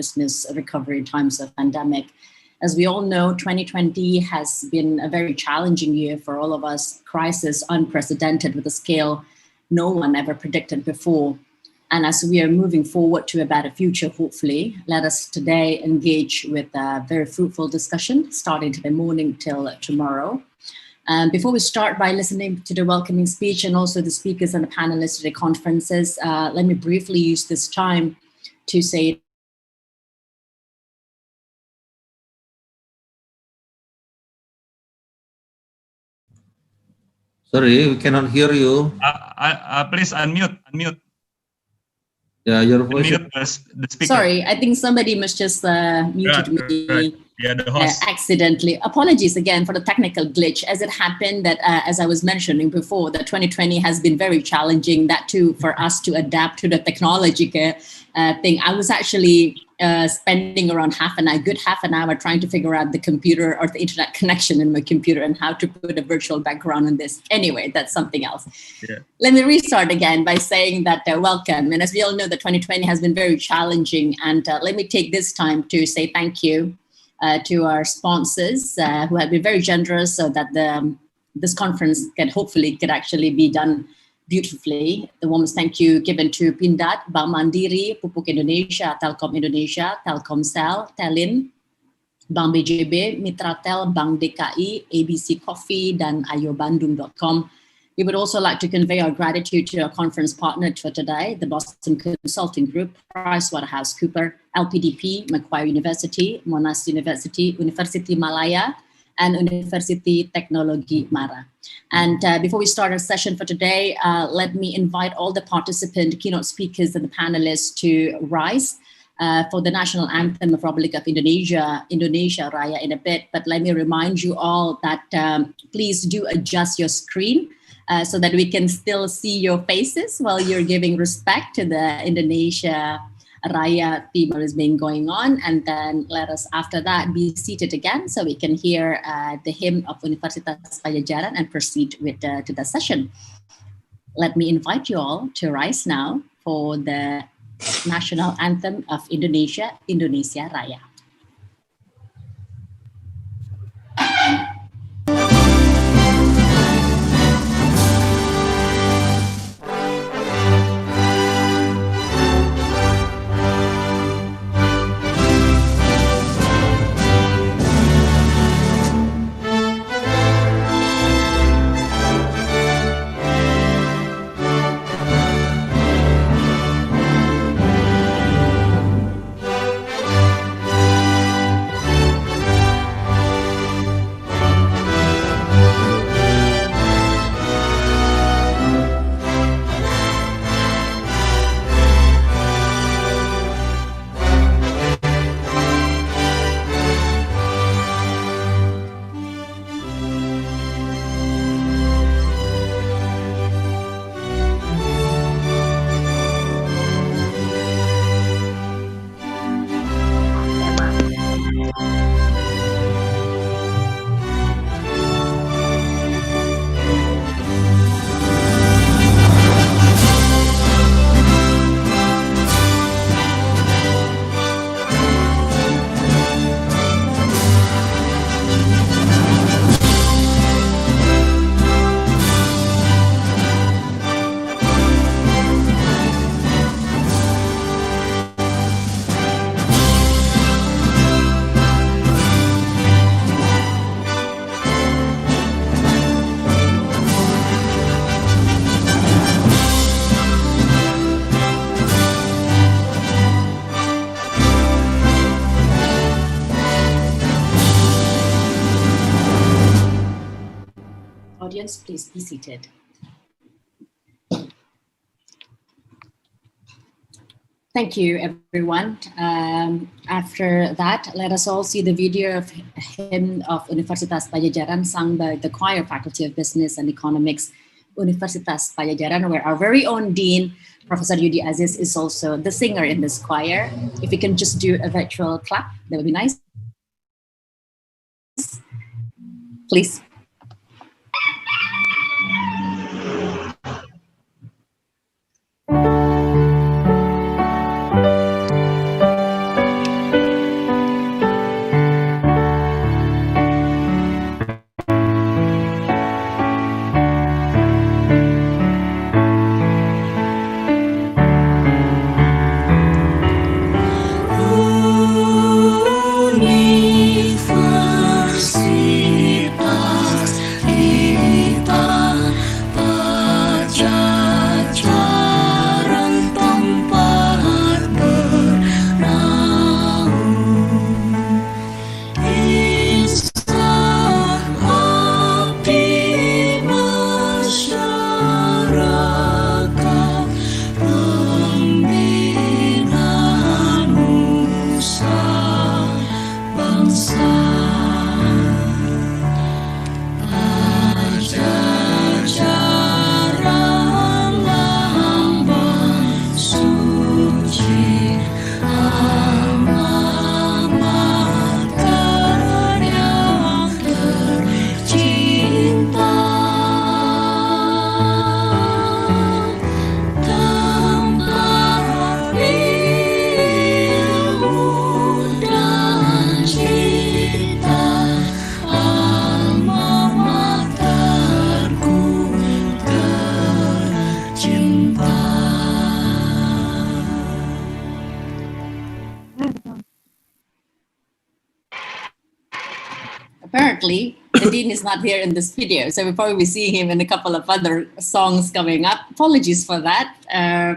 business recovery in times of pandemic. As we all know, 2020 has been a very challenging year for all of us, crisis unprecedented with a scale no one ever predicted before. And as we are moving forward to a better future, hopefully, let us today engage with a very fruitful discussion starting today morning till tomorrow. Before we start by listening to the welcoming speech and also the speakers and the panelists at the conferences, let me briefly use this time to say sorry, we cannot hear you. Please unmute. Yeah, your voice. Unmute the speaker. Sorry, I think somebody must just muted me. Right. Yeah, the host. Accidentally. Apologies again for the technical glitch. As it happened that, as I was mentioning before, that 2020 has been very challenging, that too, for us to adapt to the technology thing. I was actually spending around good half an hour trying to figure out the computer or the internet connection in my computer and how to put a virtual background on this. Anyway, that's something else. Yeah. Let me restart again by saying that welcome. And as we all know, the 2020 has been very challenging. And let me take this time to say thank you to our sponsors who have been very generous so that this conference could actually be done beautifully. The warmest thank you given to Pindad, Bank Mandiri, Pupuk Indonesia, Telkom Indonesia, Telkomsel, Telin, Bank BJB, Mitratel, Bank DKI, ABC Coffee, dan ayobandung.com. We would also like to convey our gratitude to our conference partner for today, the Boston Consulting Group, PricewaterhouseCoopers, LPDP, Macquarie University, Monash University, University Malaya, and University Teknologi Mara. And before we start our session for today, let me invite all the participant keynote speakers and the panelists to rise for the national anthem of Republic of Indonesia, Indonesia Raya in a bit. But let me remind you all that please do adjust your screen so that we can still see your faces while you're giving respect to the Indonesia Raya theme that is being going on, and then let us after that be seated again so we can hear the hymn of Universitas Padjadjaran and proceed with to the session. Let me invite you all to rise now for the national anthem of Indonesia, Indonesia Raya. Audience, please be seated. Thank you, everyone. After that, let us all see the video of hymn of Universitas Padjadjaran sung by the choir faculty of Business and Economics, Universitas Padjadjaran, where our very own Dean, Professor Yudi Aziz, is also the singer in this choir. If we can just do a virtual clap, that would be nice. Please. apparently the dean is not here in this video, so we'll probably be seeing him in a couple of other songs coming up. Apologies for that,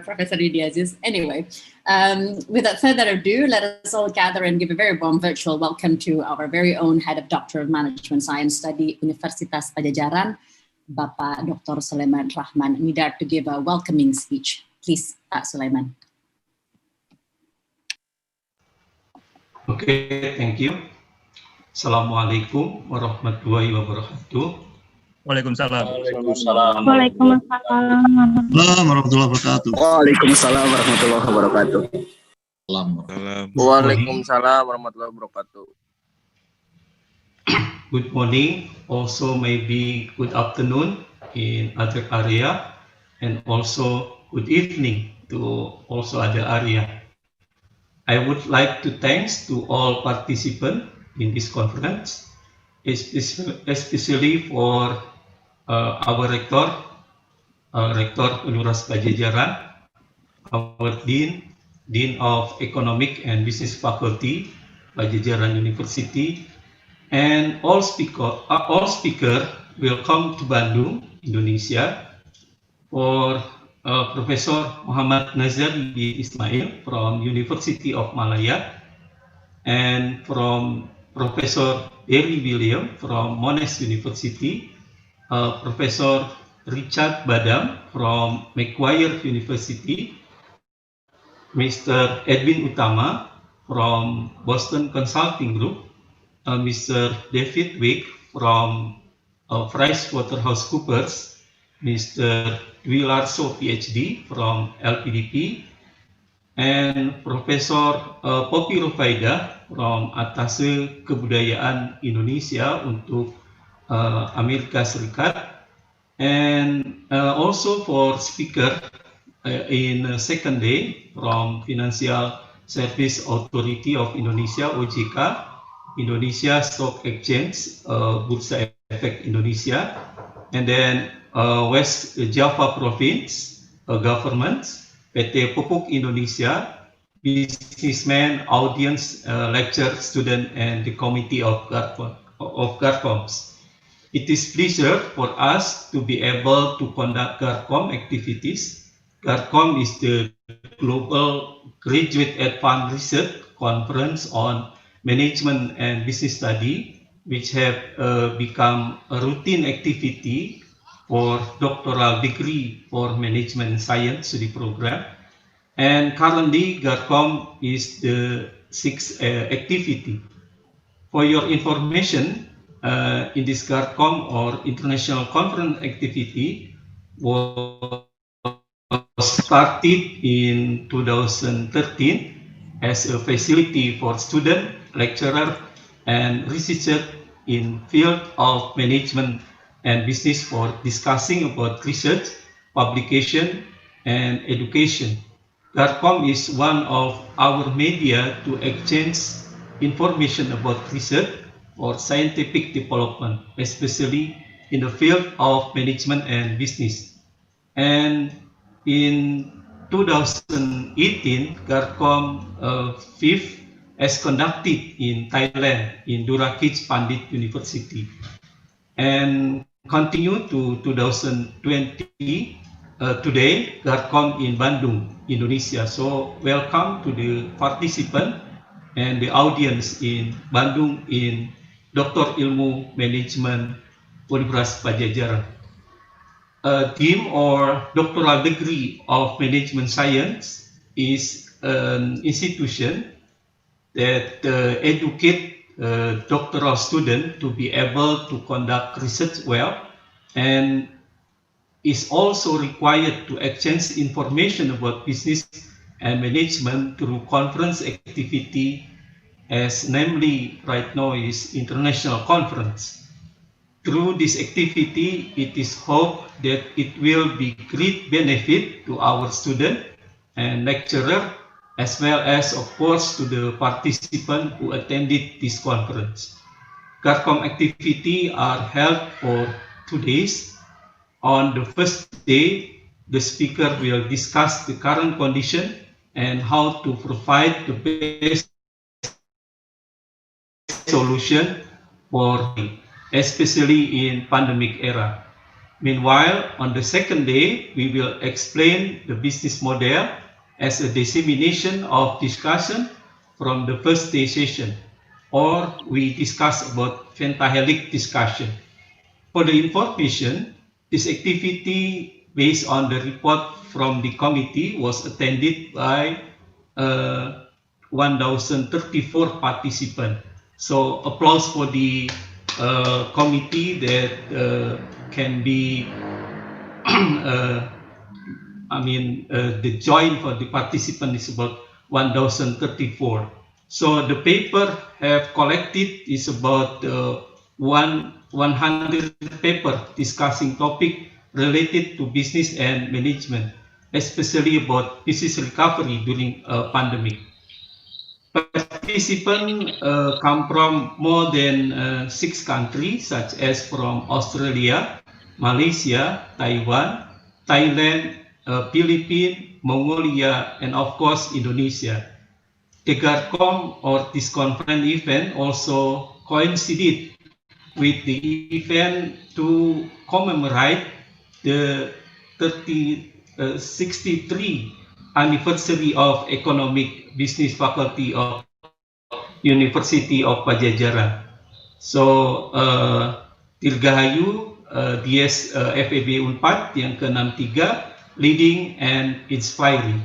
Professor Ridi Aziz. Anyway, without further ado, let us all gather and give a very warm virtual welcome to our very own Head of Doctor of Management Science Study, Universitas Pajajaran, Bapak Dr. Sulaiman Rahman. Need to give a welcoming speech. Please, Pak Sulaiman. Okay, thank you. Assalamualaikum warahmatullahi wabarakatuh. Waalaikumsalam. Waalaikumsalam. Warahmatullahi wabarakatuh. Waalaikumsalam warahmatullahi wabarakatuh. Waalaikumsalam warahmatullahi wabarakatuh. Good morning, also maybe good afternoon in other area, and also good evening to also other area. I would like to thanks to all participants in this conference, especially for our rector, Universitas Pajajaran, our Dean of Economic and Business Faculty, Pajajaran University, and all speaker will come to Bandung, Indonesia, for Professor Muhammad Nazar Ismail from University of Malaya, and from Professor Barry William from Monash University, Professor Richard Badam from Macquarie University, Mr. Edwin Utama from Boston Consulting Group, Mr. David Wick from PricewaterhouseCoopers, Mr. Dwi Larso, PhD from LPDP, and Profesor Poppy Rufaida from Atase Kebudayaan Indonesia untuk Amerika Serikat, and also for speaker in second day from Financial Service Authority of Indonesia, OJK, Indonesia Stock Exchange, Bursa Efek Indonesia, and then West Java Province Government, PT Pupuk Indonesia, businessman, audience, lecture, student, and the committee of GARCOMBS. It is pleasure for us to be able to conduct GARCOM activities. GARCOM is the Global Graduate Advanced Research Conference on Management and Business Study, which have become a routine activity for doctoral degree for management science study program. And currently, GARCOM is the sixth activity. For your information, in this GARCOM or International Conference activity was started in 2013 as a facility for student, lecturer, and researcher in field of management and business for discussing about research, publication, and education. GARCOM is one of our media to exchange information about research or scientific development, especially in the field of management and business. And in 2018, GARCOM 5th as conducted in Thailand in Durakij Pandit University, and continue to 2020. Today, GARCOM in Bandung, Indonesia. So welcome to the participant and the audience in Bandung in Dr. Ilmu Management Universitas Pajajaran. A theme or doctoral degree of management science is an institution that educate doctoral student to be able to conduct research well, and is also required to exchange information about business and management through conference activity, as namely right now is international conference. Through this activity, it is hoped that it will be great benefit to our student and lecturer, as well as, of course, to the participant who attended this conference. GARCOM activity are held for 2 days. On the first day, the speaker will discuss the current condition and how to provide the best solution for especially in pandemic era. Meanwhile, on the second day, we will explain the business model as a dissemination of discussion from the first day session, or we discuss about pentahelic discussion. For the information, this activity based on the report from the committee was attended by 1,034 participants. So applause for the committee that can be, the join for the participant is about 1,034. So the paper have collected is about 100 paper discussing topic related to business and management, especially about business recovery during a pandemic. Participants come from more than 6 countries, such as from Australia, Malaysia, Taiwan, Thailand, Philippines, Mongolia, and of course Indonesia. The GARCOM or this conference event also coincided with the event to commemorate the 63 anniversary of Economic Business Faculty of University of Pajajaran. So, Dirgahayu, DS FEB UNPAD yang ke-63, leading and inspiring.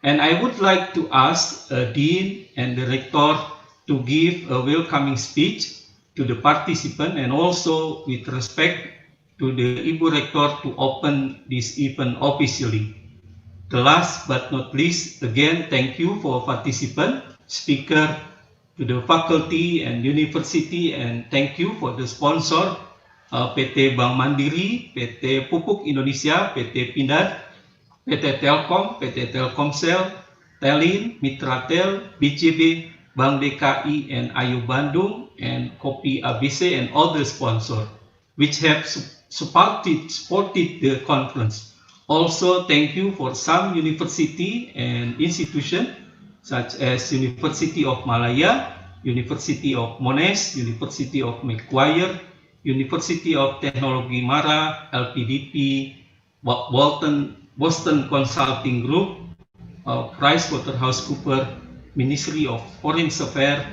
And I would like to ask Dean and the Rector to give a welcoming speech to the participant, and also with respect to the Ibu Rector to open this event officially. The last but not least, again, thank you for participant, speaker, to the faculty and university, and thank you for the sponsor, PT Bank Mandiri, PT Pupuk Indonesia, PT Pindad, PT Telkom, PT Telkomsel, Telin, Mitratel, BCB, Bank DKI, and Ayu Bandung, and Kopi ABC, and other sponsors, which have supported the conference. Also, thank you for some university and institution, such as University of Malaya, University of Monash, University of Macquarie, University of Technology Mara, LPDP, Boston Consulting Group, PricewaterhouseCoopers, Ministry of Foreign Affairs,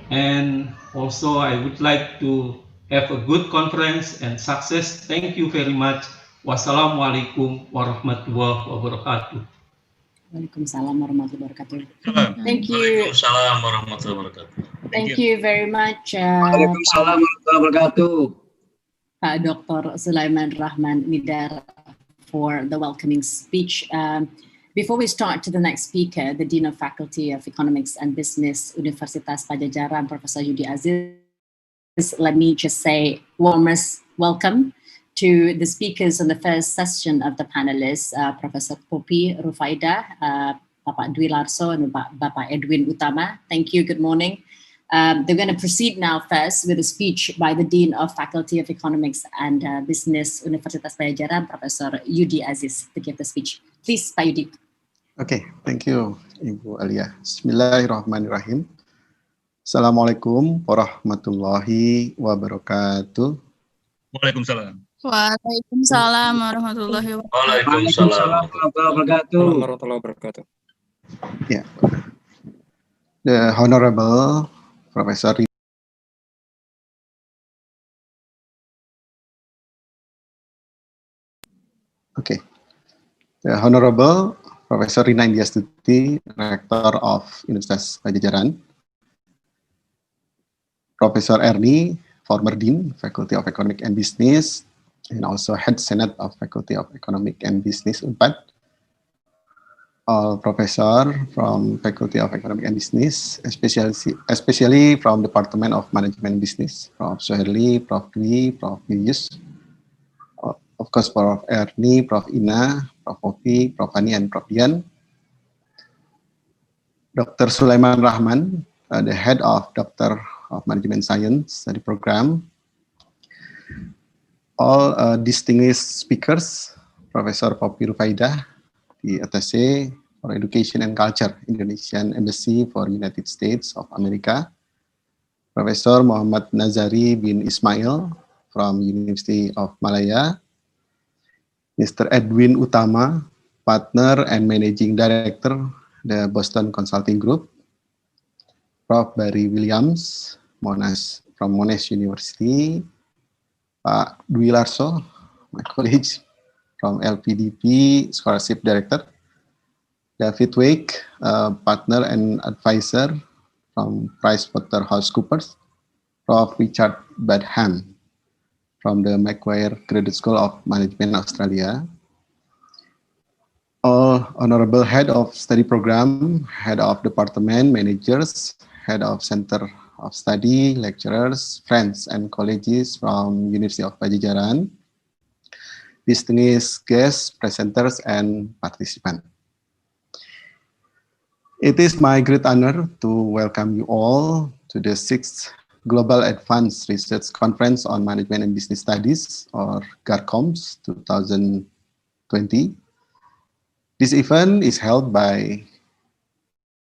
and also I would like to have a good conference and success. Thank you very much. Wassalamualaikum warahmatullahi wabarakatuh. Waalaikumsalam warahmatullahi wabarakatuh. Salam. Thank you. Waalaikumsalam warahmatullahi wabarakatuh. Thank you very much, Waalaikumsalam warahmatullahi wabarakatuh. Pak Dr. Sulaiman Rahman Nidar, for the welcoming speech. Before we start to the next speaker, the Dean of Faculty of Economics and Business, Universitas Pajajaran, Professor Yudi Aziz, let me just say warmest welcome to the speakers on the first session of the panelists, Professor Poppy Rufaida, Bapak Dwi Larso, and Bapak Edwin Utama. Thank you, good morning. They're going to proceed now first with a speech by the Dean of Faculty of Economics and Business, Universitas Pajajaran, Professor Yudi Aziz, to give the speech. Please, Pak Yudi. Okay, thank you, Ibu Alia. Bismillahirrahmanirrahim. Assalamualaikum warahmatullahi wabarakatuh. Waalaikumsalam. Waalaikumsalam warahmatullahi wabarakatuh. Waalaikumsalam warahmatullahi wabarakatuh. Yeah, the Honorable Professor. Okay, the Honorable Professor Rina Indiastuti, Rector of Universitas Pajajaran. Professor Erni, former Dean, Faculty of Economic and Business, and also Head Senate of Faculty of Economic and Business UNPAD. All professor from Faculty of Economic and Business, especially from Department of Management and Business, Prof. Soherli, Prof. Dwi, Prof. Yuyus, of course, Prof. Erni, Prof. Ina, Prof. Poppy, Prof. Hani, and Prof. Dian. Dr. Sulaiman Rahman, the Head of Doctor of Management Science Study Program. All distinguished speakers, Professor Poppy Rufaida, the Attaché for Education and Culture, Indonesian Embassy for United States of America. Professor Muhammad Nazari bin Ismail from University of Malaya, Mr. Edwin Utama, Partner and Managing Director, the Boston Consulting Group, Prof. Barry Williams, from Monash University, Pak Dwi Larso, my colleague from LPDP, Scholarship Director, David Wake, Partner and Advisor from PricewaterhouseCoopers, Prof. Richard Badham from the Macquarie Graduate School of Management Australia, all Honorable Head of Study Program, Head of Department, Managers, Head of Center of Study, Lecturers, friends and colleagues from University of Pajajaran, distinguished guests, presenters, and participants. It is my great honor to welcome you all to the 6th Global Advanced Research Conference on Management and Business Studies, or GARCOMBS 2020. This event is held by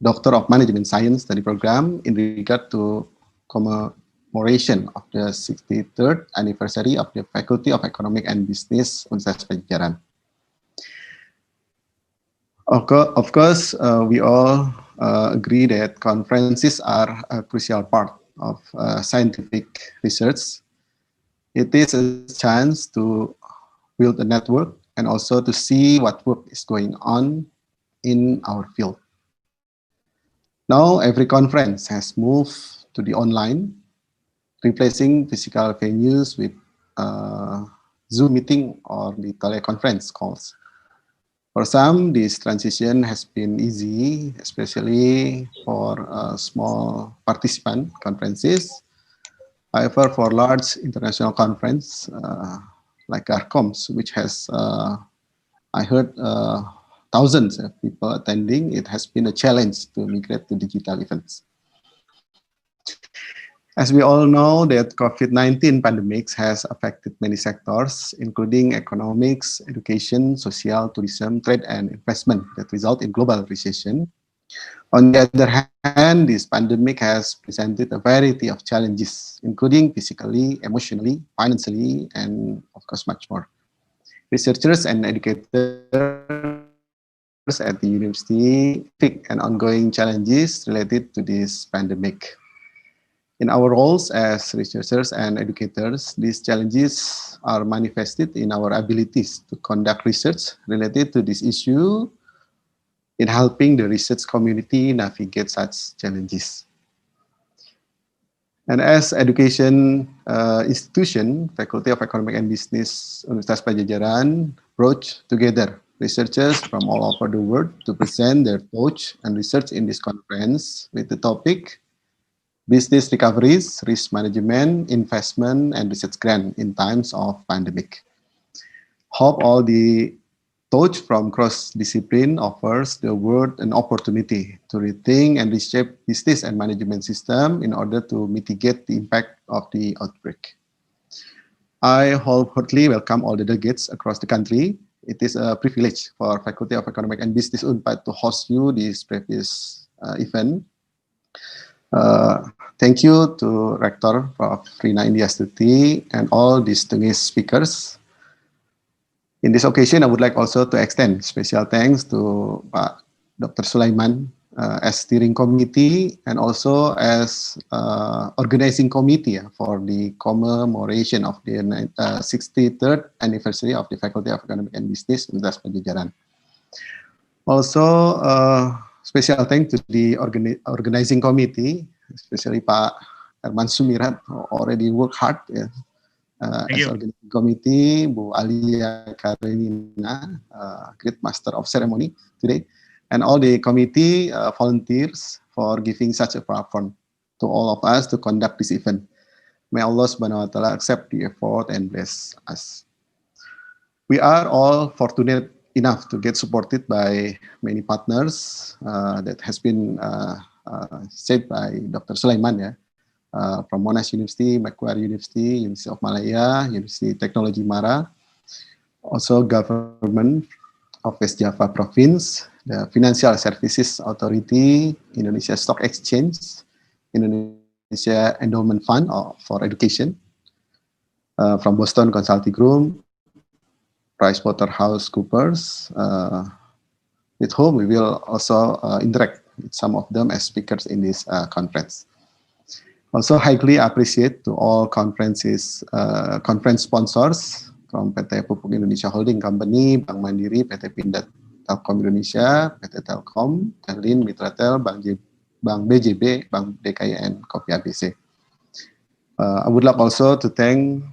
Doctor of Management Science Study Program in regard to commemoration of the 63rd anniversary of the Faculty of Economic and Business Universitas Pajajaran. Of course, we all agree that conferences are a crucial part of scientific research. It is a chance to build a network and also to see what work is going on in our field. Now, every conference has moved to the online, replacing physical venues with Zoom meeting or the teleconference calls. For some, this transition has been easy, especially for small participant conferences. However, for large international conference like GARCOMBS, which has, I heard, thousands of people attending, it has been a challenge to migrate to digital events. As we all know, that COVID-19 pandemic has affected many sectors, including economics, education, social, tourism, trade, and investment that result in global recession. On the other hand, this pandemic has presented a variety of challenges, including physically, emotionally, financially, and of course, much more. Researchers and educators at the university face and ongoing challenges related to this pandemic. In our roles as researchers and educators, these challenges are manifested in our abilities to conduct research related to this issue in helping the research community navigate such challenges. And as education institution, Faculty of Economic and Business Universitas Pajajaran brought together researchers from all over the world to present their thoughts and research in this conference with the topic Business Recoveries, Risk Management, Investment, and Research Grant in Times of Pandemic. Hope all the thoughts from cross-discipline offers the world an opportunity to rethink and reshape business and management system in order to mitigate the impact of the outbreak. I wholeheartedly welcome all the delegates across the country. It is a privilege for Faculty of Economic and Business UNPAD to host you this previous event. Thank you to Rector Prof. Rina Indiastuti and all distinguished speakers. In this occasion, I would like also to extend special thanks to Pak Dr. Sulaiman as steering committee and also as organizing committee for the commemoration of the 63rd anniversary of the Faculty of Economic and Business Universitas Pajajaran. Also, special thanks to the organizing committee, especially Pak Herman Sumirat, who already worked hard as organizing committee, Bu Alia Karenina, Great Master of Ceremony today, and all the committee volunteers for giving such a platform to all of us to conduct this event. May Allah Subhanahu wa Ta'ala accept the effort and bless us. We are all fortunate enough to get supported by many partners that has been said by Dr. Sulaiman, from Monash University, Macquarie University, University of Malaya, University Technology Mara, also government of West Java Province, the Financial Services Authority, Indonesia Stock Exchange, Indonesia Indonesia Endowment Fund for Education, from Boston Consulting Group, PricewaterhouseCoopers, with whom we will also interact with some of them as speakers in this conference. Also highly appreciate to all conference sponsors from PT Pupuk Indonesia Holding Company, Bank Mandiri, PT Pindad Telkom Indonesia, PT Telkom, Telin, Mitratel, Bank BJB, Bank DKI, and Kopi ABC. I would like also to thank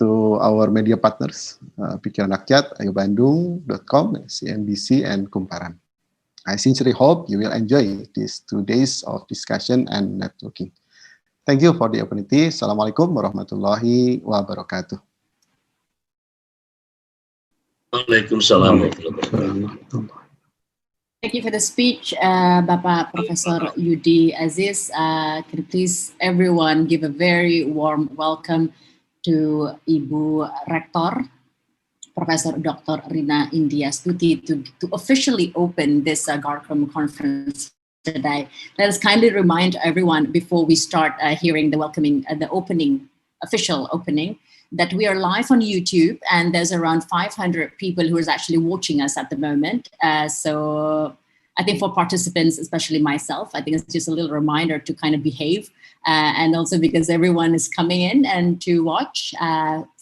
to our media partners, Pikiran Rakyat, ayobandung.com, CNBC, and Kumparan. I sincerely hope you will enjoy these 2 days of discussion and networking. Thank you for the opportunity. Assalamualaikum warahmatullahi wabarakatuh. Waalaikumsalam warahmatullahi wabarakatuh. Thank you for the speech, Bapak Professor Yudi Aziz. Can you please everyone give a very warm welcome to Ibu Rektor, Professor Dr. Rina Indiastuti, to officially open this GARCOMBS conference today. Let us kindly remind everyone before we start hearing the official opening, that we are live on YouTube, and there's around 500 people who is actually watching us at the moment. So I think for participants, especially myself, I think it's just a little reminder to kind of behave, and also because everyone is coming in and to watch,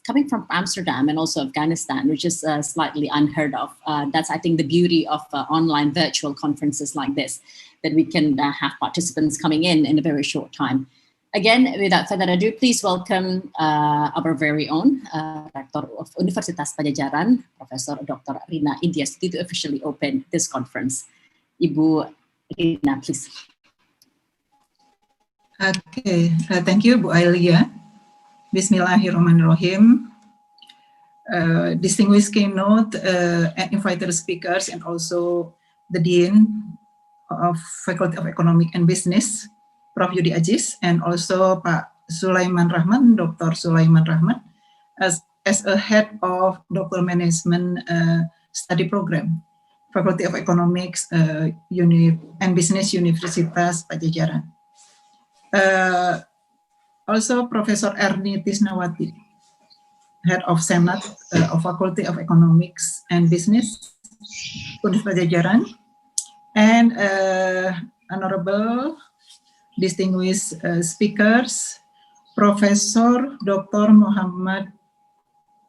coming from Amsterdam and also Afghanistan, which is slightly unheard of. That's, I think, the beauty of online virtual conferences like this, that we can have participants coming in a very short time. Again, without further ado, please welcome our very own Rector of Universitas Padjadjaran, Professor Dr. Rina Indiastuti, to officially open this conference. Ibu Rina, please. Okay, thank you, Bu Ailia. Bismillahirrahmanirrahim. Distinguished keynote and invited speakers, and also the Dean of Faculty of Economic and Business, Prof. Yudi Aziz, and also Pak Sulaiman Rahman, Dr. Sulaiman Rahman, as a head of Doctoral Management Study Program, Faculty of Economics and Business, Universitas Padjadjaran. Also, Professor Erni Tisnawati, Head of Senate of Faculty of Economics and Business, Universitas Padjadjaran, and honorable distinguished speakers, Professor Dr. Muhammad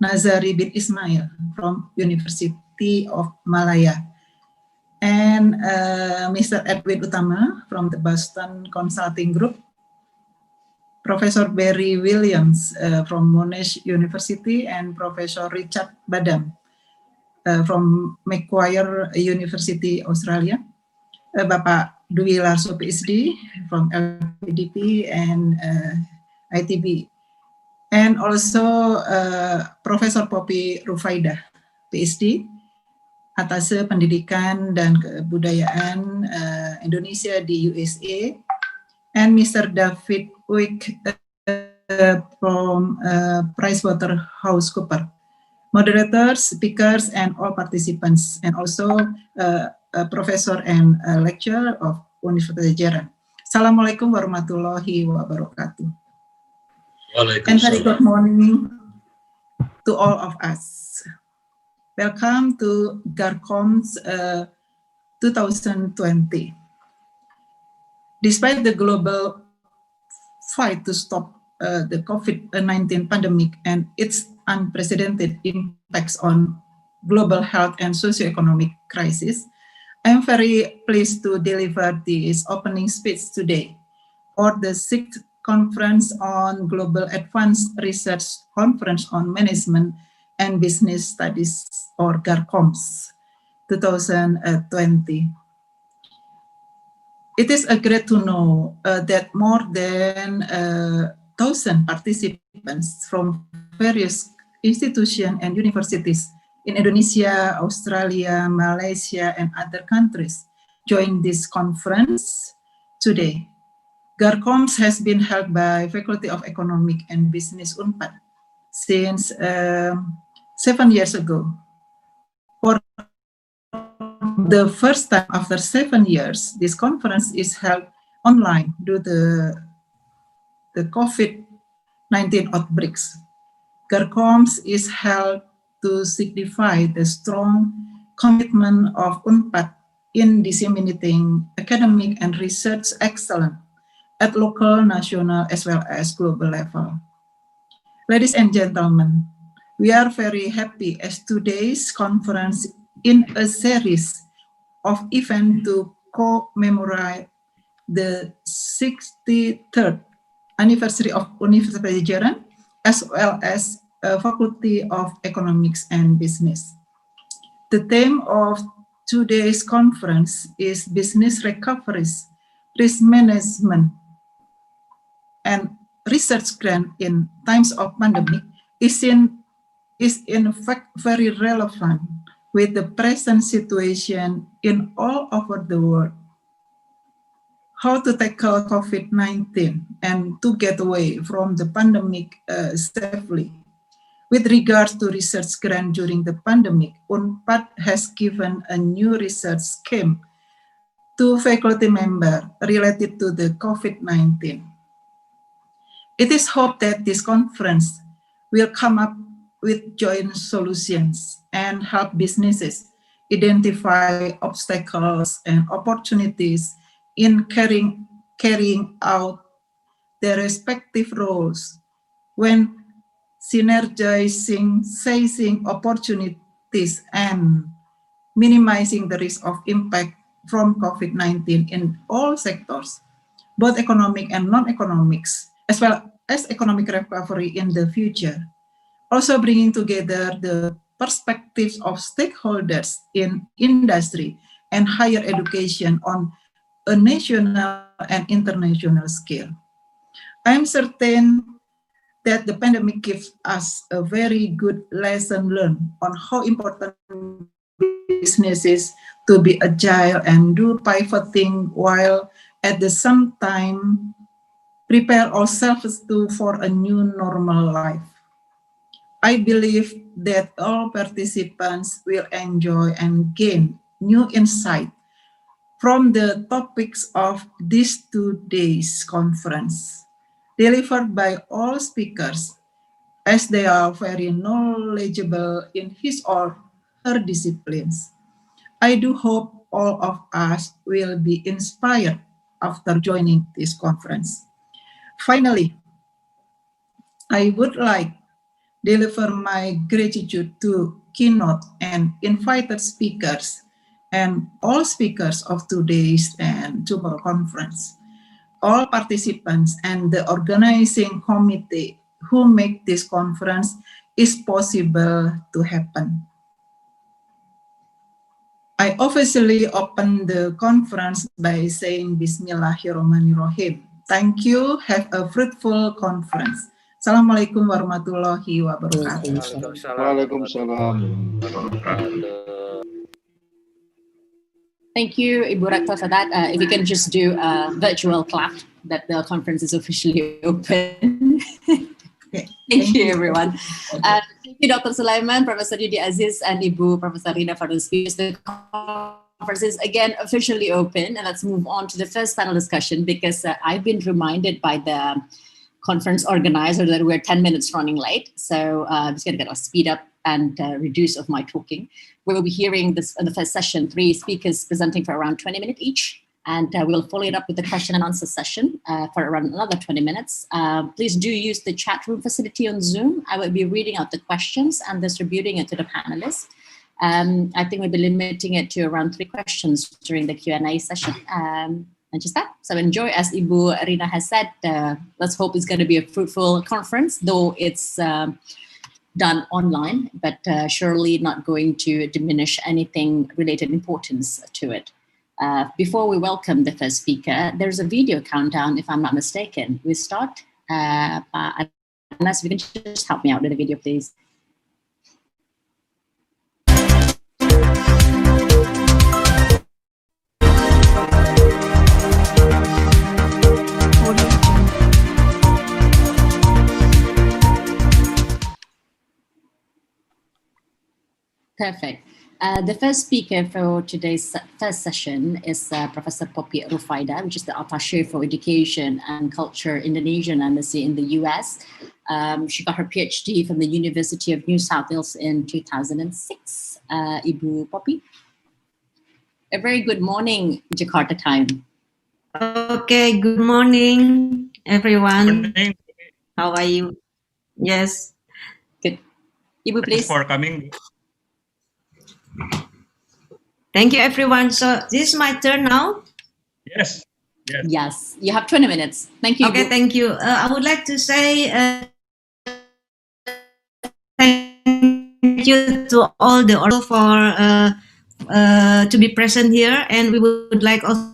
Nazari bin Ismail from University of Malaya, and Mr. Edwin Utama from the Boston Consulting Group, Professor Barry Williams from Monash University, and Professor Richard Badam from Macquarie University, Australia, Bapak Dwi Larso PhD from LPDP and ITB, and also Profesor Poppy Rufaidah, PhD, Atase Pendidikan dan Kebudayaan Indonesia di USA, and Mr. David Wick from PricewaterhouseCoopers. Moderators, speakers, and all participants, and also a professor and a lecturer of Universitas Padjadjaran. Assalamualaikum warahmatullahi wabarakatuh. And very good morning to all of us. Welcome to GARCOMBS 2020. Despite the global fight to stop the COVID-19 pandemic and its unprecedented impacts on global health and socio-economic crisis, I am very pleased to deliver this opening speech today for the 6th Conference on Global Advanced Research Conference on Management and Business Studies, or GARCOMBS 2020. It is great to know that more than 1,000 participants from various institutions and universities in Indonesia, Australia, Malaysia, and other countries join this conference today. GARCOMBS has been held by Faculty of Economic and Business UNPAD since 7 years ago. For the first time after 7 years, this conference is held online due to the COVID-19 outbreaks. GARCOMBS is held to signify the strong commitment of UNPAD in disseminating academic and research excellence at local, national, as well as global level. Ladies and gentlemen, we are very happy as today's conference in a series of events to commemorate the 63rd anniversary of Universitas Pajajaran, as well as Faculty of Economics and Business. The theme of today's conference is Business Recoveries, Risk Management, and Research Grant in Times of Pandemic is in fact very relevant with the present situation in all over the world. How to tackle COVID-19 and to get away from the pandemic safely. With regards to research grant during the pandemic, UNPAD has given a new research scheme to faculty members related to the COVID-19. It is hoped that this conference will come up with joint solutions and help businesses identify obstacles and opportunities in carrying out their respective roles when synergizing, seizing opportunities and minimizing the risk of impact from COVID-19 in all sectors, both economic and non-economics, as well as economic recovery in the future. Also bringing together the perspectives of stakeholders in industry and higher education on a national and international scale. I am certain that the pandemic gives us a very good lesson learned on how important businesses to be agile and do pivoting while at the same time prepare ourselves for a new normal life. I believe that all participants will enjoy and gain new insight from the topics of this 2 days conference, delivered by all speakers, as they are very knowledgeable in his or her disciplines. I do hope all of us will be inspired after joining this conference. Finally, I would like deliver my gratitude to keynote and invited speakers and all speakers of today's and tomorrow conference, all participants and the organizing committee who make this conference is possible to happen. I officially open the conference by saying Bismillahirrahmanirrahim. Thank you. Have a fruitful conference. Assalamualaikum warahmatullahi wabarakatuh. Waalaikumsalam. Thank you, Ibu Rektor, for that. If you can just do a virtual clap that the conference is officially open. Thank you, everyone. Thank you, Dr. Sulaiman, Professor Yudi Aziz, and Ibu Professor Rina for the speeches. The conference is again officially open, and let's move on to the first panel discussion because I've been reminded by the conference organizer that we're 10 minutes running late. So I'm just going to get a speed up and reduce of my talking. We will be hearing this in the first session, 3 speakers presenting for around 20 minutes each. And we'll follow it up with the question and answer session for around another 20 minutes. Please do use the chat room facility on Zoom. I will be reading out the questions and distributing it to the panelists. I think we'll be limiting it to around 3 questions during the Q&A session. And just that. So enjoy, as Ibu Rina has said. Let's hope it's going to be a fruitful conference, though it's done online, but surely not going to diminish anything related importance to it. Before we welcome the first speaker, there's a video countdown, if I'm not mistaken. We start, unless you can just help me out with the video, please. Perfect. The first speaker for today's first session is Professor Poppy Rufaida, which is the Attaché for Education and Culture Indonesian Embassy in the US. She got her PhD from the University of New South Wales in 2006. Ibu Poppy. A very good morning, Jakarta time. Okay, good morning, everyone. Good morning. How are you? Yes. Good. Ibu, please. Thanks for coming. Thank you, everyone. So this is my turn now? Yes. Yes. Yes. You have 20 minutes. Thank you. Okay, Ibu. thank you. I would like to say thank you to all the order for to be present here, and we would like also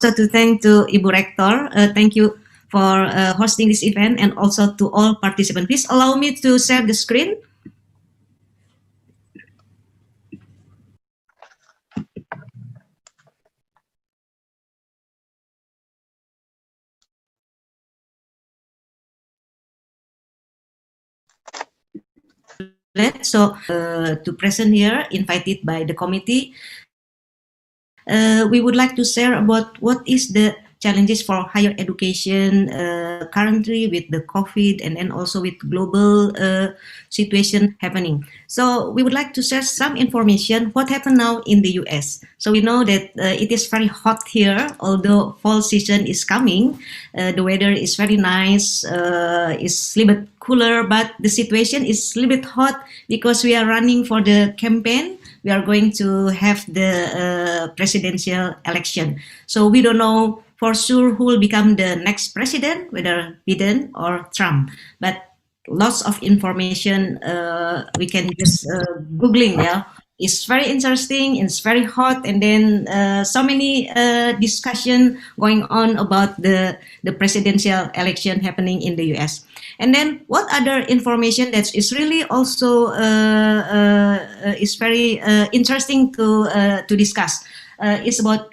to thank to Ibu Rector. Thank you for hosting this event, and also to all participants. Please allow me to share the screen. So to present here, invited by the committee, we would like to share about what is the challenges for higher education currently with the COVID and then also with global situation happening. So we would like to share some information what happened now in the US. So we know that it is very hot here, although fall season is coming. The weather is very nice, it's a little bit cooler, but the situation is a little bit hot because we are running for the campaign. We are going to have the presidential election. So we don't know for sure who will become the next president, whether Biden or Trump. But lots of information we can just Googling, yeah. It's very interesting, it's very hot, and then so many discussion going on about the presidential election happening in the US. And then what other information that is really also is very interesting to discuss. It's about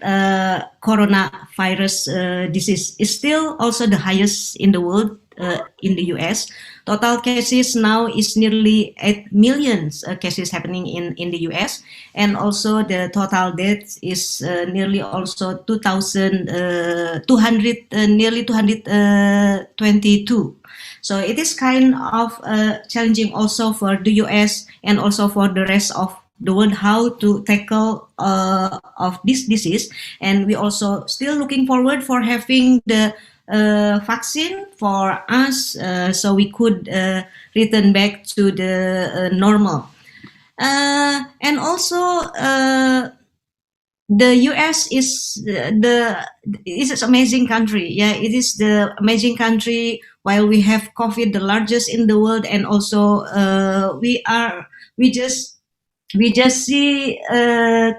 coronavirus disease. It's still also the highest in the world in the US. Total cases now is nearly 8 million cases happening in the US. And also the total deaths is nearly also 222. So it is kind of challenging also for the US and also for the rest of the world how to tackle of this disease. And we also still looking forward for having the vaccine for us so we could return back to the normal. And also the US is an amazing country. Yeah, it is the amazing country. While we have COVID, the largest in the world, and also we just see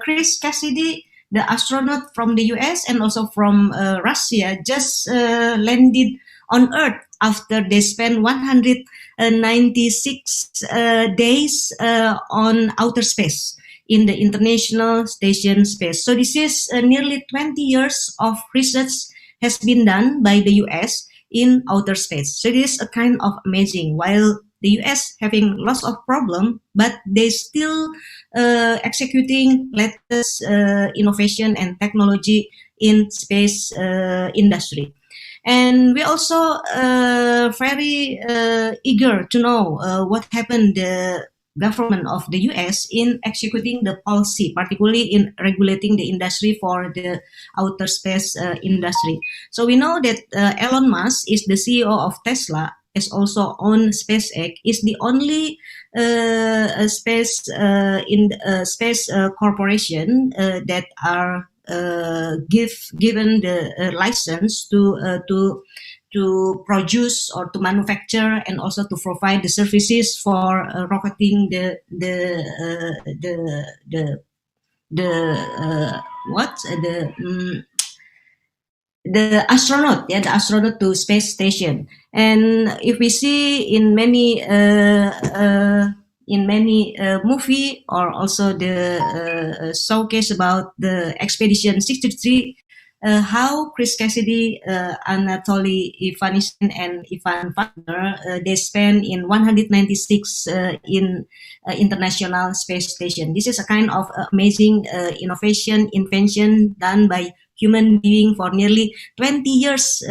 Chris Cassidy, the astronaut from the US and also from Russia, just landed on Earth after they spent 196 days on outer space in the International Station space. So this is nearly 20 years of research has been done by the US in outer space. So it is a kind of amazing. While the US having lots of problem, but they still executing latest innovation and technology in space industry. And we also very eager to know what happened the government of the US in executing the policy, particularly in regulating the industry for the outer space industry. So we know that Elon Musk is the CEO of Tesla, is also on SpaceX, is the only space corporation that are given the license to produce or to manufacture and also to provide the services for rocketing the astronaut to space station. And if we see in many movie or also the showcase about the Expedition 63, how Chris Cassidy, Anatoly Ivanishvili, and Ivan Wagner, they spent in 196 in International Space Station. This is a kind of amazing invention done by human being for nearly 20 years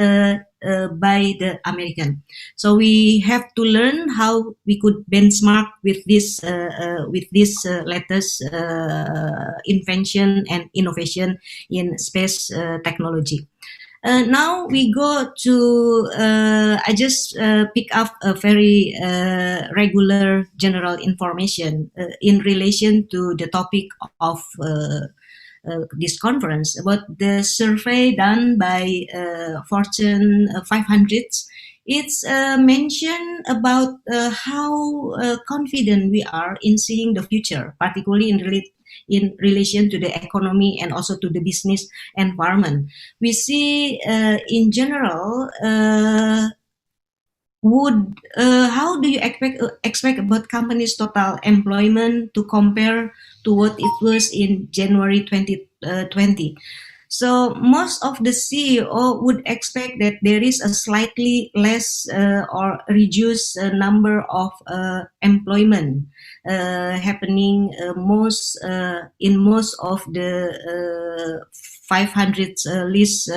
by the American. So we have to learn how we could benchmark with this latest invention and innovation in space technology. Now we go to, I just pick up a very regular general information in relation to the topic of this conference about the survey done by Fortune 500. It's mentioned about how confident we are in seeing the future, particularly in relation to the economy and also to the business environment. We see in general, how do you expect about companies' total employment to compare to what it was in January 2020? So most of the CEO would expect that there is a slightly less or reduced number of employment happening in most of the 500 list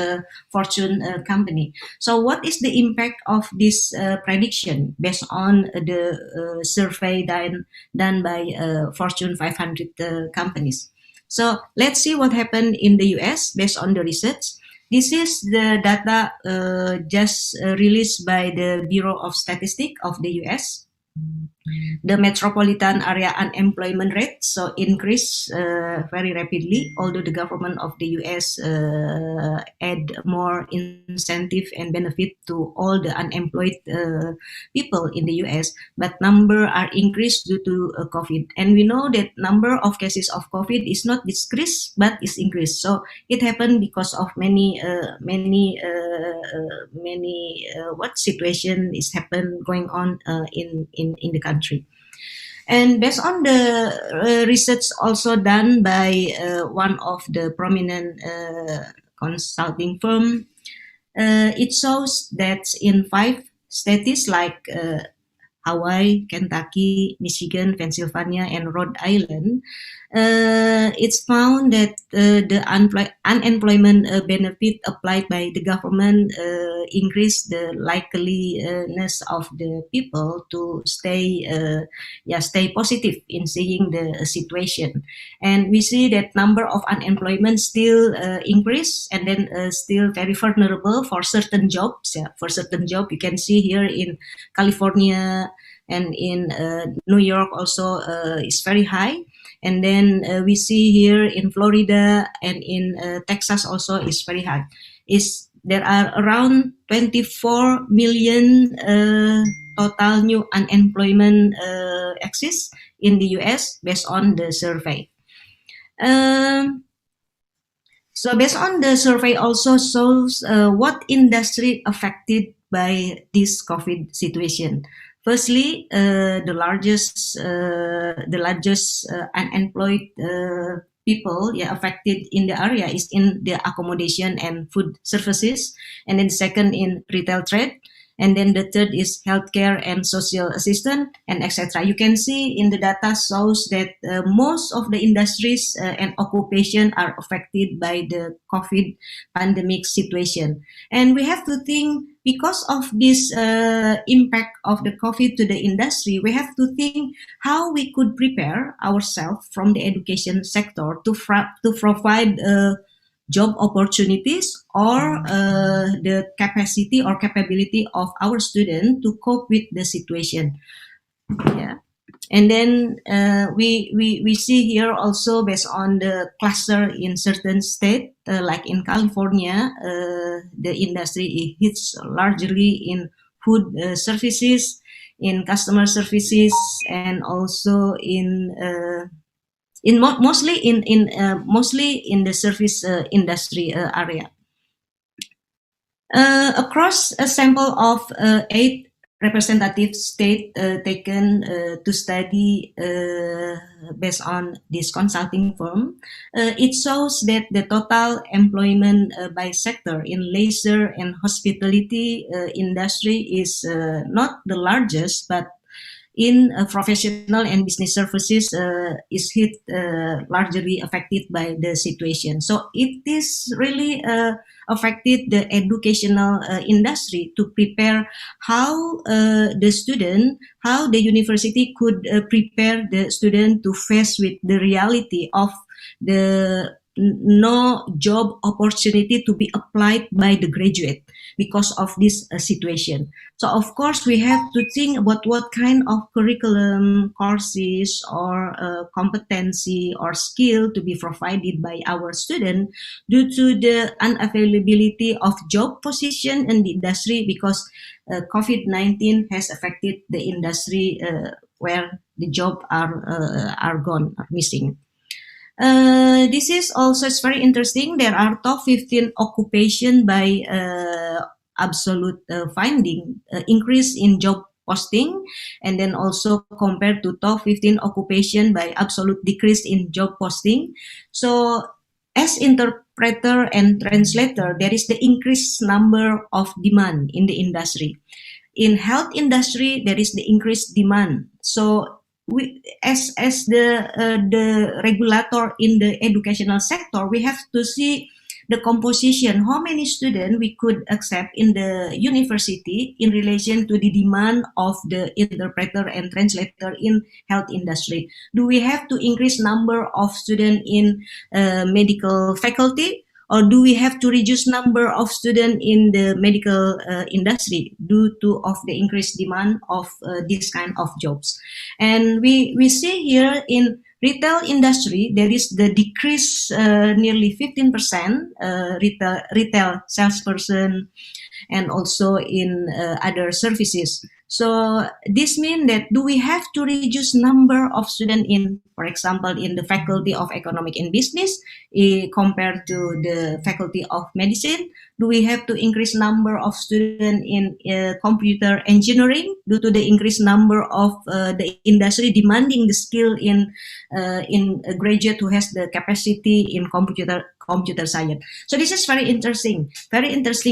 Fortune company. So what is the impact of this prediction based on the survey done by Fortune 500 companies? So let's see what happened in the US based on the research. This is the data just released by the Bureau of Statistics of the US. The metropolitan area unemployment rate increased very rapidly, although the government of the US add more incentive and benefit to all the unemployed people in the US, but number are increased due to COVID. And we know that number of cases of COVID is not decreased, but is increased. So it happened because of many what situation is going on in the country. And based on the research also done by one of the prominent consulting firm, it shows that in 5 states like Hawaii, Kentucky, Michigan, Pennsylvania, and Rhode Island, it's found that the unemployment benefit applied by the government increase the likeliness of the people to stay positive in seeing the situation. And we see that number of unemployment still increase, and then still very vulnerable for certain jobs. For certain job, you can see here in California and in New York also is very high. And then we see here in Florida and in Texas also is very high. There are around 24 million total new unemployment exists in the US based on the survey. So based on the survey also shows what industry affected by this COVID situation. Firstly, the largest unemployed people affected in the area is in the accommodation and food services, and then second in retail trade, and then the third is healthcare and social assistance, and etc. You can see in the data shows that most of the industries and occupation are affected by the COVID pandemic situation. And we have to think, because of this impact of the COVID to the industry, we have to think how we could prepare ourselves from the education sector to provide job opportunities or the capacity or capability of our students to cope with the situation. Yeah. And then we see here also based on the cluster in certain states, like in California, the industry hits largely in food services, in customer services, and also mostly in the service industry area. Across a sample of 8 representative state taken to study based on this consulting firm, it shows that the total employment by sector in leisure and hospitality industry is not the largest, but in professional and business services is hit largely affected by the situation. So it is really affected the educational industry to prepare how the university could prepare the student to face with the reality of the no job opportunity to be applied by the graduate because of this situation. So of course we have to think about what kind of curriculum, courses, or competency or skill to be provided by our student due to the unavailability of job position in the industry, because COVID-19 has affected the industry where the job are gone, are missing. This is also very interesting. There are top 15 occupation by absolute finding increase in job posting, and then also compared to top 15 occupation by absolute decrease in job posting. So as interpreter and translator, there is the increased number of demand in the industry. In health industry, there is the increased demand. So we, as the regulator in the educational sector, we have to see the composition, how many students we could accept in the university in relation to the demand of the interpreter and translator in health industry. Do we have to increase number of students in medical faculty? Or do we have to reduce number of students in the medical industry due to of the increased demand of this kind of jobs? And we see here in retail industry, there is the decrease nearly 15% retail salesperson, and also in other services. So this means that do we have to reduce number of students in, for example, in the faculty of economic and business compared to the faculty of medicine? Do we have to increase number of students in computer engineering due to the increased number of the industry demanding the skill in a graduate who has the capacity in computer science? So this is very interesting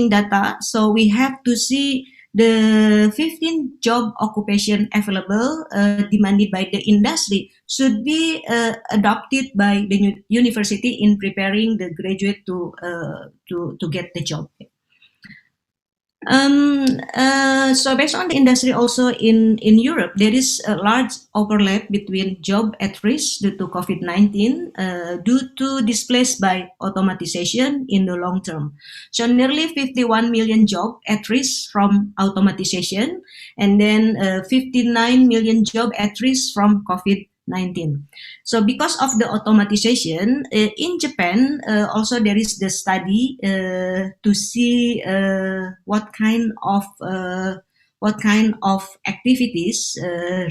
data. So we have to see the 15 job occupation available demanded by the industry should be adopted by the university in preparing the graduate to get the job. So based on the industry also in Europe, there is a large overlap between job at risk due to COVID-19 due to displaced by automatization in the long term. So nearly 51 million jobs at risk from automatization, and then 59 million jobs at risk from COVID-19. So because of the automatization in Japan, also there is the study to see what kind of activities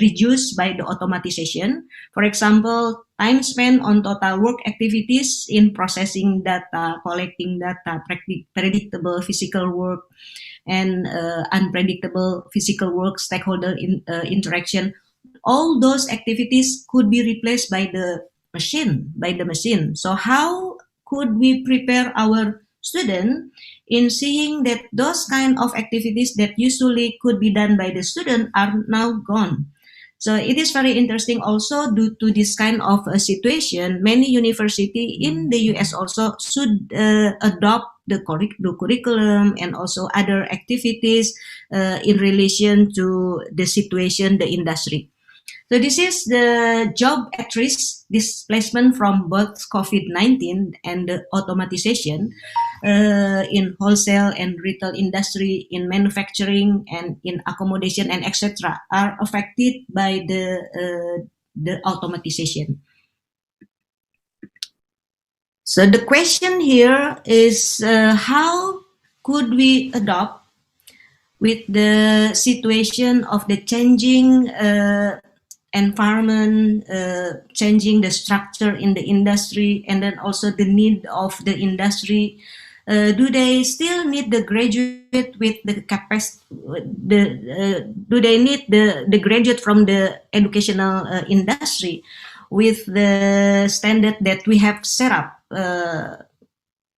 reduced by the automatization. For example, time spent on total work activities in processing data, collecting data, predictable physical work, and unpredictable physical work, stakeholder interaction. All those activities could be replaced by the machine. So how could we prepare our student in seeing that those kind of activities that usually could be done by the student are now gone? So it is very interesting also due to this kind of situation. Many universities in the US also should adopt the curriculum and also other activities in relation to the situation, the industry. So this is the job at risk displacement from both COVID-19 and the automatization in wholesale and retail industry, in manufacturing and in accommodation and etc. are affected by the automatization. So the question here is how could we adopt with the situation of the changing environment, changing the structure in the industry, and then also the need of the industry do they still need the graduate with the capacity? Do they need the graduate from the educational industry with the standard that we have set up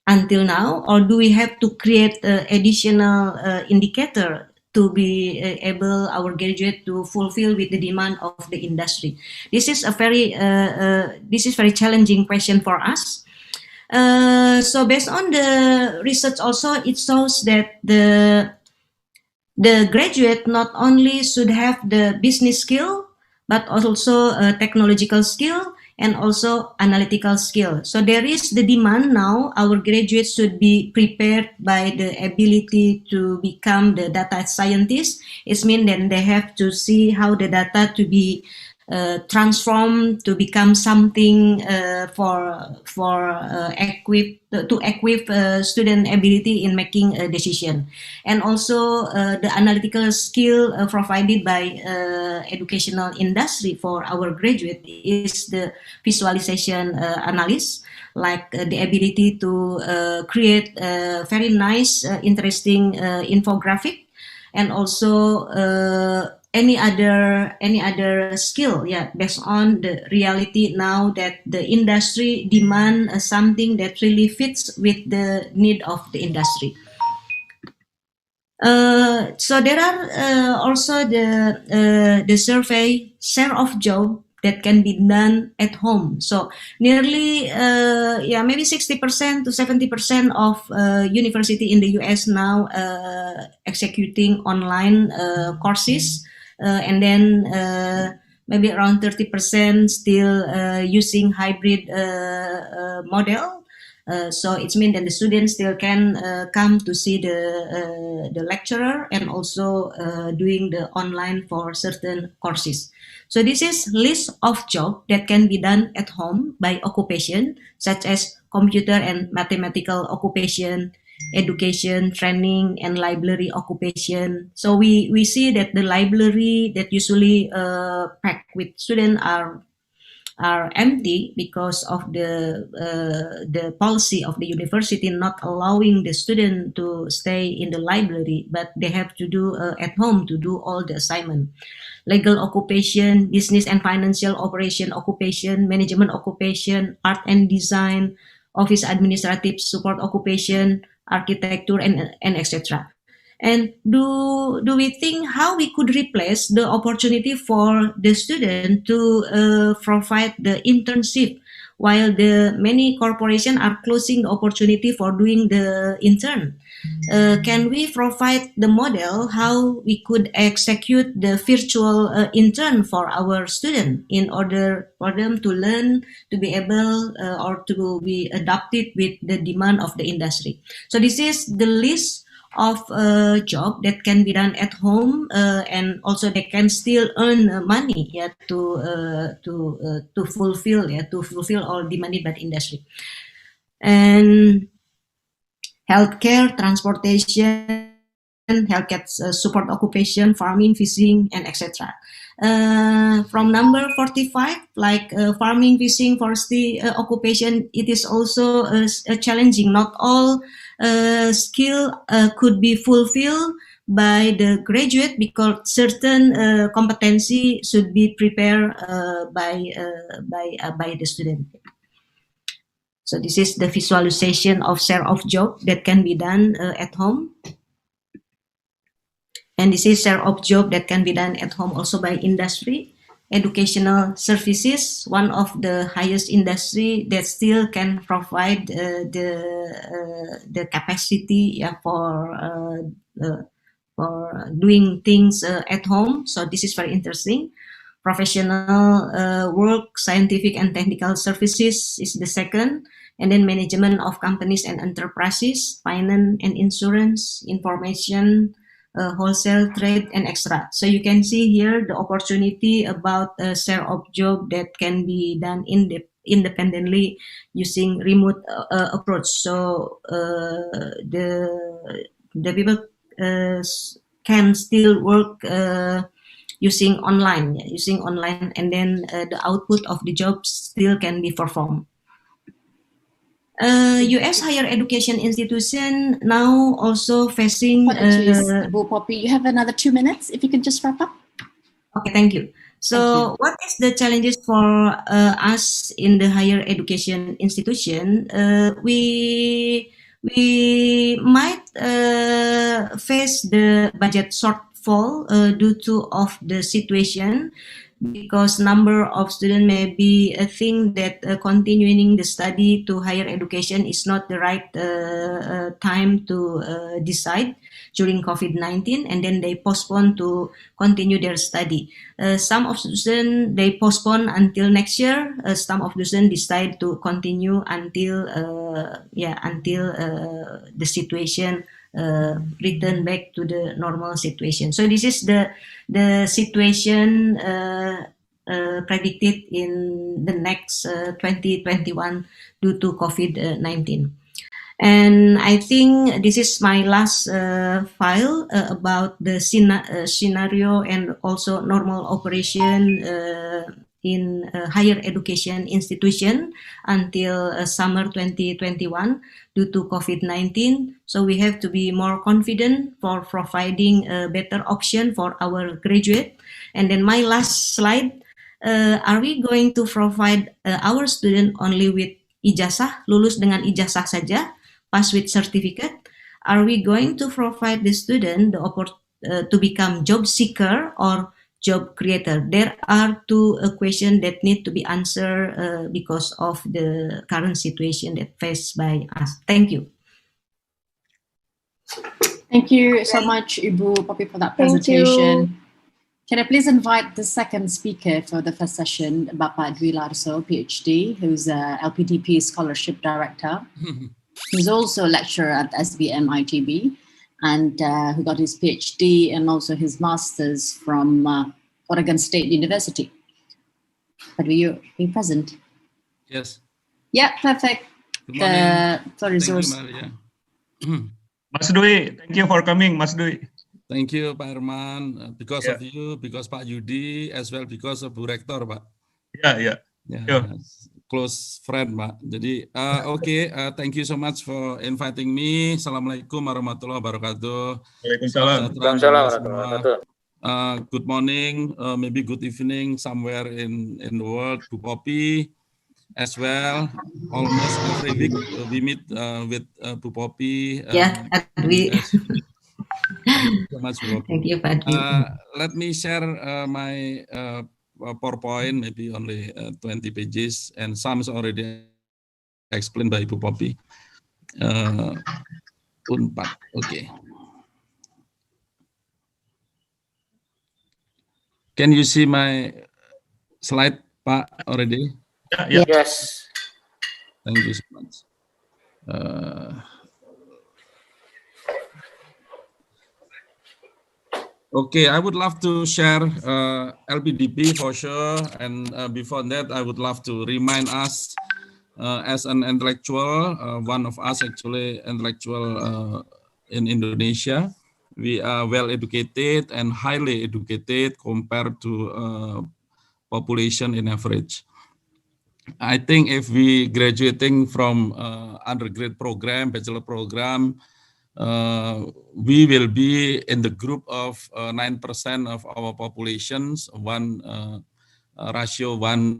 until now, or do we have to create additional indicator to be able our graduate to fulfill with the demand of the industry? This is a very challenging question for us. So based on the research also, it shows that the graduate not only should have the business skill, but also technological skill and also analytical skill. So there is the demand now. Our graduates should be prepared by the ability to become the data scientist. It means that they have to see how the data to be transformed to become something to equip student ability in making a decision, and also the analytical skill provided by educational industry for our graduate is the visualization analysis, like the ability to create a very nice, interesting infographic, and also any other skill, based on the reality now that the industry demand something that really fits with the need of the industry. So there are also the survey share of job that can be done at home. So nearly maybe 60% to 70% of university in the US now executing online courses. And then maybe around 30% still using hybrid model. So it means that the students still can come to see the lecturer and also doing the online for certain courses. So this is list of job that can be done at home by occupation, such as computer and mathematical occupation, education, training, and library occupation. So we see that the library that usually packed with students are empty because of the policy of the university not allowing the student to stay in the library, but they have to do at home to do all the assignment. Legal occupation, business and financial operation occupation, management occupation, art and design, office administrative support occupation, architecture, and etc. And do we think how we could replace the opportunity for the student to provide the internship while the many corporations are closing the opportunity for doing the intern? Can we provide the model how we could execute the virtual intern for our student in order for them to learn, to be able or to be adapted with the demand of the industry? So this is the list of job that can be done at home, and also they can still earn money to fulfill all demanded by the industry. And healthcare, transportation, healthcare support occupation, farming, fishing, and etc. From number 45, like farming, fishing, forestry occupation, it is also challenging. Not all skill could be fulfilled by the graduate because certain competency should be prepared by the student. So this is the visualization of share of job that can be done at home. And this is share of job that can be done at home also by industry. Educational services, one of the highest industry that still can provide the capacity for doing things at home. So this is very interesting. Professional work, scientific and technical services is the second. And then management of companies and enterprises, finance and insurance, information, wholesale trade, and extra. So you can see here the opportunity about a share of job that can be done independently using remote approach. So the people can still work using online, and then the output of the job still can be performed. U.S. higher education institution now also facing. Apologies, Ibu Poppy. You have another 2 minutes. If you can just wrap up. Okay, thank you. So, what is the challenges for us in the higher education institution? We might face the budget shortfall due to of the situation, because number of students may be a thing that continuing the study to higher education is not the right time to decide during COVID-19, and then they postpone to continue their study. Some of the students they postpone until next year. Some of the students decide to continue until the situation return back to the normal situation. So this is the situation predicted in the next 2021 due to COVID-19. And I think this is my last file about the scenario and also normal operation in higher education institution until summer 2021 due to COVID-19. So we have to be more confident for providing a better option for our graduate. And then my last slide, are we going to provide our student only with ijazah, lulus dengan ijazah saja, pass with certificate? Are we going to provide the student the opportunity to become job seeker or job creator? There are two questions that need to be answered because of the current situation that faced by us. Thank you. Thank you so much, Ibu Poppy, for that presentation. Can I please invite the second speaker for the first session, Bapak Dwi Larso, PhD, who's a LPDP Scholarship Director. He's also a lecturer at SBM ITB, and who got his PhD and also his master's from Oregon State University. But will you be present? Yes. Yeah, perfect. Good morning. Floor is yours. Mas Dwi, thank you for coming, Mas Dwi. Thank you, Pak Herman. Because of you, because Pak Yudi, as well because of Bu Rektor, Pak. Yeah. Close friend, Pak. Jadi, thank you so much for inviting me. Assalamualaikum warahmatullahi wabarakatuh. Waalaikumsalam. Good morning, maybe good evening somewhere in the world. Bu Poppy, as well. Almost every week we meet with Bu Poppy. Thank you so much, Bu Poppy. Thank you, Pak. Let me share my PowerPoint, maybe only 20 pages, and some is already explained by Bu Poppy. UNPAD, okay. Can you see my slide, Pak, already? Yeah. Yes. Thank you so much. Okay, I would love to share LPDP for sure, and before that, I would love to remind us as an intellectual, one of us actually intellectual in Indonesia. We are well educated and highly educated compared to population in average. I think if we graduating from undergrad program, bachelor program, we will be in the group of 9% of our populations, ratio 1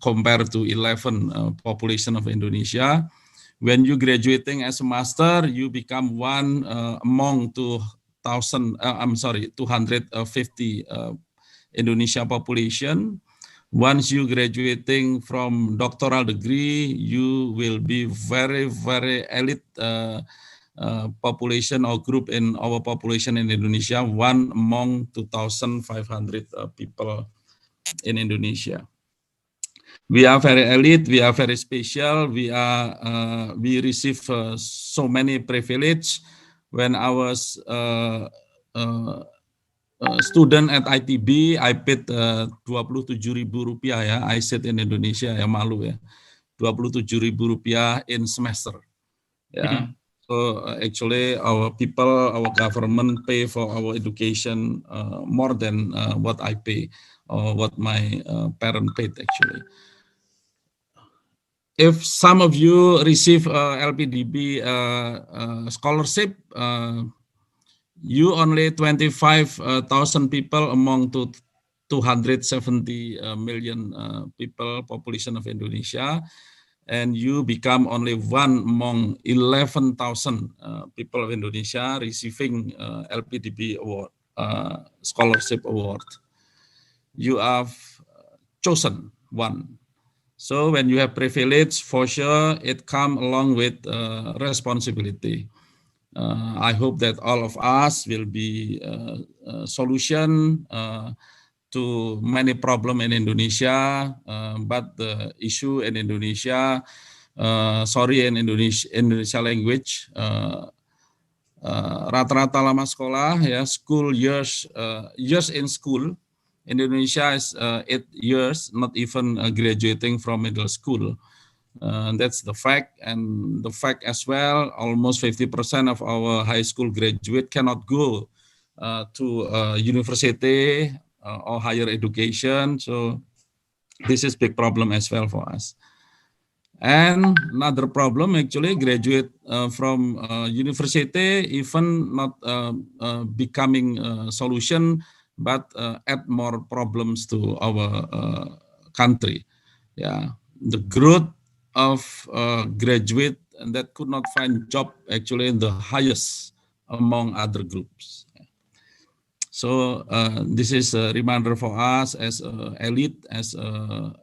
compared to 11 population of Indonesia. When you graduating as a master, you become one among 250 Indonesia population. Once you graduating from doctoral degree, you will be very, very elite population or group in our population in Indonesia, one among 2,500 people in Indonesia. We are very elite, we are very special, we receive so many privilege. When I was student at ITB, I paid 27.000 rupiah ya, I said in Indonesia ya, malu ya, 27.000 rupiah in semester. Yeah. So actually our people, our government pay for our education more than what I pay or what my parent paid actually. if some of you receive LPDB scholarship, you only 25,000 people among 270 million people population of Indonesia, and you become only one among 11,000 people of Indonesia receiving LPDB award, scholarship award. You have chosen one. So when you have privilege, for sure, it comes along with responsibility. I hope that all of us will be a solution to many problems in Indonesia, but the issue in Indonesia, in Indonesia language, rata-rata lama sekolah, ya, school years, years in school, Indonesia is 8 years, not even graduating from middle school. That's the fact, and the fact as well, almost 50% of our high school graduate cannot go to university or higher education. So this is big problem as well for us. And another problem, actually, graduate from university even not becoming a solution, but add more problems to our country. Yeah, the growth of graduate that could not find job actually in the highest among other groups. So this is a reminder for us as elite, as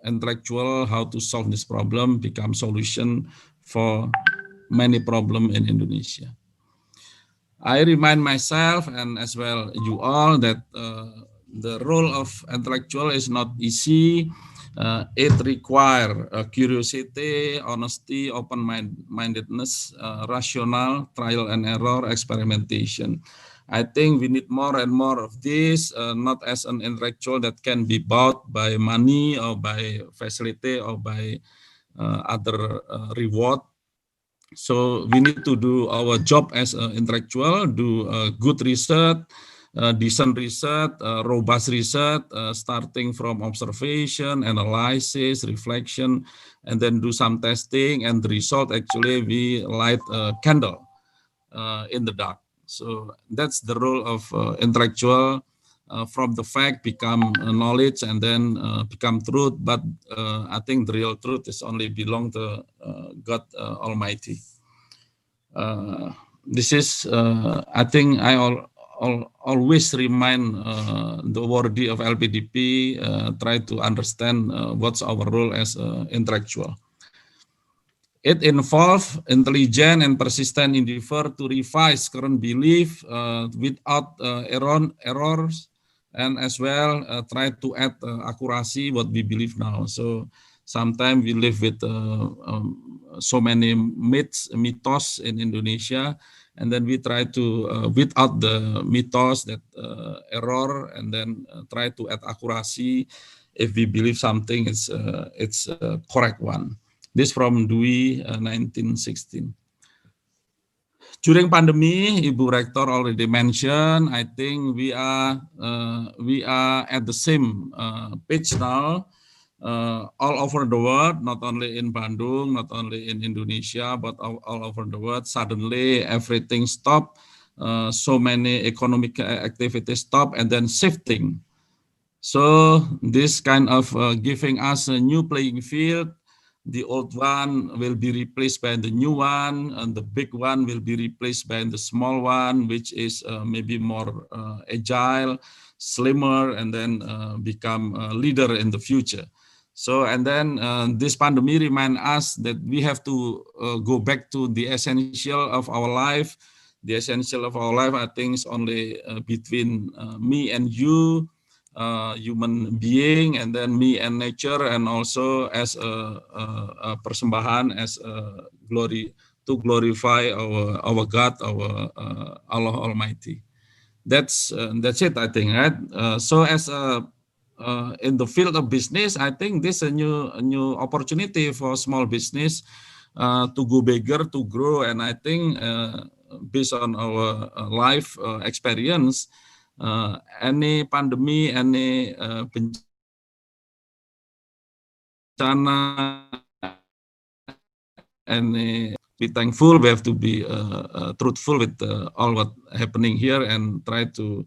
intellectual, how to solve this problem, become solution for many problems in Indonesia. I remind myself and as well you all that the role of intellectual is not easy. It requires curiosity, honesty, open-mindedness, rational, trial and error, experimentation. I think we need more and more of this, not as an intellectual that can be bought by money or by facility or by other reward. So we need to do our job as an intellectual, do good research, decent research, robust research, starting from observation, analysis, reflection, and then do some testing, and the result actually we light a candle in the dark. So that's the role of intellectual. From the fact become knowledge and then become truth, but I think the real truth is only belong to God Almighty. This is, I think I always remind the awardee of LPDP, try to understand what's our role as intellectual. It involves intelligent and persistent endeavor to revise current belief without errors, and as well try to add accuracy what we believe now. So sometimes we live with so many myths in Indonesia, and then we try to without the mythos that error, and then try to add accuracy if we believe something is it's a correct one. This from Dewey 1916. During pandemic, Ibu Rector already mentioned. I think we are at the same page now, all over the world, not only in Bandung, not only in Indonesia, but all over the world. Suddenly, everything stopped. So many economic activities stopped and then shifting. So this kind of giving us a new playing field. The old one will be replaced by the new one, and the big one will be replaced by the small one, which is maybe more agile, slimmer, and then become a leader in the future. So, and then this pandemic remind us that we have to go back to the essential of our life. The essential of our life, I think, is only between me and you, human being, and then me and nature, and also as a persembahan, as a glory to glorify our God, our Allah Almighty. That's it, I think, right? So as in the field of business, I think this is a new opportunity for small business to go bigger, to grow, and I think based on our life experience. Any pandemi, any bencana be thankful. We have to be truthful with all what happening here and try to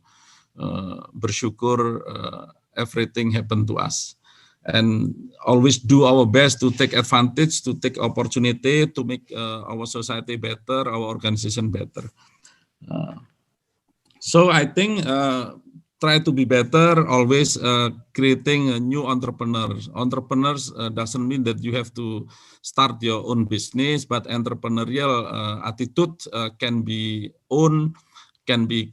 bersyukur everything happened to us, and always do our best to take advantage, to take opportunity to make our society better, our organization better. So I think try to be better, always creating a new entrepreneurs. Entrepreneurs doesn't mean that you have to start your own business, but entrepreneurial attitude can be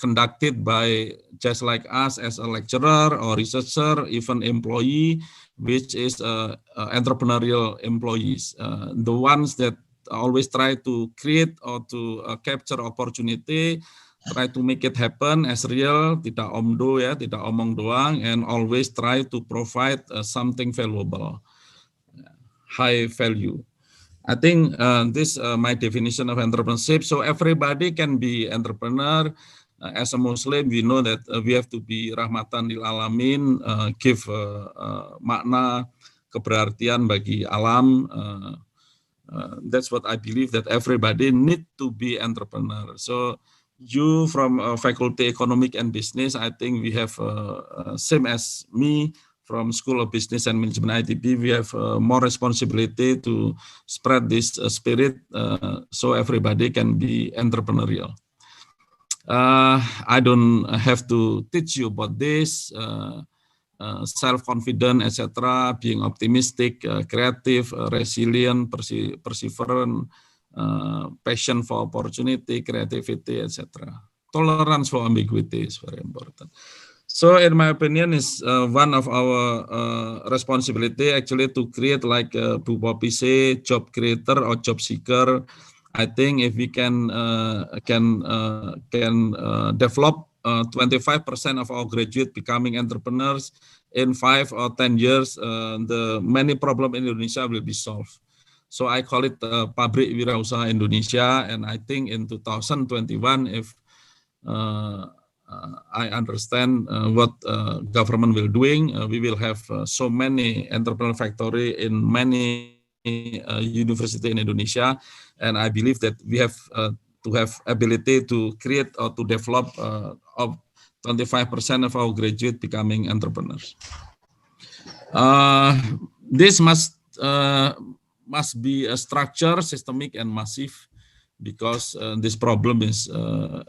conducted by just like us as a lecturer or researcher, even employee, which is entrepreneurial employees. The ones that always try to create or to capture opportunity, try to make it happen as real, tidak omdo ya, tidak omong doang, and always try to provide something valuable, high value. I think this my definition of entrepreneurship. So everybody can be entrepreneur. As a Muslim, we know that we have to be rahmatan lil alamin, give makna, keberartian bagi alam. That's what I believe, that everybody need to be entrepreneur. So you from Faculty Economic and Business, I think we have same as me from School of Business and Management ITB, we have more responsibility to spread this spirit so everybody can be entrepreneurial. I don't have to teach you about this, self-confident, etc., being optimistic, creative, resilient, perseverant, passion for opportunity, creativity, etc. Tolerance for ambiguity is very important. So in my opinion, is one of our responsibility actually to create, like Bu Poppy say, job creator or job seeker. I think if we can develop 25% of our graduate becoming entrepreneurs in 5 or 10 years, the many problems in Indonesia will be solved. So I call it Pabrik Wirausaha Indonesia, and I think in 2021, if I understand what government will doing, we will have so many entrepreneurial factory in many university in Indonesia, and I believe that we have to have ability to create or to develop 25% of our graduate becoming entrepreneurs. This must be a structure, systemic and massive, because this problem is a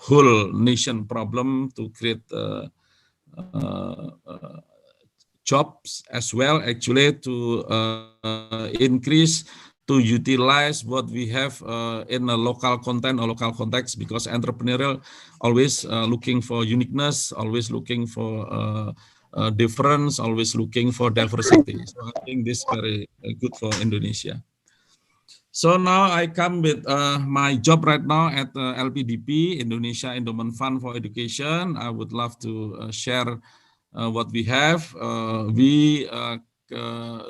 whole nation problem to create jobs as well, actually to increase, to utilize what we have in a local content or local context, because entrepreneurial always looking for uniqueness, always looking for difference, always looking for diversity. So I think this is very good for Indonesia. So now I come with my job right now at LPDP, Indonesia Endowment Fund for Education. I would love to share what we have. We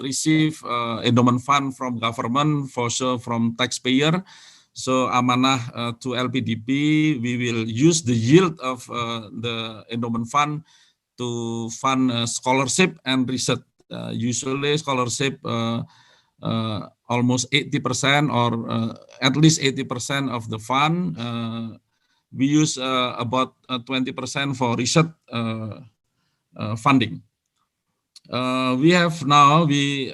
receive endowment fund from government, for sure from taxpayer. So amanah to LPDP, we will use the yield of the endowment fund to fund scholarship and research. Usually scholarship almost 80% or at least 80% of the fund. We use about 20% for research funding. We have now, we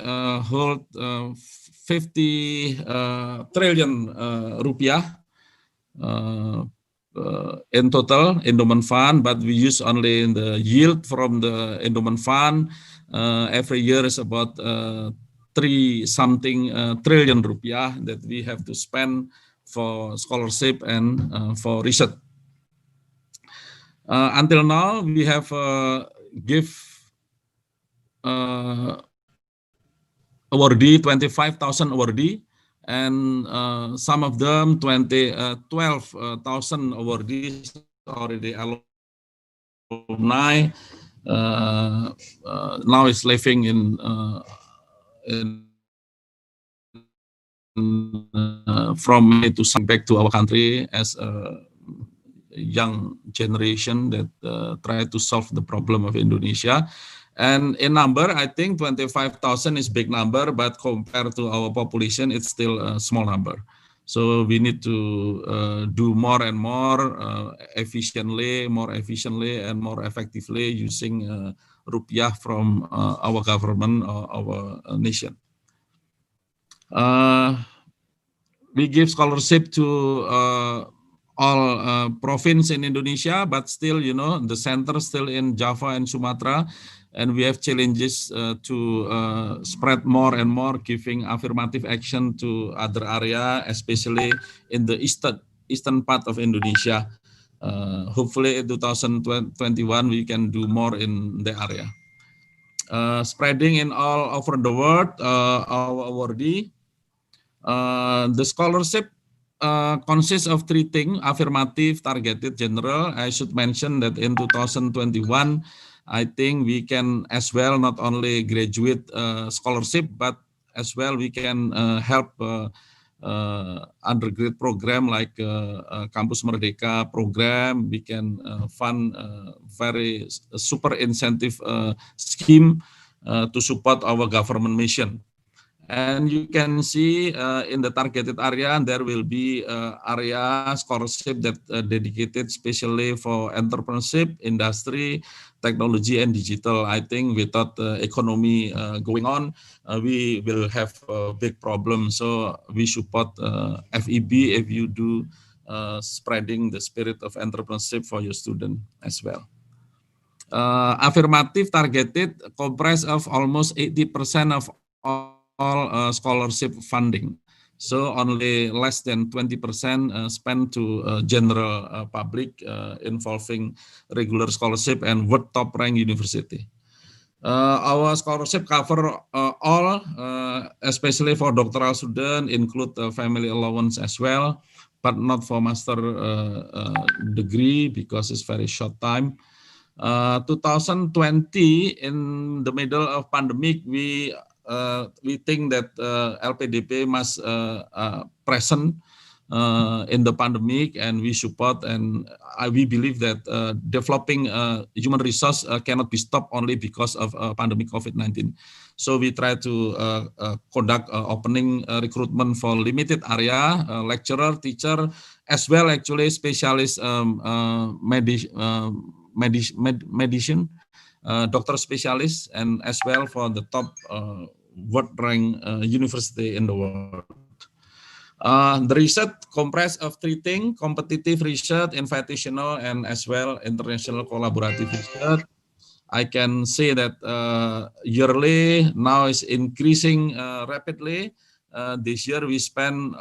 hold 50 trillion rupiah in total endowment fund, but we use only the yield from the endowment fund. Every year is about 3-something trillion rupiah that we have to spend for scholarship and for research. Until now, we have give awardee 25,000 awardee, and some of them 12,000 awardees already alumni. Now is living in from to come back to our country as a young generation that try to solve the problem of Indonesia. And in number, I think 25,000 is big number, but compared to our population, it's still a small number. So we need to do more and more efficiently, and more effectively using rupiah from our government or our nation. We give scholarship to all province in Indonesia, but still, you know, the center still in Java and Sumatra, and we have challenges to spread more and more, giving affirmative action to other area, especially in the eastern part of Indonesia. Hopefully in 2021 we can do more in the area. Spreading in all over the world, our awardee. The scholarship consists of three things: affirmative, targeted, general. I should mention that in 2021, I think we can as well not only graduate scholarship, but as well we can help undergrad program like Kampus Merdeka program. We can fund very super incentive scheme to support our government mission. And you can see in the targeted area, there will be area scholarship that dedicated specially for entrepreneurship, industry, technology, and digital. I think without the economy going on, we will have a big problem. So we support FEB if you do spreading the spirit of entrepreneurship for your student as well. Affirmative targeted comprise of almost 80% of all scholarship funding. So only less than 20% spent to general public involving regular scholarship and world top rank university. Our scholarship cover all, especially for doctoral student, include family allowance as well, but not for master degree because it's very short time. 2020, in the middle of pandemic, we think that LPDP must present in the pandemic, and we support, and we believe that developing human resource cannot be stopped only because of pandemic COVID-19. So we try to conduct opening recruitment for limited area, lecturer, teacher, as well actually specialist medicine, doctor specialist, and as well for the top world rank university in the world. The research comprised of three things: competitive research, invitational, and as well international collaborative research. I can say that yearly now is increasing rapidly. This year we spend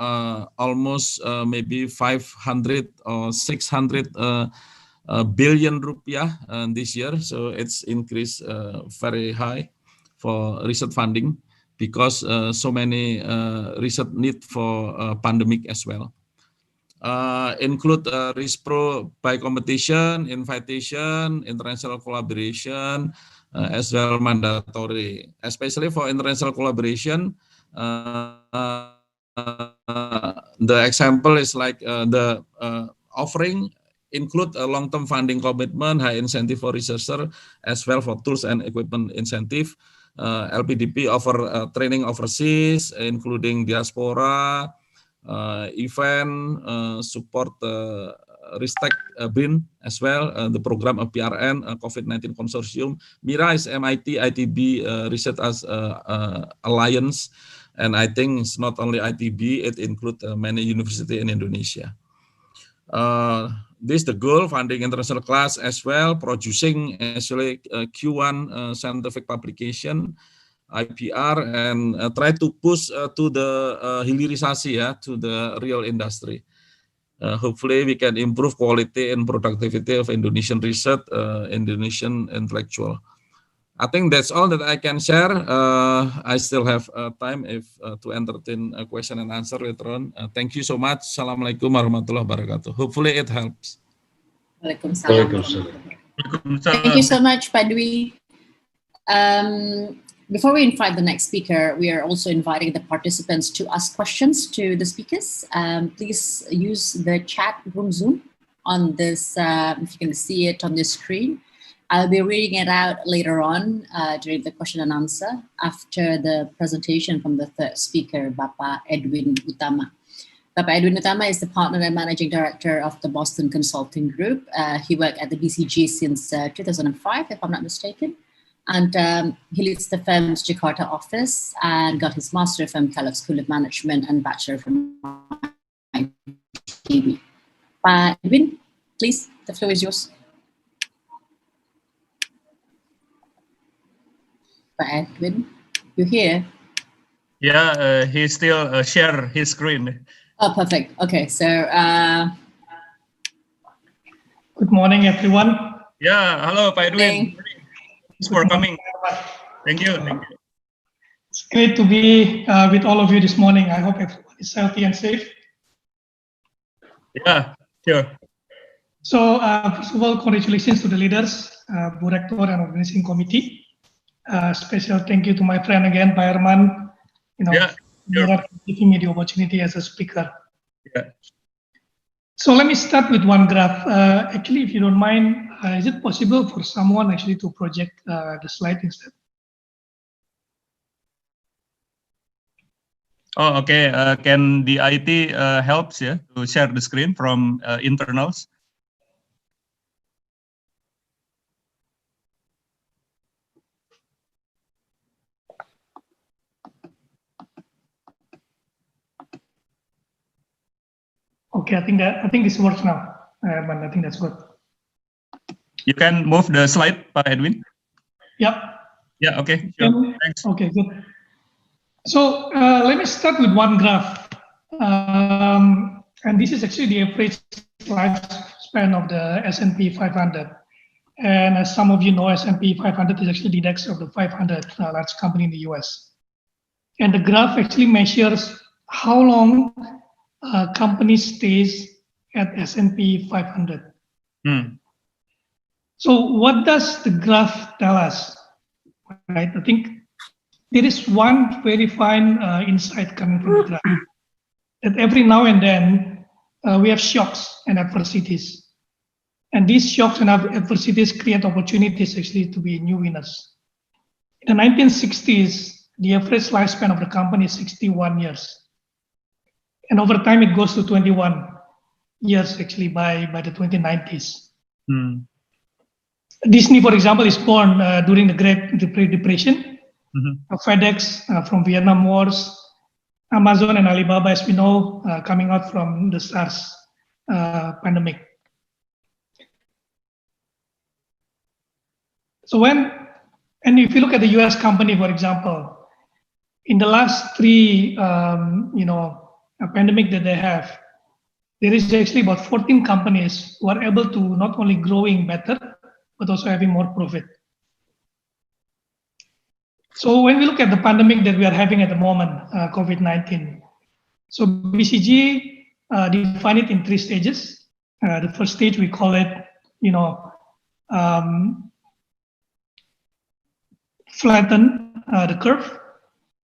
almost maybe 500 or 600 billion rupiah this year. So it's increased very high for research funding, because so many research need for pandemic as well. Include RISPRO by competition, invitation, international collaboration, as well mandatory. Especially for international collaboration, the example is like the offering include a long-term funding commitment, high incentive for researcher, as well for tools and equipment incentive. LPDP offer training overseas, including diaspora, event, support Ristek BRIN as well, the program of PRN, COVID-19 Consortium. MIRA is MIT, ITB Research as Alliance, and I think it's not only ITB, it includes many universities in Indonesia. This is the goal: funding international class as well, producing actually Q1 scientific publication, IPR, and try to push to the hilirisasi, to the real industry. Hopefully we can improve quality and productivity of Indonesian research, Indonesian intellectual. I think that's all that I can share. I still have time if to entertain a question and answer later on. Thank you so much. Assalamualaikum warahmatullahi wabarakatuh. Hopefully it helps. Waalaikumsalam. Thank you so much, Pak Dwi. Before we invite the next speaker, we are also inviting the participants to ask questions to the speakers. Please use the chat room Zoom on this, if you can see it on the screen. I'll be reading it out later on during the question and answer after the presentation from the third speaker, Bapak Edwin Utama. Bapak Edwin Utama is the partner and managing director of the Boston Consulting Group. He worked at the BCG since 2005, if I'm not mistaken. And he leads the firm's Jakarta office and got his master from Kellogg School of Management and bachelor from ITB. Pak Edwin, please, the floor is yours. Pak Edwin, you here? Yeah, he still share his screen. Oh, perfect. Okay, so good morning, everyone. Yeah, hello, Pak Edwin. Thanks for coming. Thank you. Thank you. It's great to be with all of you this morning. I hope everyone is healthy and safe. Yeah, sure. So, first of all, congratulations to the leaders, Board Rector and Organizing Committee. Special thank you to my friend again, Pak Herman. Yeah, sure. For giving me the opportunity as a speaker. Yeah. So let me start with one graph. Actually, if you don't mind, is it possible for someone actually to project the slide instead? Oh, okay. Can the IT helps to share the screen from internals? Okay, I think this works now. But I think that's good. You can move the slide, Pak Edwin. Yep. Yeah. Okay. Sure. Thanks. Okay. Good. So let me start with one graph, and this is actually the average lifespan of the S&P 500. And as some of you know, S&P 500 is actually the index of the 500 large company in the US. And the graph actually measures how long a company stays at S&P 500. So what does the graph tell us? Right, I think there is one very fine insight coming from the graph, that every now and then we have shocks and adversities. And these shocks and adversities create opportunities actually to be new winners. In the 1960s, the average lifespan of the company is 61 years. And over time, it goes to 21 years actually by the 2090s. Disney, for example, is born during the Great Depression. FedEx from Vietnam Wars, Amazon and Alibaba, as we know, coming out from the SARS pandemic. So and if you look at the US company, for example, in the last three, pandemic that they have, there is actually about 14 companies who are able to not only growing better, but also having more profit. So when we look at the pandemic that we are having at the moment, COVID-19, so BCG define it in 3 stages. The first stage, we call it, flatten the curve.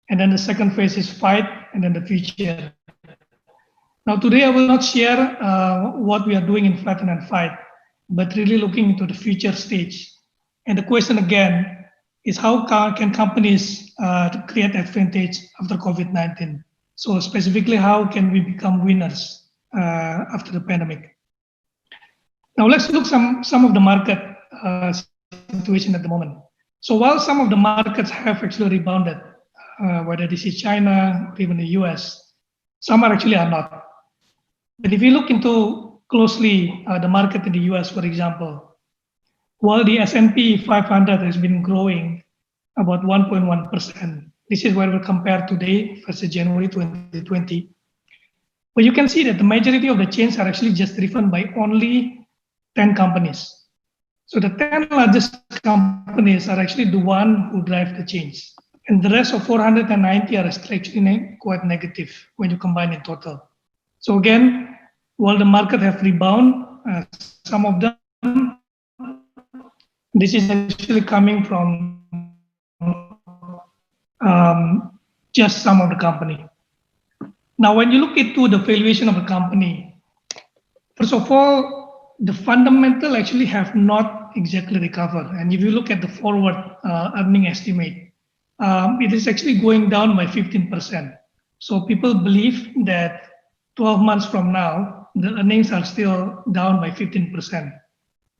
And then the second phase is fight, and then the future. Now today I will not share what we are doing in flatten and fight, but really looking into the future stage. And the question again is how can companies create advantage after COVID-19? So specifically, how can we become winners after the pandemic? Now let's look some of the market situation at the moment. So while some of the markets have actually rebounded, whether this is China or even the US, some are not. But if you look into closely the market in the US, for example, while the S&P 500 has been growing about 1.1%, this is where we compare today versus January 2020. But you can see that the majority of the change are actually just driven by only 10 companies. So the 10 largest companies are actually the one who drive the change. And the rest of 490 are actually quite negative when you combine in total. So again, while the market have rebound, some of them, this is actually coming from just some of the company. Now, when you look into the valuation of a company, first of all, the fundamental actually have not exactly recovered. And if you look at the forward earning estimate, it is actually going down by 15%. So people believe that 12 months from now, the earnings are still down by 15%.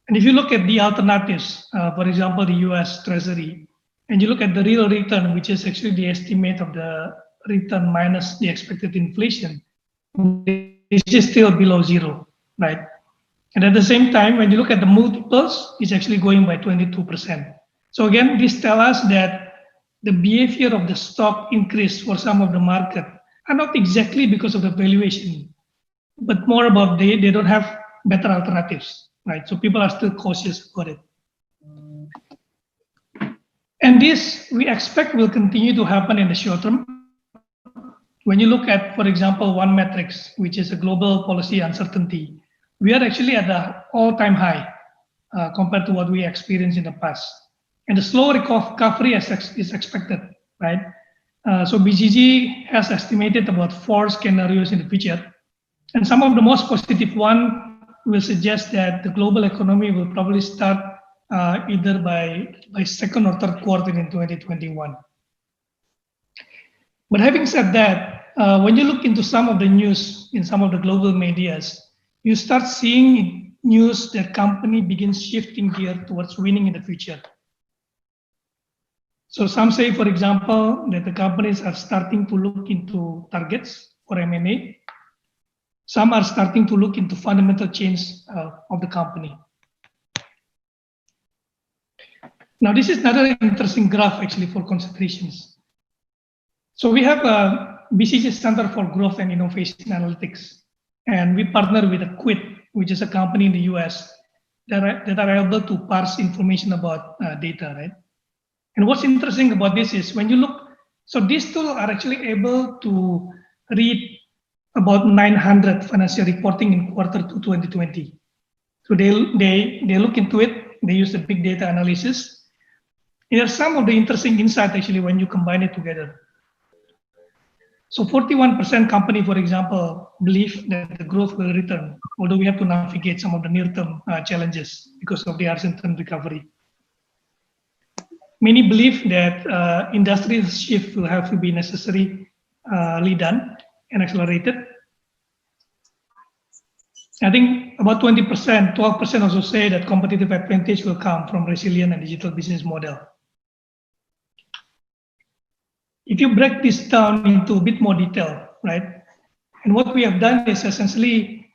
And if you look at the alternatives, for example, the US Treasury, and you look at the real return, which is actually the estimate of the return minus the expected inflation, this is still below zero, right? And at the same time, when you look at the multiples, it's actually going by 22%. So again, this tells us that the behavior of the stock increase for some of the market are not exactly because of the valuation, but more about they don't have better alternatives, right? So people are still cautious about it. And this we expect will continue to happen in the short term. When you look at, for example, one metrics, which is a global policy uncertainty, we are actually at the all-time high compared to what we experienced in the past. And the slow recovery is expected, right? So BCG has estimated about 4 scenarios in the future. And some of the most positive one will suggest that the global economy will probably start either by second or third quarter in 2021. But having said that, when you look into some of the news in some of the global medias, you start seeing news that company begins shifting gear towards winning in the future. So some say, for example, that the companies are starting to look into targets for M&A. Some are starting to look into fundamental change of the company. Now, this is another interesting graph actually for considerations. So we have a BCG Center for Growth and Innovation Analytics, and we partner with a Quid, which is a company in the US that are able to parse information about data, right? And what's interesting about this is when you look, so these tools are actually able to read about 900 financial reporting in Q2 2020. So they look into it, they use the big data analysis. There are some of the interesting insight actually when you combine it together. So 41% company, for example, believe that the growth will return, although we have to navigate some of the near-term challenges because of the uncertain recovery. Many believe that industrial shift will have to be necessarily done and accelerated. I think about 20%, 12% also say that competitive advantage will come from resilient and digital business model. If you break this down into a bit more detail, right? And what we have done is essentially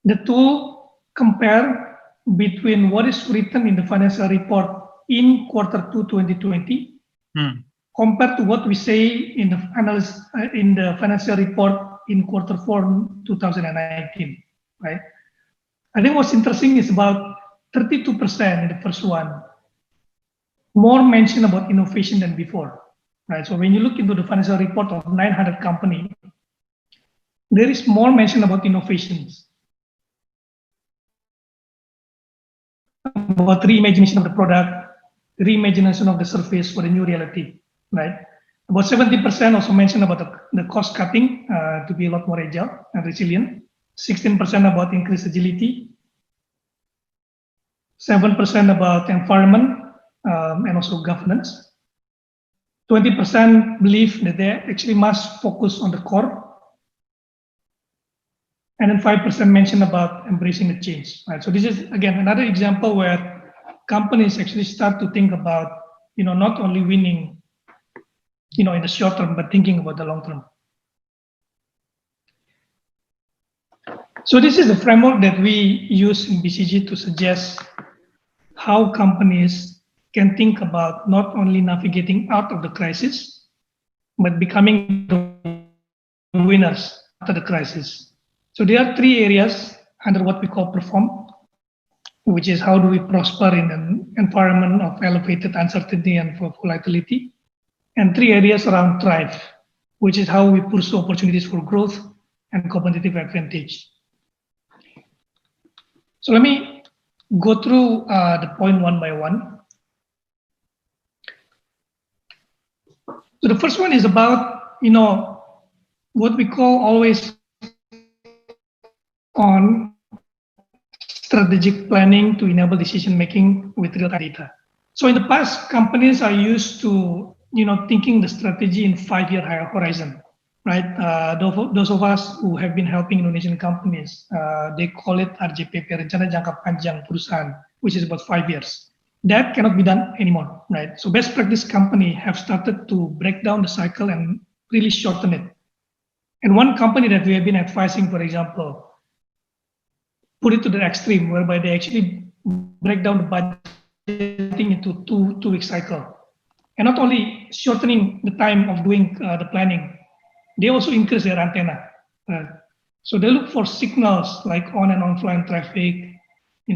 the tool compare between what is written in the financial report in Q2 2020 compared to what we say in the financial report in Q4 2019, right? I think what's interesting is about 32% in the first one, more mention about innovation than before, right? So when you look into the financial report of 900 companies, there is more mention about innovations, about reimagination of the product, reimagination of the service for the new reality, right? About 70% also mentioned about the cost cutting to be a lot more agile and resilient. 16% about increased agility. 7% about environment and also governance. 20% believe that they actually must focus on the core. And then 5% mention about embracing the change, right? So this is, again, another example where companies actually start to think about, not only winning, in the short term, but thinking about the long term. So this is the framework that we use in BCG to suggest how companies can think about not only navigating out of the crisis, but becoming the winners after the crisis. So there are 3 areas under what we call perform, which is how do we prosper in an environment of elevated uncertainty and volatility, and 3 areas around thrive, which is how we pursue opportunities for growth and competitive advantage. So let me go through the point one by one. So the first one is about, what we call always on strategic planning to enable decision making with real-time data. So in the past, companies are used to thinking the strategy in 5-year horizon, right? Those of us who have been helping Indonesian companies, they call it RJPP, Rencana Jangka Panjang Perusahaan, which is about 5 years. That cannot be done anymore, right? So best practice company have started to break down the cycle and really shorten it. And one company that we have been advising, for example, put it to the extreme, whereby they actually break down the budgeting into two-week cycle. And not only shortening the time of doing the planning, they also increase their antenna. So they look for signals like on and offline traffic,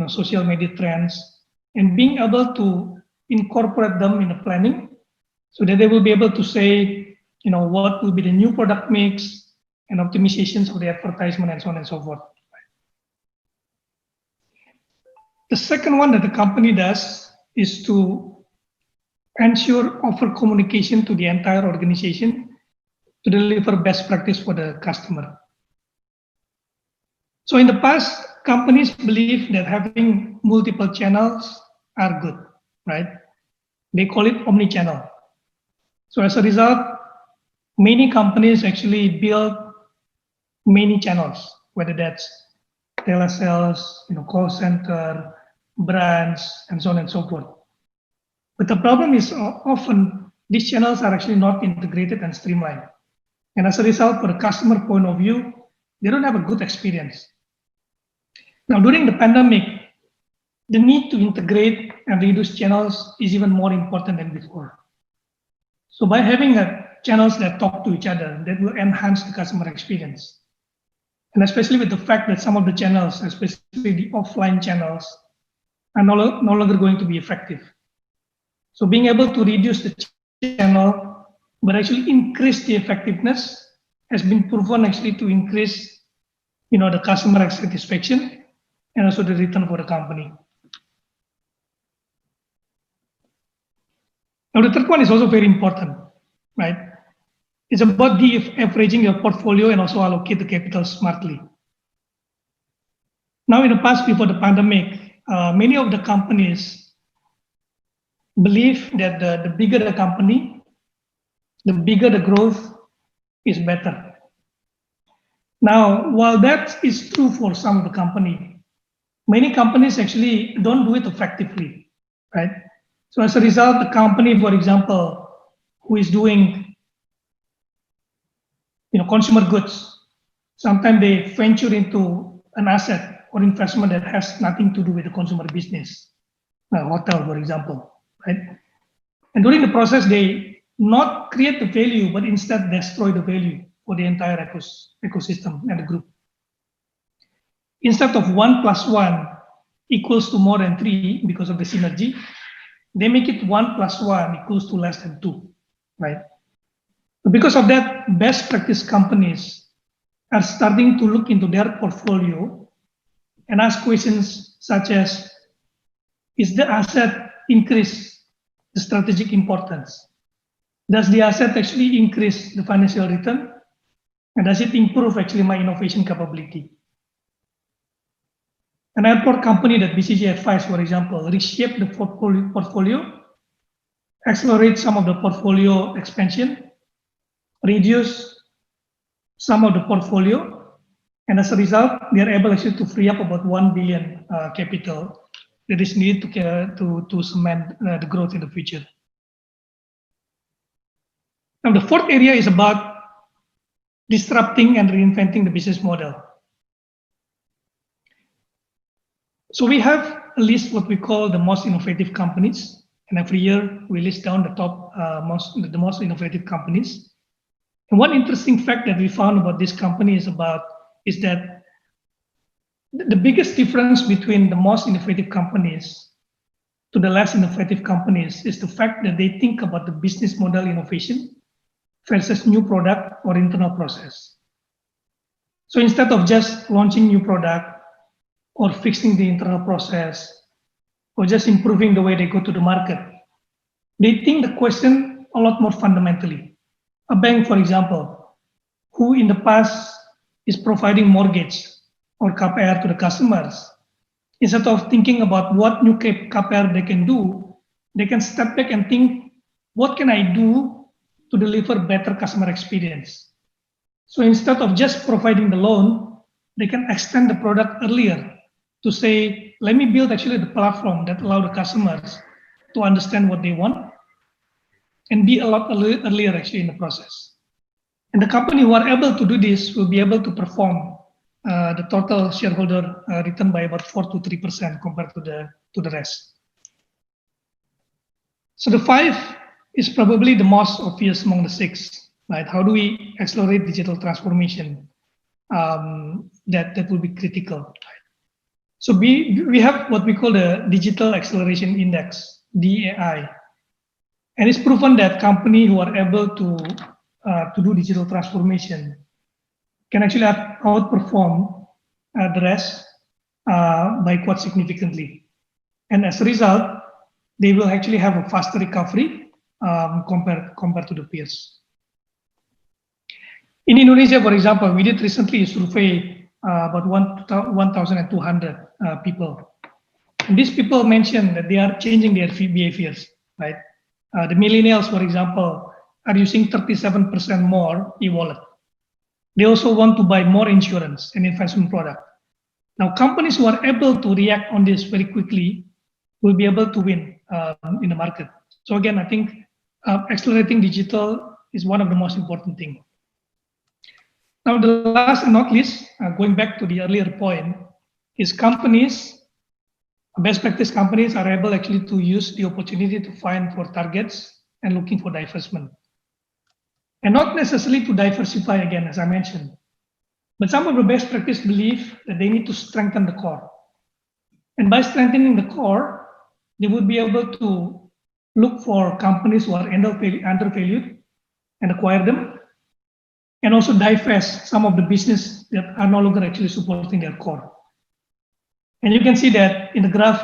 social media trends, and being able to incorporate them in the planning so that they will be able to say, what will be the new product mix and optimizations of the advertisement and so on and so forth. The second one that the company does is to ensure offer communication to the entire organization to deliver best practice for the customer. So in the past, companies believe that having multiple channels are good, right? They call it omni-channel. So as a result, many companies actually build many channels, whether that's telesales, call center, branch, and so on and so forth. But the problem is often these channels are actually not integrated and streamlined. And as a result, for the customer point of view, they don't have a good experience. Now, during the pandemic, the need to integrate and reduce channels is even more important than before. So by having channels that talk to each other, that will enhance the customer experience. And especially with the fact that some of the channels, especially the offline channels, are no longer going to be effective. So being able to reduce the channel, but actually increase the effectiveness has been proven actually to increase, the customer satisfaction and also the return for the company. Now the third one is also very important, right? It's about de-averaging your portfolio and also allocate the capital smartly. Now in the past, before the pandemic, many of the companies believe that the bigger the company, the bigger the growth is better. Now, while that is true for some of the company, many companies actually don't do it effectively, right? So as a result, the company, for example, who is doing consumer goods, sometimes they venture into an asset or investment that has nothing to do with the consumer business, a hotel, for example, right? And during the process, they not create the value, but instead destroy the value for the entire ecosystem and the group. Instead of 1 + 1 equals to more than 3 because of the synergy, they make it 1 + 1 equals to less than 2, right? Because of that, best practice companies are starting to look into their portfolio and ask questions such as, is the asset increase the strategic importance? Does the asset actually increase the financial return? And does it improve actually my innovation capability? An airport company that BCG advised, for example, reshape the portfolio, accelerate some of the portfolio expansion, reduce some of the portfolio, and as a result, they are able actually to free up about 1 billion capital that is needed to cement the growth in the future. Now, the fourth area is about disrupting and reinventing the business model. So we have a list what we call the most innovative companies, and every year we list down the top the most innovative companies. And one interesting fact that we found about this company is that the biggest difference between the most innovative companies to the less innovative companies is the fact that they think about the business model innovation versus new product or internal process. So instead of just launching new product or fixing the internal process or just improving the way they go to the market, they think the question a lot more fundamentally. A bank, for example, who in the past is providing mortgage or KPR to the customers, instead of thinking about what new KPR they can do, they can step back and think, what can I do to deliver better customer experience? So instead of just providing the loan, they can extend the product earlier to say, let me build actually the platform that allow the customers to understand what they want and be a lot earlier actually in the process. And the company who are able to do this will be able to perform the total shareholder return by about 4 to 3% compared to the rest. So the 5 is probably the most obvious among the 6, right? How do we accelerate digital transformation? That will be critical. Right? So we have what we call the Digital Acceleration Index, DAI, and it's proven that companies who are able to do digital transformation can actually outperform the rest by quite significantly. And as a result, they will actually have a faster recovery compared to the peers. In Indonesia, for example, we did recently a survey about 1,200 people. And these people mentioned that they are changing their behaviors, right? The millennials, for example, are using 37% more e-wallet. They also want to buy more insurance and investment product. Now, companies who are able to react on this very quickly will be able to win in the market. So again, I think accelerating digital is one of the most important things. Now, the last and not least, going back to the earlier point, is companies, best practice companies are able actually to use the opportunity to find for targets and looking for divestment. And not necessarily to diversify again, as I mentioned, but some of the best practice believe that they need to strengthen the core. And by strengthening the core, they would be able to look for companies who are undervalued and acquire them, and also divest some of the business that are no longer actually supporting their core. And you can see that in the graph,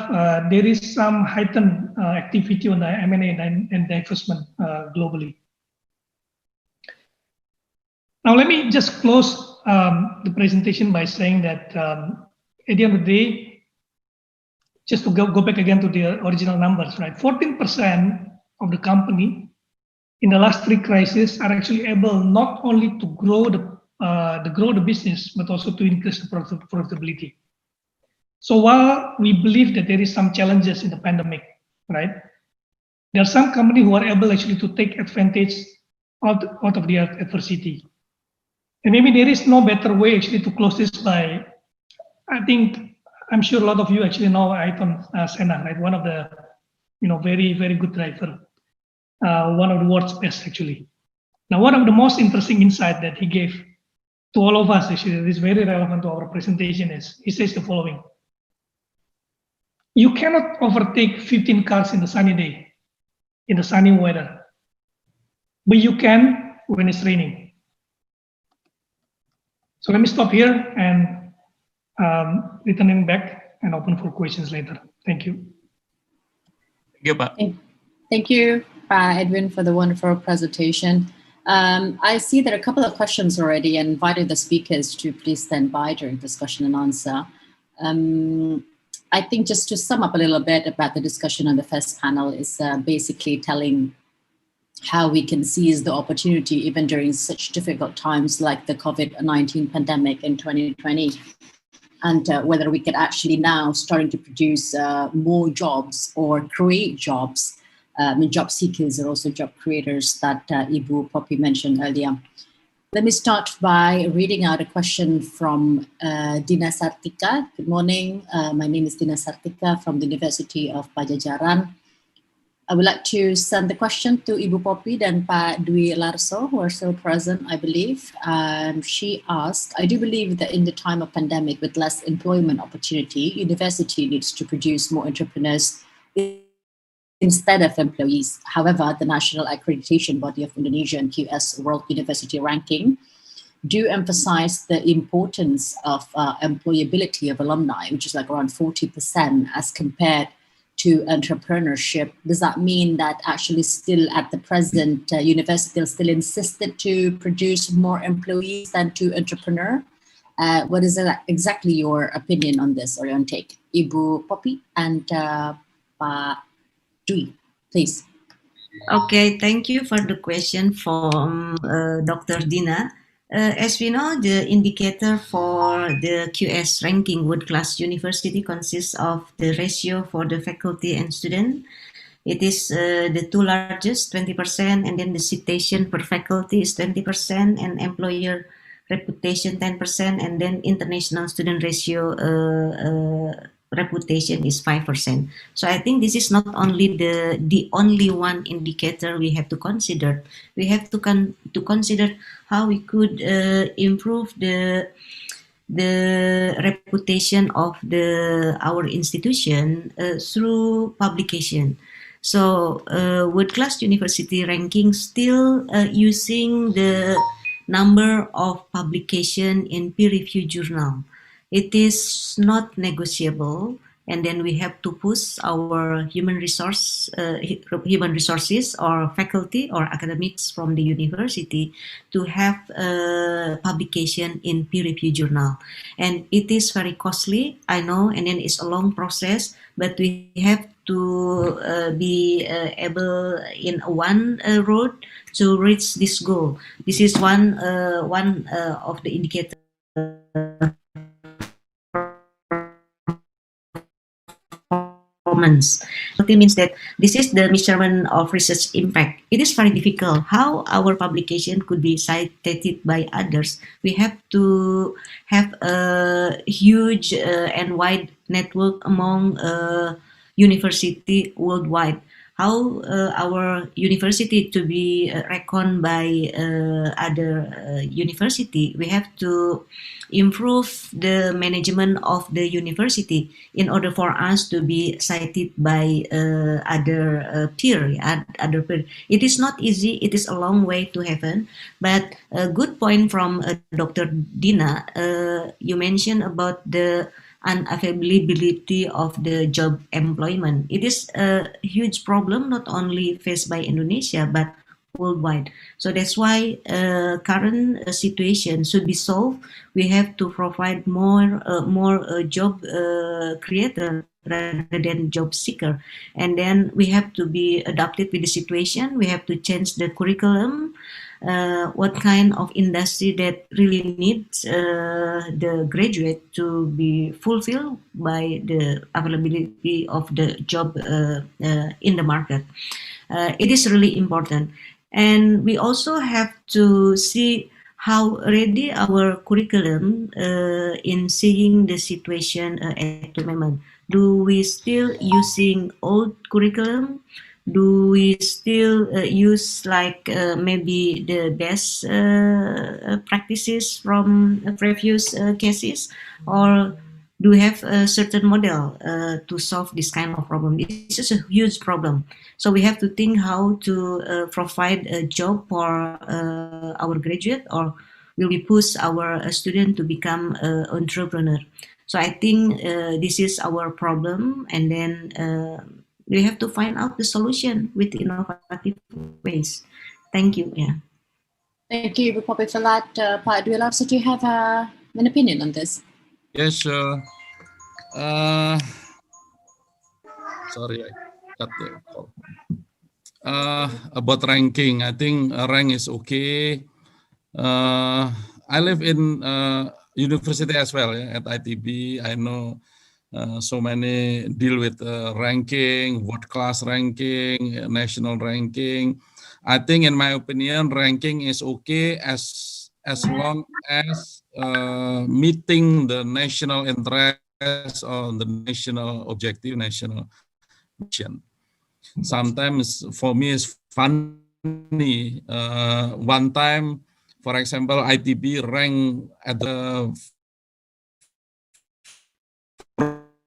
there is some heightened activity on the M&A and divestment globally. Now, let me just close the presentation by saying that at the end of the day, just to go back again to the original numbers, right? 14% of the company in the last 3 crises are actually able not only to grow the business, but also to increase the profitability. So while we believe that there is some challenges in the pandemic, right? There are some companies who are able actually to take advantage out of the adversity. And maybe there is no better way actually to close this by, I'm sure a lot of you actually know Ayrton Senna, right? One of the, very, very good driver. One of the world's best actually. Now, one of the most interesting insight that he gave to all of us actually that is very relevant to our presentation is, he says the following: you cannot overtake 15 cars in the sunny day, in the sunny weather, but you can when it's raining. So let me stop here and returning back and open for questions later. Thank you. Thank you, Pak. Thank you, Edwin, for the wonderful presentation. I see there are a couple of questions already, and invited the speakers to please stand by during discussion and answer. I think just to sum up a little bit about the discussion on the first panel is basically telling how we can seize the opportunity even during such difficult times like the COVID-19 pandemic in 2020, and whether we can actually now starting to produce more jobs or create jobs. Job seekers are also job creators that Ibu Poppy mentioned earlier. Let me start by reading out a question from Dina Sartika. Good morning. My name is Dina Sartika from the University of Pajajaran. I would like to send the question to Ibu Poppy and Pak Dwi Larso, who are still present, I believe. She asked, I do believe that in the time of pandemic with less employment opportunity, university needs to produce more entrepreneurs instead of employees. However, the National Accreditation Body of Indonesia and QS World University Ranking do emphasize the importance of employability of alumni, which is like around 40% as compared to entrepreneurship. Does that mean that actually still at the present university still insisted to produce more employees than to entrepreneur? What is exactly your opinion on this or your take? Ibu Poppy and Pak Dwi, please. Okay, thank you for the question from Dr. Dina. As we know, the indicator for the QS ranking world-class university consists of the ratio for the faculty and student. It is the two largest, 20%, and then the citation per faculty is 20%, and employer reputation 10%, and then international student ratio reputation is 5%. So I think this is not only the only one indicator we have to consider. We have to consider how we could improve the reputation of our institution through publication. So world-class university ranking still using the number of publication in peer-reviewed journal. It is not negotiable, and then we have to push our human resources or faculty or academics from the university to have publication in peer-reviewed journal. And it is very costly, I know, and then it's a long process, but we have to be able in one road to reach this goal. This is one of the indicators. It means that this is the measurement of research impact. It is very difficult how our publication could be cited by others. We have to have a huge and wide network among university worldwide. How our university to be reckoned by other university, we have to improve the management of the university in order for us to be cited by other peer. It is not easy. It is a long way to heaven. But a good point from Dr. Dina, you mentioned about the unavailability of the job employment. It is a huge problem, not only faced by Indonesia, but worldwide. So that's why current situation should be solved. We have to provide more job creator rather than job seeker. And then we have to be adapted with the situation. We have to change the curriculum. What kind of industry that really needs the graduate to be fulfilled by the availability of the job in the market. It is really important. And we also have to see how ready our curriculum in seeing the situation at the moment. Do we still using old curriculum? Do we still use like maybe the best practices from previous cases, or do we have a certain model to solve this kind of problem? This is a huge problem. So we have to think how to provide a job for our graduate, or will we push our student to become an entrepreneur? So I think this is our problem, and then we have to find out the solution with innovative ways. Thank you. Yeah. Thank you, Ibu Poppy, for that. Pak Dwi, so do you have an opinion on this? Yes, sure. Sorry, I cut the call. About ranking, I think rank is okay. I live in university as well, at ITB. I know so many deal with ranking, world class ranking, national ranking. I think, in my opinion, ranking is okay as long as meeting the national interest or the national objective, national mission. Sometimes for me it's funny. One time, for example, ITB ranked at the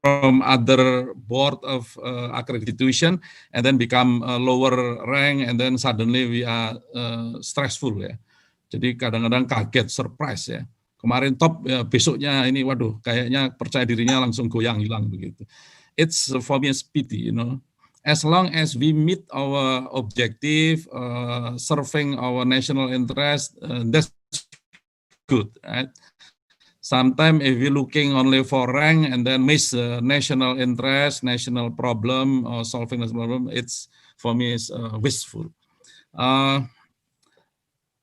from other board of accreditation, and then become lower rank, and then suddenly we are stressful ya. Jadi kadang-kadang kaget, surprise ya. Kemarin top, ya, besoknya ini waduh kayaknya percaya dirinya langsung goyang hilang begitu. It's for me a pity, you know. As long as we meet our objective, serving our national interest, that's good, right? Sometimes if we're looking only for rank and then miss national interest, national problem, or solving this problem, it's for me is wasteful.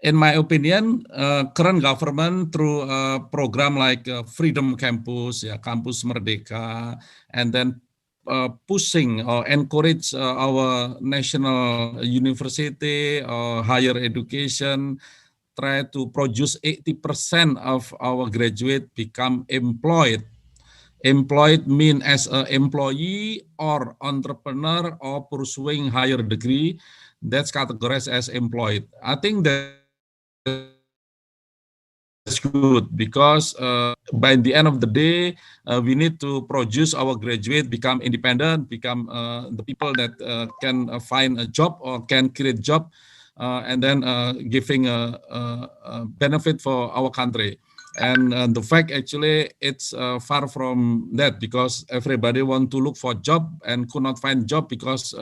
In my opinion, current government through a program like Freedom Campus, Kampus Merdeka, and then pushing or encourage our national university or higher education, try to produce 80% of our graduate become employed. Employed mean as an employee or entrepreneur or pursuing higher degree, that's categorized as employed. I think that's good because by the end of the day, we need to produce our graduate become independent, become the people that can find a job or can create job, and then giving a benefit for our country. And the fact actually it's far from that because everybody want to look for job and could not find job because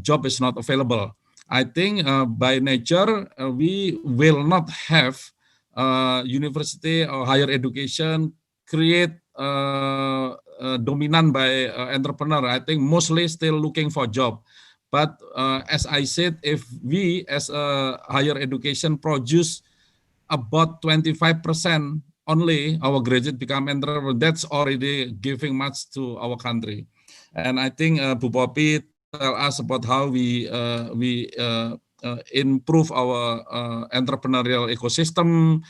job is not available. I think by nature we will not have university or higher education create dominant by entrepreneur. I think mostly still looking for job. But as I said, if we as a higher education produce about 25% only our graduate become entrepreneur, that's already giving much to our country. And I think Bu Poppy tell us about how we improve our entrepreneurial ecosystem.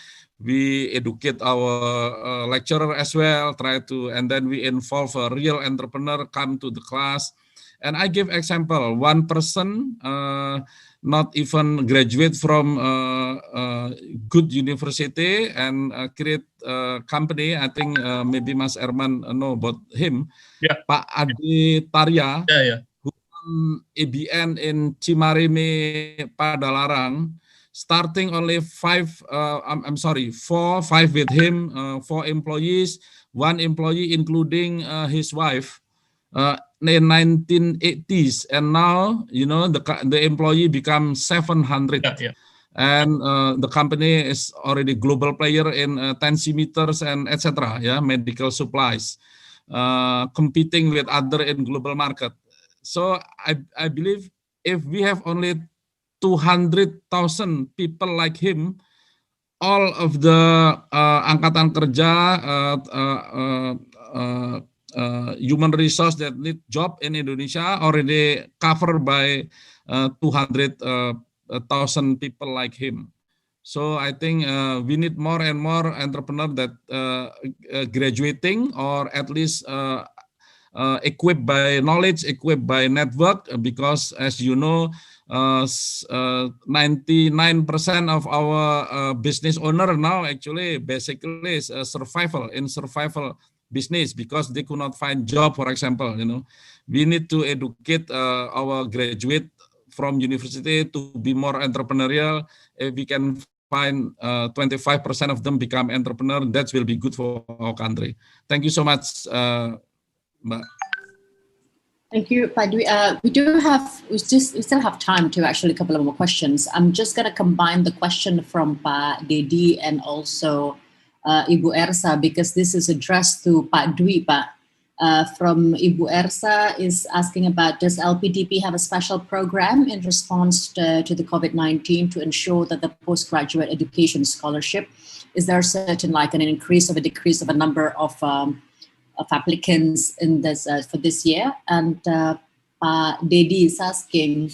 We educate our lecturer as well, and then we involve a real entrepreneur come to the class. And I give example, one person not even graduate from good university and create a company. I think maybe Mas Erman know about him. Yeah. Pak Adi Tarya, Yeah. who won ABN in Cimarime Padalarang, starting only 4, 5 with him, 4 employees, 1 employee including his wife. In 1980s, and now the employee become 700, and the company is already global player in tensimeters and etc. Medical supplies, competing with other in global market. So I believe if we have only 200,000 people like him, all of the angkatan kerja, human resource that need job in Indonesia already covered by 200,000 people like him. So I think we need more and more entrepreneurs that graduating or at least equipped by knowledge, equipped by network, because as you know, 99% of our business owner now actually basically is survival business because they could not find job, for example. We need to educate our graduate from university to be more entrepreneurial. If we can find 25% of them become entrepreneur, that will be good for our country. Thank you so much, Mbak. Thank you, Pak Dwi. We still have time to actually a couple of more questions. I'm just going to combine the question from Pak Dedi and also Ibu Ersa, because this is addressed to Pak Dwi, Pak. From Ibu Ersa is asking about, does LPDP have a special program in response to the COVID-19 to ensure that the postgraduate education scholarship, is there certain like an increase or a decrease of a number of applicants in this for this year? And Pak Dedi is asking,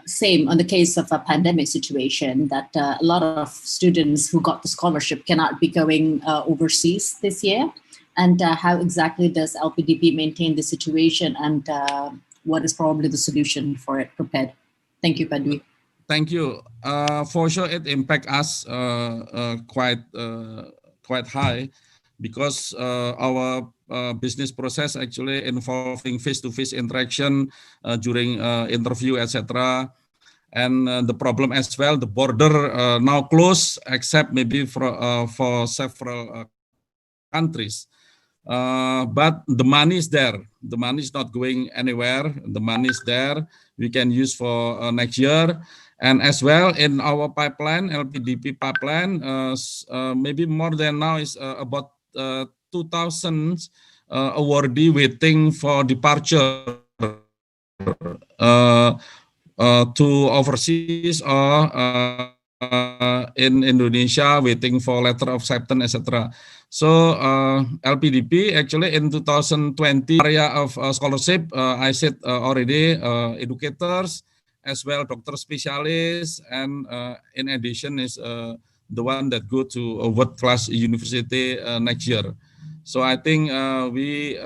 same on the case of a pandemic situation, that a lot of students who got the scholarship cannot be going overseas this year. And how exactly does LPDP maintain the situation, and what is probably the solution for it prepared? Thank you, Pak Dwi. Thank you. For sure, it impacts us quite high, because our business process actually involving face-to-face interaction during interview, etc. And the problem as well, the border now closed, except maybe for several countries. But the money is there. The money is not going anywhere. The money is there. We can use for next year. And as well in our pipeline, LPDP pipeline, maybe more than now is about 2,000 awardee waiting for departure to overseas or in Indonesia waiting for letter of acceptance, etc. So LPDP actually in 2020 area of scholarship, I said already educators as well, doctor specialists, and in addition is the one that go to a world-class university next year. So I think we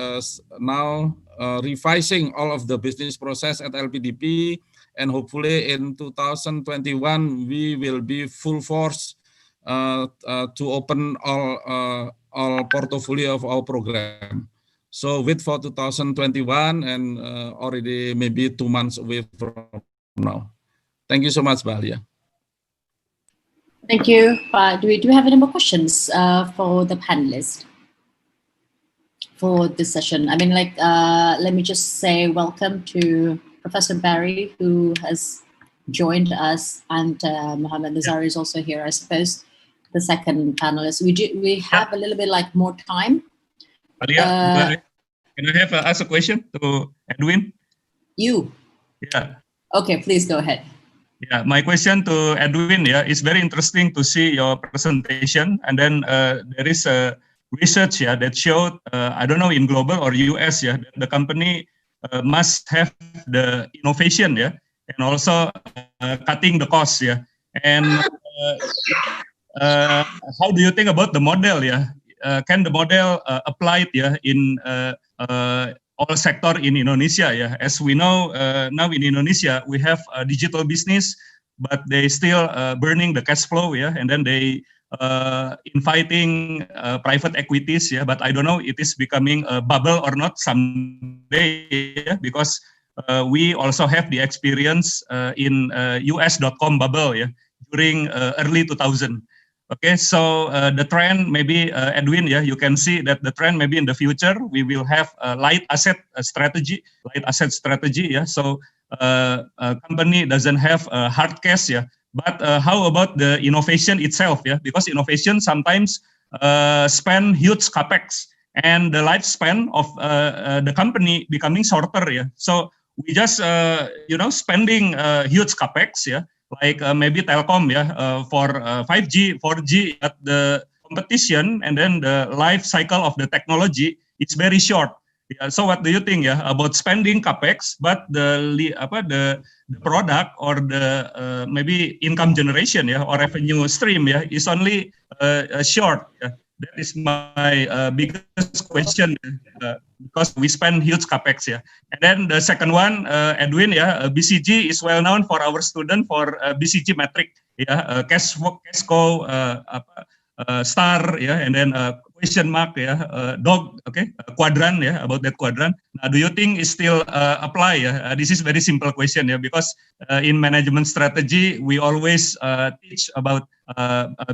now revising all of the business process at LPDP, and hopefully in 2021 we will be full force to open all portfolio of our program. So wait for 2021 and already maybe 2 months away from now. Thank you so much, Balia. Thank you. Do we have any more questions for the panelists for this session? I mean, like, let me just say welcome to Professor Barry, who has joined us, and Mohammed Nazari is also here, I suppose, the second panelist. We have a little bit like more time. Alia, can I have ask a question to Edwin? You? Yeah. Okay, please go ahead. Yeah, my question to Edwin, it's very interesting to see your presentation, and then there is a research that showed, I don't know in global or US, that the company must have the innovation, and also cutting the costs, and how do you think about the model, can the model applied, in all sector in Indonesia, as we know now in Indonesia we have a digital business, but they still burning the cash flow, and then they inviting private equities, but I don't know it is becoming a bubble or not someday, because we also have the experience in US.com bubble, during early 2000. Okay, so the trend maybe, Edwin, you can see that the trend maybe in the future we will have a light asset strategy, So a company doesn't have a hard cash, but how about the innovation itself, Because innovation sometimes spend huge capex, and the lifespan of the company becoming shorter, So we just spending huge capex, like maybe Telkom, for 5G, 4G, at the competition, and then the life cycle of the technology is very short. So what do you think, about spending capex, but the product or the maybe income generation, or revenue stream, is only short. That is my biggest question, because we spend huge capex, And then the second one, Edwin, BCG is well known for our student for BCG metric, cash flow, star, and then question mark, dog, okay, quadrant, about that quadrant. Now, do you think it still apply? This is very simple question, because in management strategy we always teach about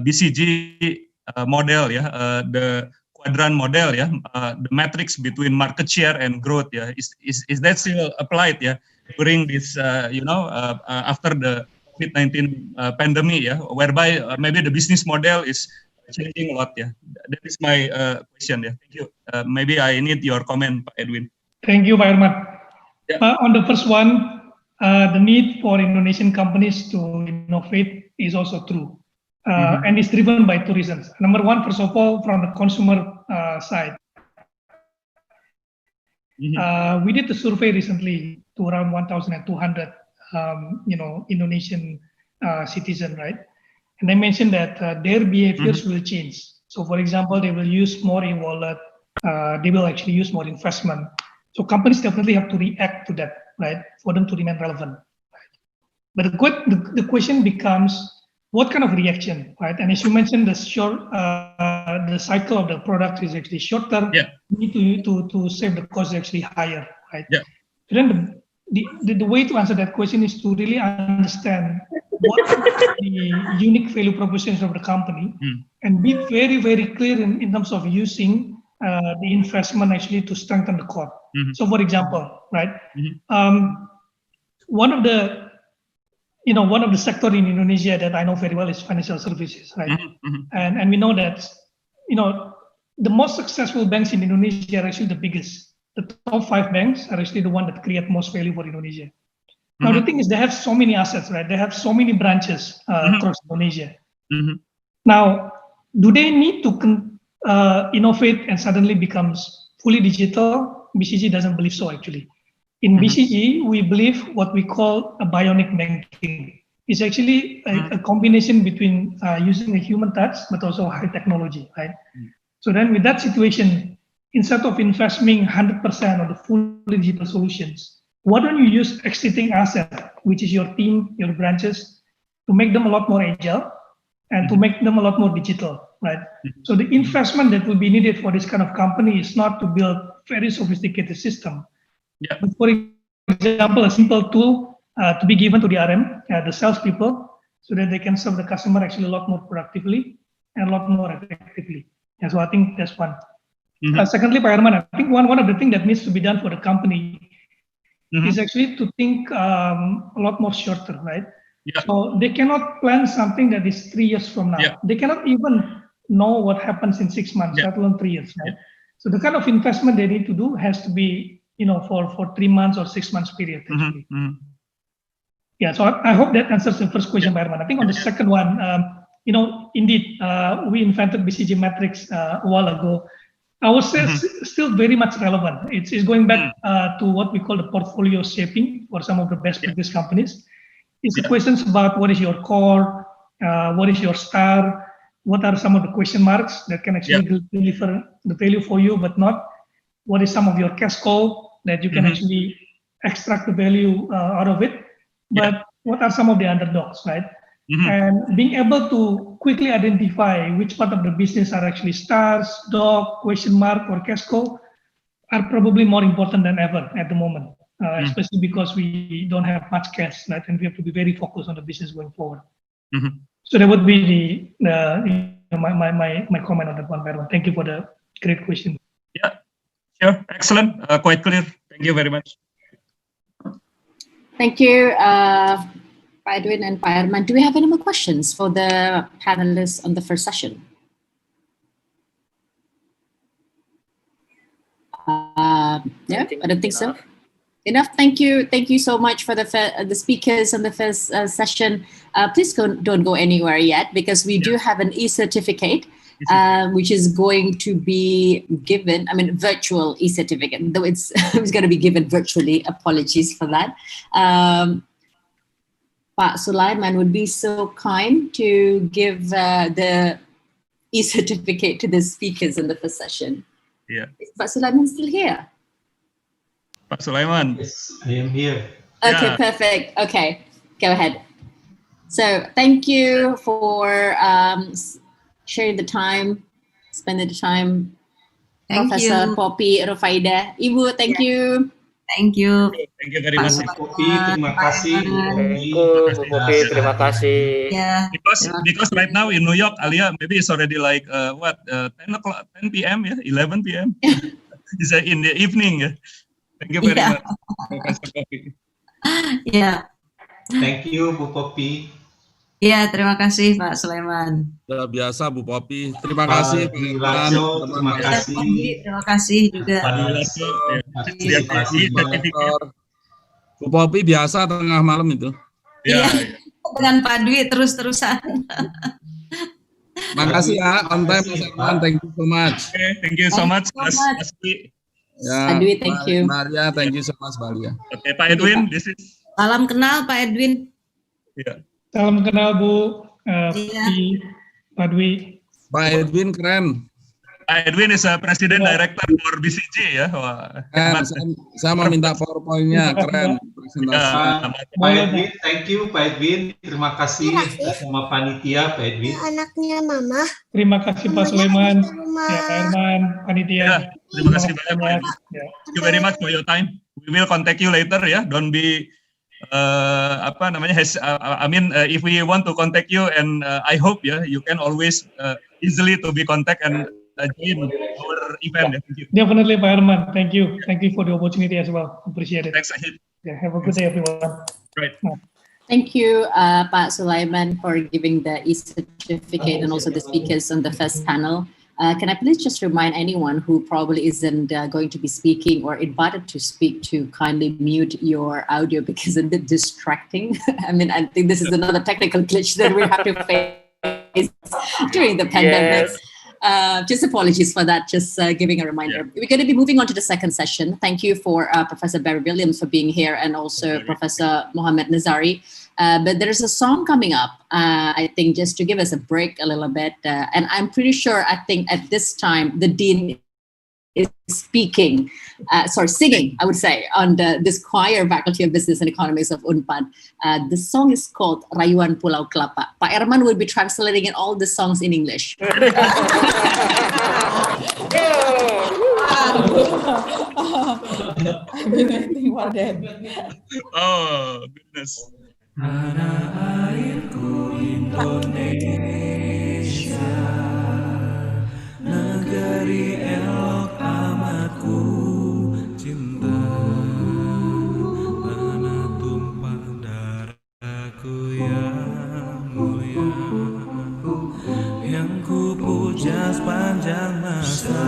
BCG model, the quadrant model, the matrix between market share and growth, is that still applied, during this, after the COVID-19 pandemic, whereby maybe the business model is changing a lot, That is my question, Thank you. Maybe I need your comment, Edwin. Thank you, Pak Herman. On the first one, the need for Indonesian companies to innovate is also true. And it's driven by two reasons. Number one, first of all, from the consumer side. We did a survey recently to around 1,200, Indonesian citizens, right? And they mentioned that their behaviors will change. So, for example, they will use more e-wallet. They will actually use more investment. So, companies definitely have to react to that, right, for them to remain relevant. Right? But the question becomes, what kind of reaction, right? And as you mentioned, the cycle of the product is actually shorter. You need to save the cost is actually higher, right? So then the way to answer that question is to really understand what the unique value propositions of the company, and be very, very clear in terms of using the investment actually to strengthen the core. So, for example, right, one of the sector in Indonesia that I know very well is financial services, right? And we know that, the most successful banks in Indonesia are actually the biggest. The top 5 banks are actually the one that create most value for Indonesia. Now, the thing is, they have so many assets, right? They have so many branches across Indonesia. Now, do they need to innovate and suddenly becomes fully digital? BCG doesn't believe so, actually. In BCG, we believe what we call a bionic banking. It's actually a combination between using a human touch, but also high technology, right? So then with that situation, instead of investing 100% on the fully digital solutions, why don't you use existing asset, which is your team, your branches, to make them a lot more agile and to make them a lot more digital, right? So the investment that will be needed for this kind of company is not to build very sophisticated system. But for example, a simple tool to be given to the RM, the salespeople, so that they can serve the customer actually a lot more productively and a lot more effectively. And so I think that's one. Secondly, Pak Herman, I think one of the things that needs to be done for the company is actually to think a lot more shorter, right? So they cannot plan something that is 3 years from now. They cannot even know what happens in 6 months, let alone 3 years, right? So the kind of investment they need to do has to be, for 3 months or 6 months period, actually. Yeah, so I hope that answers the first question, Pak Herman. I think on the second one, indeed, we invented BCG Matrix a while ago. I would say still very much relevant. It's going back to what we call the portfolio shaping for some of the best practice companies. It's questions about what is your core, what is your star, what are some of the question marks that can actually deliver the value for you, but not what is some of your cash cow that you can actually extract the value out of it, but what are some of the underdogs, right? And being able to quickly identify which part of the business are actually stars, dog, question mark, or cash cow are probably more important than ever at the moment, especially because we don't have much cash, right? And we have to be very focused on the business going forward. So that would be my comment on that one, Pak. Thank you for the great question. Yeah, sure, excellent, quite clear. Thank you very much. Thank you, Pak Edwin and Pak Herman. Do we have any more questions for the panelists on the first session? No, I don't think so. Enough. Thank you so much for the speakers on the first session. Please don't go anywhere yet, because we do have an e-certificate which is going to be given. I mean, virtual e-certificate, though it's going to be given virtually. Apologies for that. Pak Sulaiman would be so kind to give the e-certificate to the speakers in the first session. Yeah. Is Pak Sulaiman still here? Pak Sulaiman. Yes, I am here. Okay, perfect. Okay, go ahead. So thank you for sharing the time, spending the time. Thank Professor you. Poppy Rufaida. Ibu, thank you. Thank you. Thank you very much. Poppy, terima kasih. Bu Poppy, terima kasih. Yeah. Because right now in New York, Alia, maybe it's already like 10 p.m. Yeah, 11 p.m. It's in the evening. Yeah. Thank you very much, Professor Poppy. Yeah. Thank you, Bu Poppy. Ya, terima kasih Pak Sulaiman. Sudah biasa Bu Poppy. Terima kasih Pak Herman. Terima kasih. Terima kasih juga. Bu Poppy biasa tengah malam itu. Iya. Dengan Pak Dwi terus-terusan. Makasih ya, on time Mas Herman. Thank you so much. Okay, thank you so much. Ya, Pak Dwi, thank you. Maria, thank you so much, Maria. Oke, Pak Edwin, this is. Salam kenal Pak Edwin. Iya. Salam kenal Bu Pak Dwi. Pak Edwin keren. Pak Edwin is a President Director for BCG ya. Wah, saya mau minta PowerPoint-nya, keren presentasinya. Pak Edwin, thank you Pak Edwin. Terima kasih sama panitia Pak Edwin. Anaknya Mama. Terima kasih Pak Sulaiman, ya, Pak Herman, panitia. Ya, terima kasih banyak Pak Edwin. Thank you very much for your time. We will contact you later ya. Don't be if we want to contact you, and I hope you can always easily to be contact and join our event. Thank you. Definitely, Pak Herman. Thank you. Thank you for the opportunity as well. Appreciate it. Thanks, Ahid. Yeah, have a good day, everyone. Right. Thank you, Pak Sulaiman, for giving the e-certificate and also the speakers on the first panel. Can I please just remind anyone who probably isn't going to be speaking or invited to speak to kindly mute your audio because it's a bit distracting. I mean, I think this is another technical glitch that we have to face during the pandemic. Yes. Just apologies for that, just giving a reminder. We're going to be moving on to the second session. Thank you for Professor Barry Williams for being here and also Professor Mohammed Nazari. But there's a song coming up, I think, just to give us a break a little bit. And I'm pretty sure, I think at this time, the Dean is singing, I would say, on this choir Faculty of Business and Economics of UNPAD. The song is called Rayuan Pulau Kelapa. Pak Herman will be translating in all the songs in English. I've been waiting for that. Oh, goodness. Tanah airku Indonesia, negeri elok amat ku cinta, tanah tumpah darahku yang mulia, yang ku puja sepanjang masa.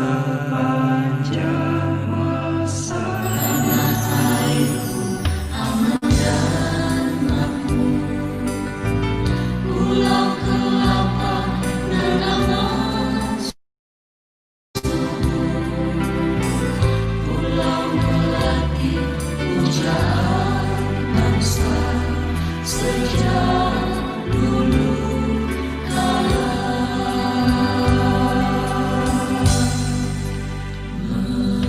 Tanah airku aman dan makmur, pulau kelapa nanaman subur, pulau melati pujaan bangsa sejak dulu kala. Indonesia.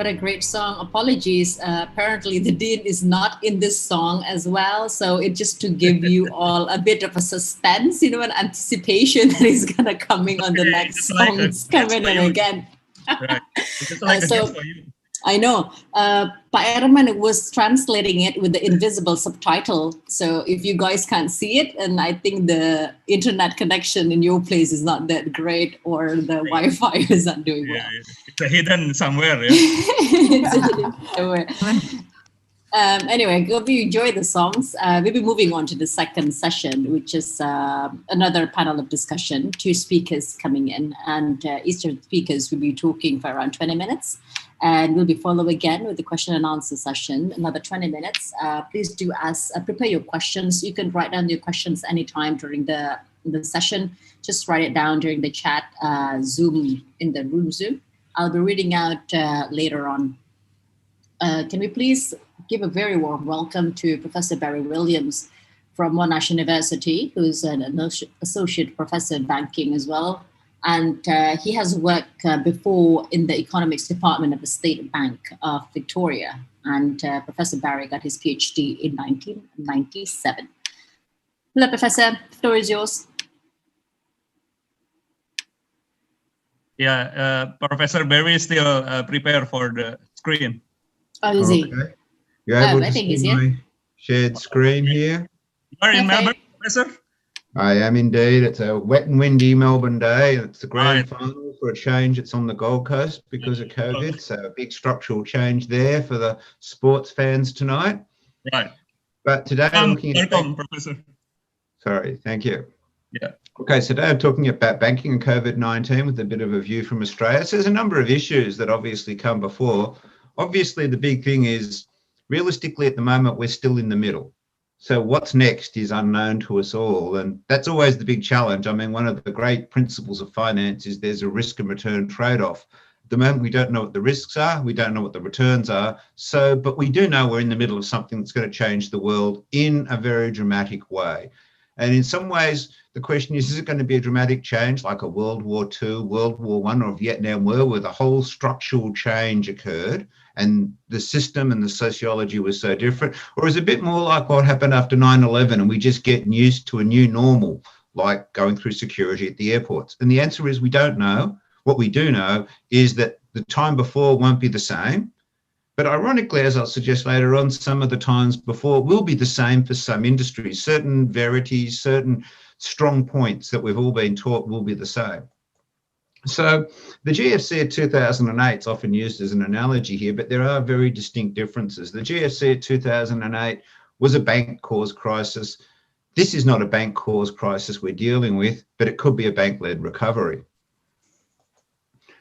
a great song. Apologies. Apparently, the Dean is not in this song as well. So it just to give you all a bit of a suspense, you know, an anticipation that is gonna coming on the next song. It's coming in again. Right. It's like a gift for you. I know. Pak Herman was translating it with the invisible subtitle. So if you guys can't see it, and I think the internet connection in your place is not that great, or the Wi-Fi is not doing well. It's hidden somewhere. Yeah. It's hidden somewhere. Anyway, hope you enjoy the songs. We'll be moving on to the second session, which is another panel of discussion. 2 speakers coming in, and each of the speakers will be talking for around 20 minutes. And we'll be followed again with the question and answer session, another 20 minutes. Please do prepare your questions. You can write down your questions anytime during the session. Just write it down during the chat, Zoom, in the room Zoom. I'll be reading out later on. Can we please give a very warm welcome to Professor Barry Williams from Monash University, who's an associate professor in banking as well. And he has worked before in the economics department of the State Bank of Victoria. And Professor Barry got his PhD in 1997. Hello, Professor. The floor is yours. Yeah, Professor Barry is still prepared for the screen. Oh, is he? Okay. You're able to see my shared screen here? You are in Melbourne, Professor? I am indeed. It's a wet and windy Melbourne day. It's the grand final for a change. It's on the Gold Coast because of COVID. So a big structural change there for the sports fans tonight. Right. But today I'm looking at... Welcome, Professor. Sorry, thank you. Yeah. Okay, so today I'm talking about banking and COVID-19 with a bit of a view from Australia. So there's a number of issues that obviously come before. Obviously, the big thing is, realistically at the moment, we're still in the middle. So what's next is unknown to us all. And that's always the big challenge. I mean, one of the great principles of finance is there's a risk and return trade-off. At the moment, we don't know what the risks are. We don't know what the returns are. So, but we do know we're in the middle of something that's going to change the world in a very dramatic way. And in some ways, the question is it going to be a dramatic change like a World War II, World War I, or Vietnam War, where the whole structural change occurred and the system and the sociology was so different? Or is it a bit more like what happened after 9/11 and we just get used to a new normal, like going through security at the airports? And the answer is we don't know. What we do know is that the time before won't be the same. But ironically, as I'll suggest later on, some of the times before will be the same for some industries. Certain verities, certain strong points that we've all been taught will be the same. So the GFC of 2008 is often used as an analogy here, but there are very distinct differences. The GFC of 2008 was a bank-caused crisis. This is not a bank-caused crisis we're dealing with, but it could be a bank-led recovery.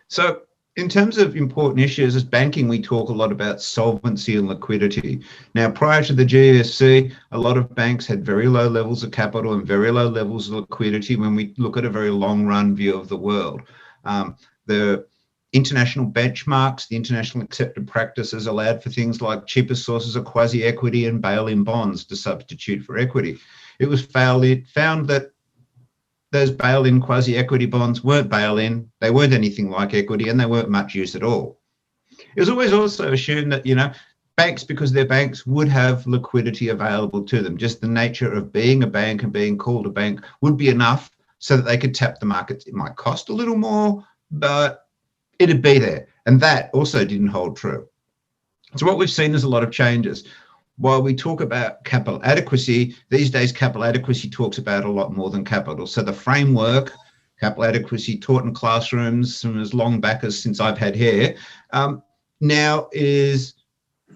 So in terms of important issues, as banking, we talk a lot about solvency and liquidity. Now, prior to the GFC, a lot of banks had very low levels of capital and very low levels of liquidity when we look at a very long-run view of the world. The international benchmarks, the international accepted practices allowed for things like cheaper sources of quasi-equity and bail-in bonds to substitute for equity. It was found that those bail-in quasi-equity bonds weren't bail-in, they weren't anything like equity, and they weren't much use at all. It was always also assumed that, you know, banks, because they're banks, would have liquidity available to them. Just the nature of being a bank and being called a bank would be enough so that they could tap the markets. It might cost a little more, but it'd be there. And that also didn't hold true. So what we've seen is a lot of changes. While we talk about capital adequacy, these days capital adequacy talks about a lot more than capital. So the framework, capital adequacy taught in classrooms from as long back as since I've had hair, now is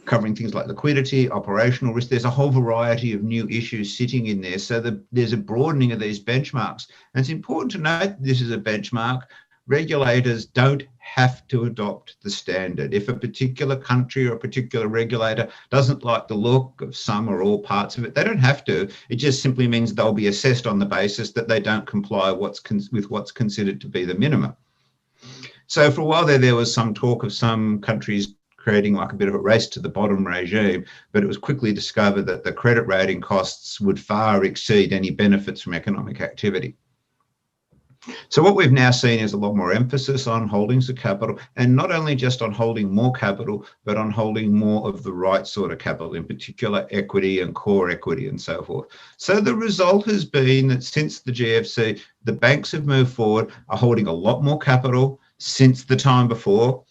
covering things like liquidity, operational risk. There's a whole variety of new issues sitting in there. So there's a broadening of these benchmarks. And it's important to note this is a benchmark. Regulators don't have to adopt the standard. If a particular country or a particular regulator doesn't like the look of some or all parts of it, they don't have to. It just simply means they'll be assessed on the basis that they don't comply with what's considered to be the minimum. So for a while there was some talk of some countries creating like a bit of a race to the bottom regime, but it was quickly discovered that the credit rating costs would far exceed any benefits from economic activity. So what we've now seen is a lot more emphasis on holdings of capital, and not only just on holding more capital, but on holding more of the right sort of capital, in particular equity and core equity and so forth. So the result has been that since the GFC, the banks have moved forward, are holding a lot more capital since the time before.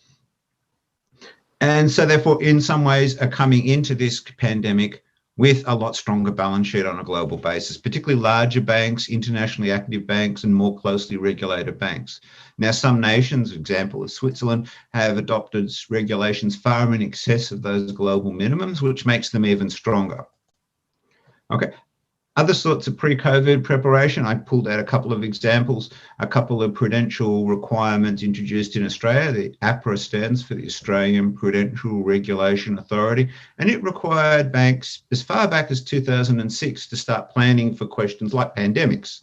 And so therefore, in some ways, are coming into this pandemic with a lot stronger balance sheet on a global basis, particularly larger banks, internationally active banks, and more closely regulated banks. Now, some nations, example of Switzerland, have adopted regulations far in excess of those global minimums, which makes them even stronger. Okay. Other sorts of pre-COVID preparation, I pulled out a couple of examples, a couple of prudential requirements introduced in Australia. The APRA stands for the Australian Prudential Regulation Authority, and it required banks as far back as 2006 to start planning for questions like pandemics.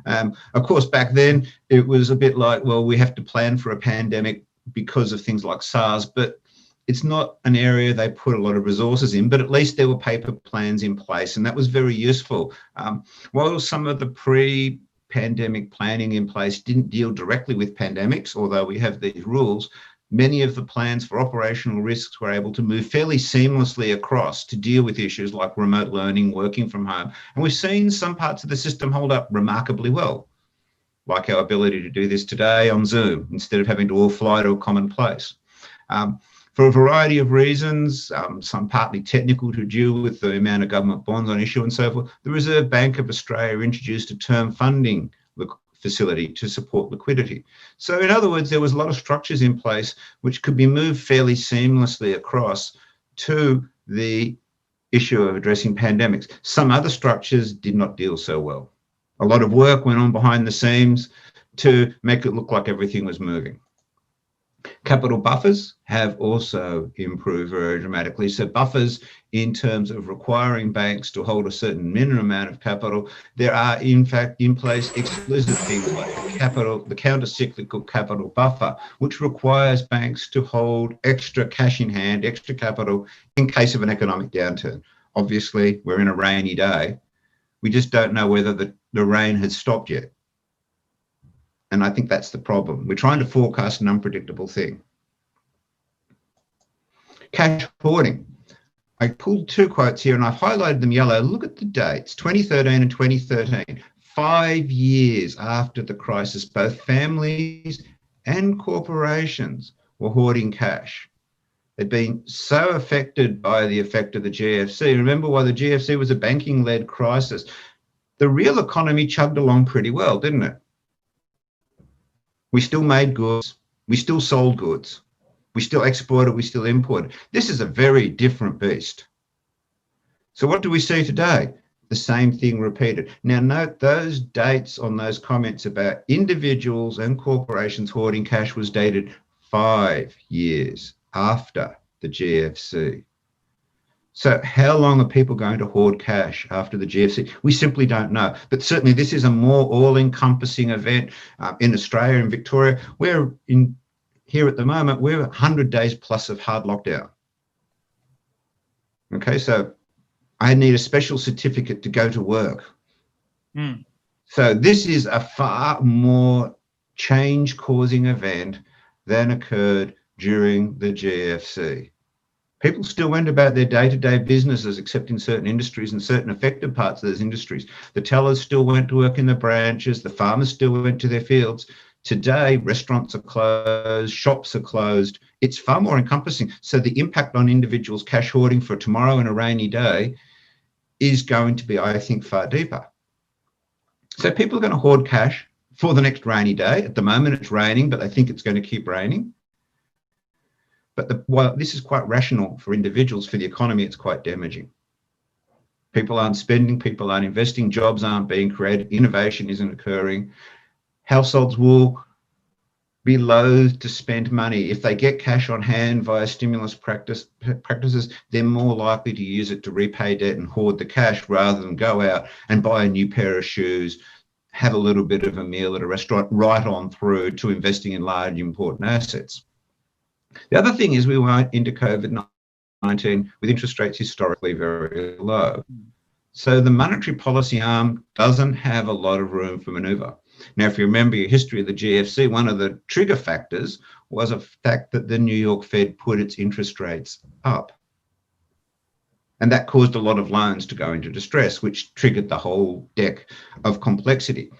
Of course, back then it was a bit like, well, we have to plan for a pandemic because of things like SARS, but it's not an area they put a lot of resources in, but at least there were paper plans in place, and that was very useful. While some of the pre-pandemic planning in place didn't deal directly with pandemics, although we have these rules, many of the plans for operational risks were able to move fairly seamlessly across to deal with issues like remote learning, working from home. And we've seen some parts of the system hold up remarkably well, like our ability to do this today on Zoom, instead of having to all fly to a common place. For a variety of reasons, some partly technical to do with the amount of government bonds on issue and so forth, the Reserve Bank of Australia introduced a term funding facility to support liquidity. So in other words, there was a lot of structures in place which could be moved fairly seamlessly across to the issue of addressing pandemics. Some other structures did not deal so well. A lot of work went on behind the scenes to make it look like everything was moving. Capital buffers have also improved very dramatically. So buffers in terms of requiring banks to hold a certain minimum amount of capital, there are in fact in place explicit things like the counter-cyclical capital buffer, which requires banks to hold extra cash in hand, extra capital in case of an economic downturn. Obviously, we're in a rainy day. We just don't know whether the rain has stopped yet. And I think that's the problem. We're trying to forecast an unpredictable thing. Cash hoarding. I pulled two quotes here and I've highlighted them yellow. Look at the dates, 2013 and 2013. 5 years after the crisis, both families and corporations were hoarding cash. They'd been so affected by the effect of the GFC. Remember, while the GFC was a banking-led crisis, the real economy chugged along pretty well, didn't it? We still made goods, we still sold goods, we still exported, we still imported. This is a very different beast. So what do we see today? The same thing repeated. Now note those dates on those comments about individuals and corporations hoarding cash was dated 5 years after the GFC. So how long are people going to hoard cash after the GFC? We simply don't know. But certainly this is a more all-encompassing event. In Australia and Victoria, here at the moment, we're 100 days plus of hard lockdown. Okay, so I need a special certificate to go to work. So this is a far more change-causing event than occurred during the GFC. People still went about their day-to-day businesses, except in certain industries and certain affected parts of those industries. The tellers still went to work in the branches. The farmers still went to their fields. Today, restaurants are closed, shops are closed. It's far more encompassing. So the impact on individuals' cash hoarding for tomorrow and a rainy day is going to be, I think, far deeper. So people are going to hoard cash for the next rainy day. At the moment, it's raining, but they think it's going to keep raining. But while this is quite rational for individuals, for the economy, it's quite damaging. People aren't spending, people aren't investing, jobs aren't being created, innovation isn't occurring. Households will be loath to spend money. If they get cash on hand via stimulus practices, they're more likely to use it to repay debt and hoard the cash rather than go out and buy a new pair of shoes, have a little bit of a meal at a restaurant, right on through to investing in large important assets. The other thing is we went into COVID-19 with interest rates historically very low. So the monetary policy arm doesn't have a lot of room for manoeuvre. Now, if you remember your history of the GFC, one of the trigger factors was a fact that the New York Fed put its interest rates up. And that caused a lot of loans to go into distress, which triggered the whole deck of complexity.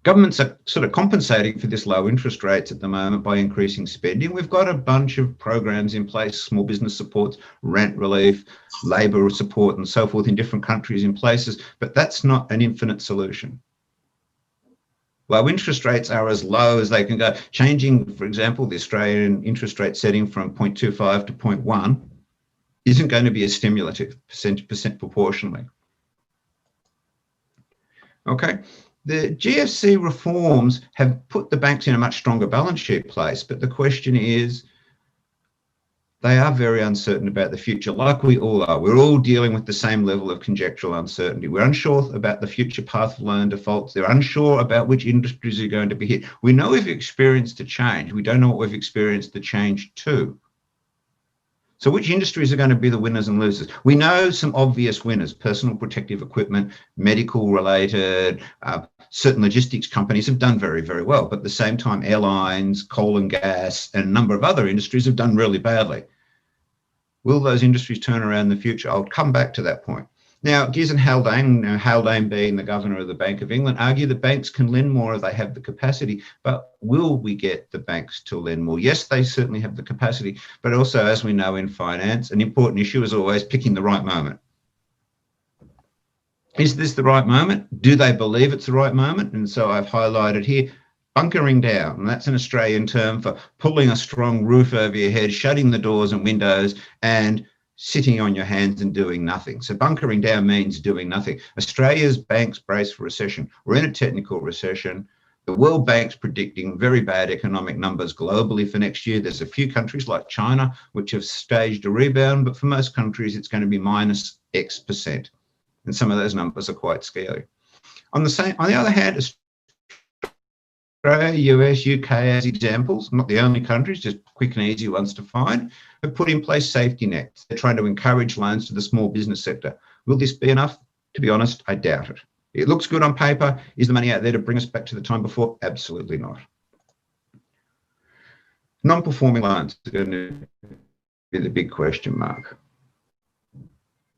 Governments are sort of compensating for this low interest rates at the moment by increasing spending. We've got a bunch of programs in place, small business supports, rent relief, labour support and so forth in different countries in places, but that's not an infinite solution. Low interest rates are as low as they can go. Changing, for example, the Australian interest rate setting from 0.25 to 0.1 isn't going to be as stimulative percent proportionally. Okay, the GFC reforms have put the banks in a much stronger balance sheet place, but the question is, they are very uncertain about the future, like we all are. We're all dealing with the same level of conjectural uncertainty. We're unsure about the future path of loan defaults. They're unsure about which industries are going to be hit. We know we've experienced a change. We don't know what we've experienced the change to. So which industries are going to be the winners and losers? We know some obvious winners: personal protective equipment, medical related, certain logistics companies have done very, very well. But at the same time, airlines, coal and gas, and a number of other industries have done really badly. Will those industries turn around in the future? I'll come back to that point. Now, Gies and Haldane, Haldane being the governor of the Bank of England, argue that banks can lend more if they have the capacity, but will we get the banks to lend more? Yes, they certainly have the capacity, but also, as we know in finance, an important issue is always picking the right moment. Is this the right moment? Do they believe it's the right moment? And so I've highlighted here, bunkering down, and that's an Australian term for pulling a strong roof over your head, shutting the doors and windows, and sitting on your hands and doing nothing. So bunkering down means doing nothing. Australia's banks brace for recession. We're in a technical recession. The World Bank's predicting very bad economic numbers globally for next year. There's a few countries like China which have staged a rebound, but for most countries it's going to be minus X%. And some of those numbers are quite scary. On the other hand, Australia, US, UK as examples, not the only countries, just quick and easy ones to find, have put in place safety nets. They're trying to encourage loans to the small business sector. Will this be enough? To be honest, I doubt it. It looks good on paper. Is the money out there to bring us back to the time before? Absolutely not. Non-performing loans are going to be the big question mark.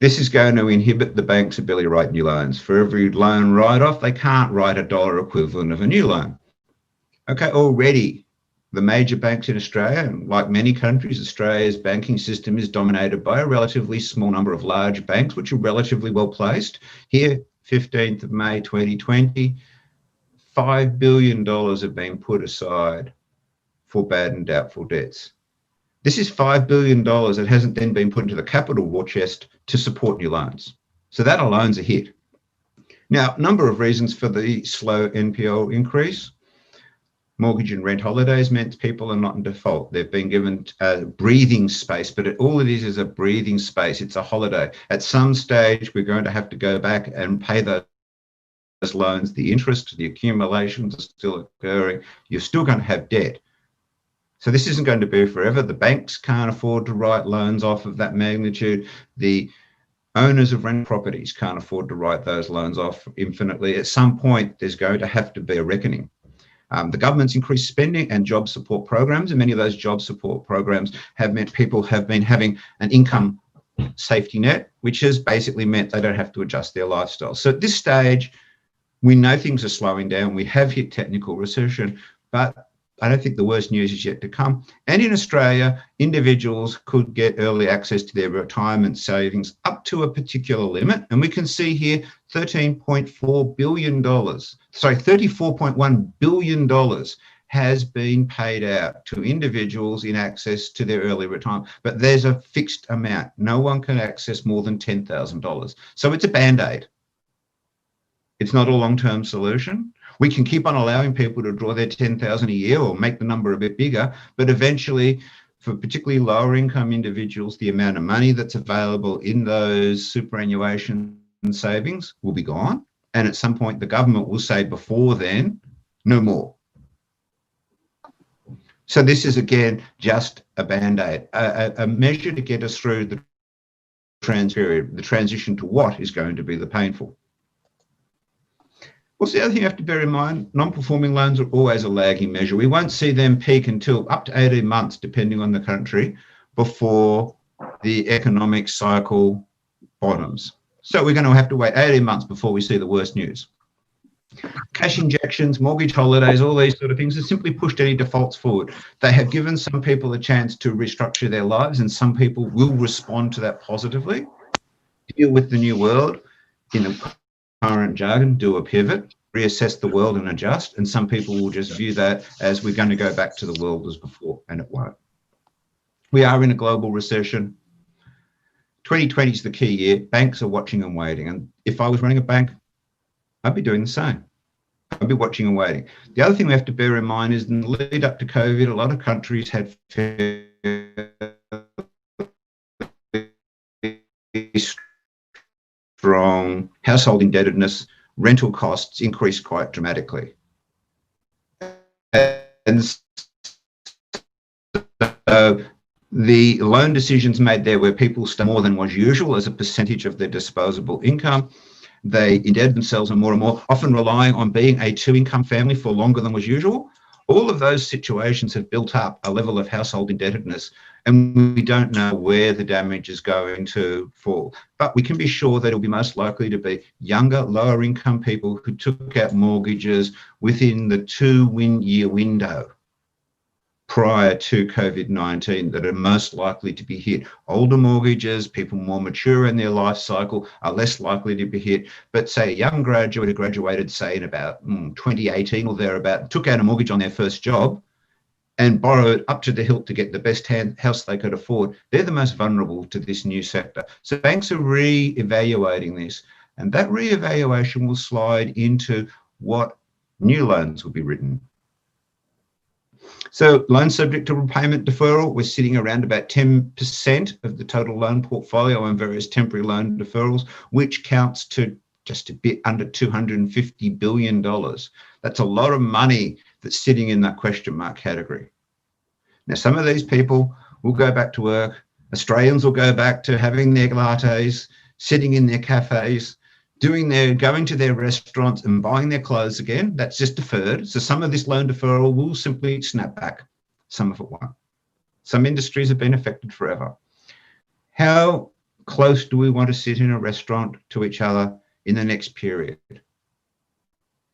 This is going to inhibit the bank's ability to write new loans. For every loan write-off, they can't write a dollar equivalent of a new loan. Okay, already the major banks in Australia, and like many countries, Australia's banking system is dominated by a relatively small number of large banks, which are relatively well placed. Here, 15th of May 2020, $5 billion have been put aside for bad and doubtful debts. This is $5 billion that hasn't then been put into the capital war chest to support new loans. So that alone's a hit. Now, a number of reasons for the slow NPL increase. Mortgage and rent holidays meant people are not in default. They've been given a breathing space, but all it is a breathing space. It's a holiday. At some stage, we're going to have to go back and pay those loans. The interest, the accumulations are still occurring. You're still going to have debt. So this isn't going to be forever. The banks can't afford to write loans off of that magnitude. The owners of rent properties can't afford to write those loans off infinitely. At some point, there's going to have to be a reckoning. The government's increased spending and job support programs, and many of those job support programs have meant people have been having an income safety net, which has basically meant they don't have to adjust their lifestyle. So at this stage, we know things are slowing down. We have hit technical recession, but I don't think the worst news is yet to come. And in Australia, individuals could get early access to their retirement savings up to a particular limit. And we can see here $34.1 billion has been paid out to individuals in access to their early retirement. But there's a fixed amount. No one can access more than $10,000. So it's a Band-Aid. It's not a long-term solution. We can keep on allowing people to draw their $10,000 a year or make the number a bit bigger, but eventually, for particularly lower income individuals, the amount of money that's available in those superannuation savings will be gone. And at some point, the government will say before then, no more. So this is, again, just a Band-Aid, a measure to get us through the transition to what is going to be the painful. Also, the other thing you have to bear in mind, non-performing loans are always a lagging measure. We won't see them peak until up to 18 months, depending on the country, before the economic cycle bottoms. So we're going to have to wait 18 months before we see the worst news. Cash injections, mortgage holidays, all these sort of things have simply pushed any defaults forward. They have given some people a chance to restructure their lives, and some people will respond to that positively, deal with the new world in the current jargon, do a pivot, reassess the world and adjust, and some people will just view that as we're going to go back to the world as before, and it won't. We are in a global recession. 2020 is the key year. Banks are watching and waiting, and if I was running a bank, I'd be doing the same. I'd be watching and waiting. The other thing we have to bear in mind is in the lead up to COVID, a lot of countries had strong household indebtedness, rental costs increased quite dramatically. And so the loan decisions made there where people spend more than was usual as a percentage of their disposable income. They indebted themselves more and more, often relying on being a two-income family for longer than was usual. All of those situations have built up a level of household indebtedness, and we don't know where the damage is going to fall. But we can be sure that it'll be most likely to be younger, lower income people who took out mortgages within the 2-year window prior to COVID-19 that are most likely to be hit. Older mortgages, people more mature in their life cycle are less likely to be hit. But say a young graduate who graduated, say in about 2018 or thereabout, took out a mortgage on their first job and borrowed up to the hilt to get the best house they could afford, they're the most vulnerable to this new sector. So banks are re-evaluating this, and that re-evaluation will slide into what new loans will be written. So loans subject to repayment deferral, we're sitting around about 10% of the total loan portfolio on various temporary loan deferrals, which counts to just a bit under $250 billion. That's a lot of money that's sitting in that question mark category. Now, some of these people will go back to work. Australians will go back to having their lattes, sitting in their cafes, going to their restaurants and buying their clothes again. That's just deferred. So some of this loan deferral will simply snap back. Some of it won't. Some industries have been affected forever. How close do we want to sit in a restaurant to each other in the next period?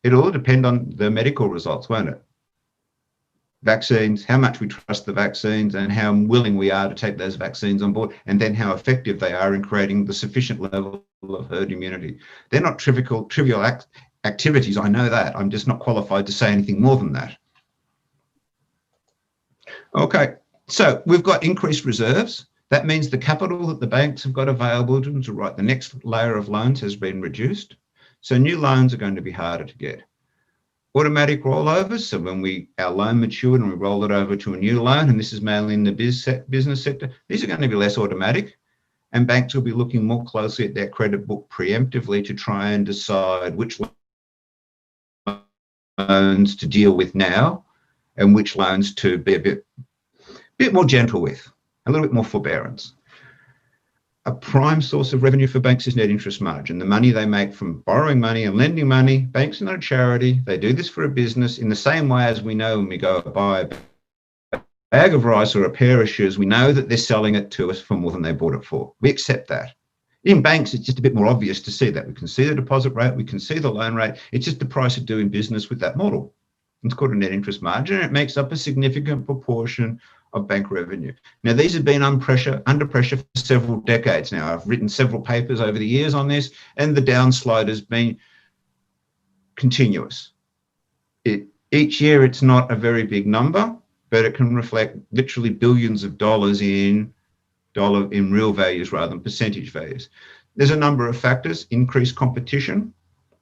It'll all depend on the medical results, won't it? Vaccines, how much we trust the vaccines and how willing we are to take those vaccines on board, and then how effective they are in creating the sufficient level of herd immunity. They're not trivial activities, I know that. I'm just not qualified to say anything more than that. Okay, so we've got increased reserves. That means the capital that the banks have got available to write the next layer of loans has been reduced. So new loans are going to be harder to get. Automatic rollovers, so when our loan matured and we roll it over to a new loan, and this is mainly in the business sector, these are going to be less automatic, and banks will be looking more closely at their credit book preemptively to try and decide which loans to deal with now and which loans to be a bit more gentle with, a little bit more forbearance. A prime source of revenue for banks is net interest margin, the money they make from borrowing money and lending money. Banks are not a charity. They do this for a business in the same way as we know when we go buy a bag of rice or a pair of shoes, we know that they're selling it to us for more than they bought it for. We accept that. In banks, it's just a bit more obvious to see that. We can see the deposit rate, we can see the loan rate. It's just the price of doing business with that model. It's called a net interest margin, and it makes up a significant proportion of bank revenue. Now, these have been under pressure for several decades now. I've written several papers over the years on this, and the downslide has been continuous. Each year, it's not a very big number, but it can reflect literally billions of dollars in real values rather than percentage values. There's a number of factors. Increased competition.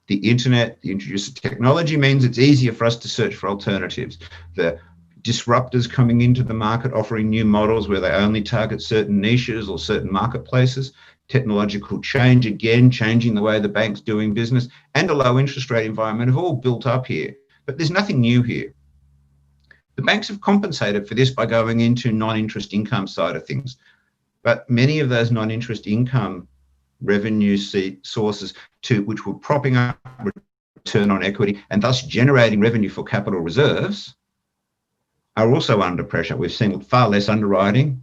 The internet, the introduced technology means it's easier for us to search for alternatives. The disruptors coming into the market offering new models where they only target certain niches or certain marketplaces, technological change, again, changing the way the bank's doing business, and a low interest rate environment have all built up here. But there's nothing new here. The banks have compensated for this by going into non-interest income side of things. But many of those non-interest income revenue sources which were propping up return on equity and thus generating revenue for capital reserves are also under pressure. We've seen far less underwriting.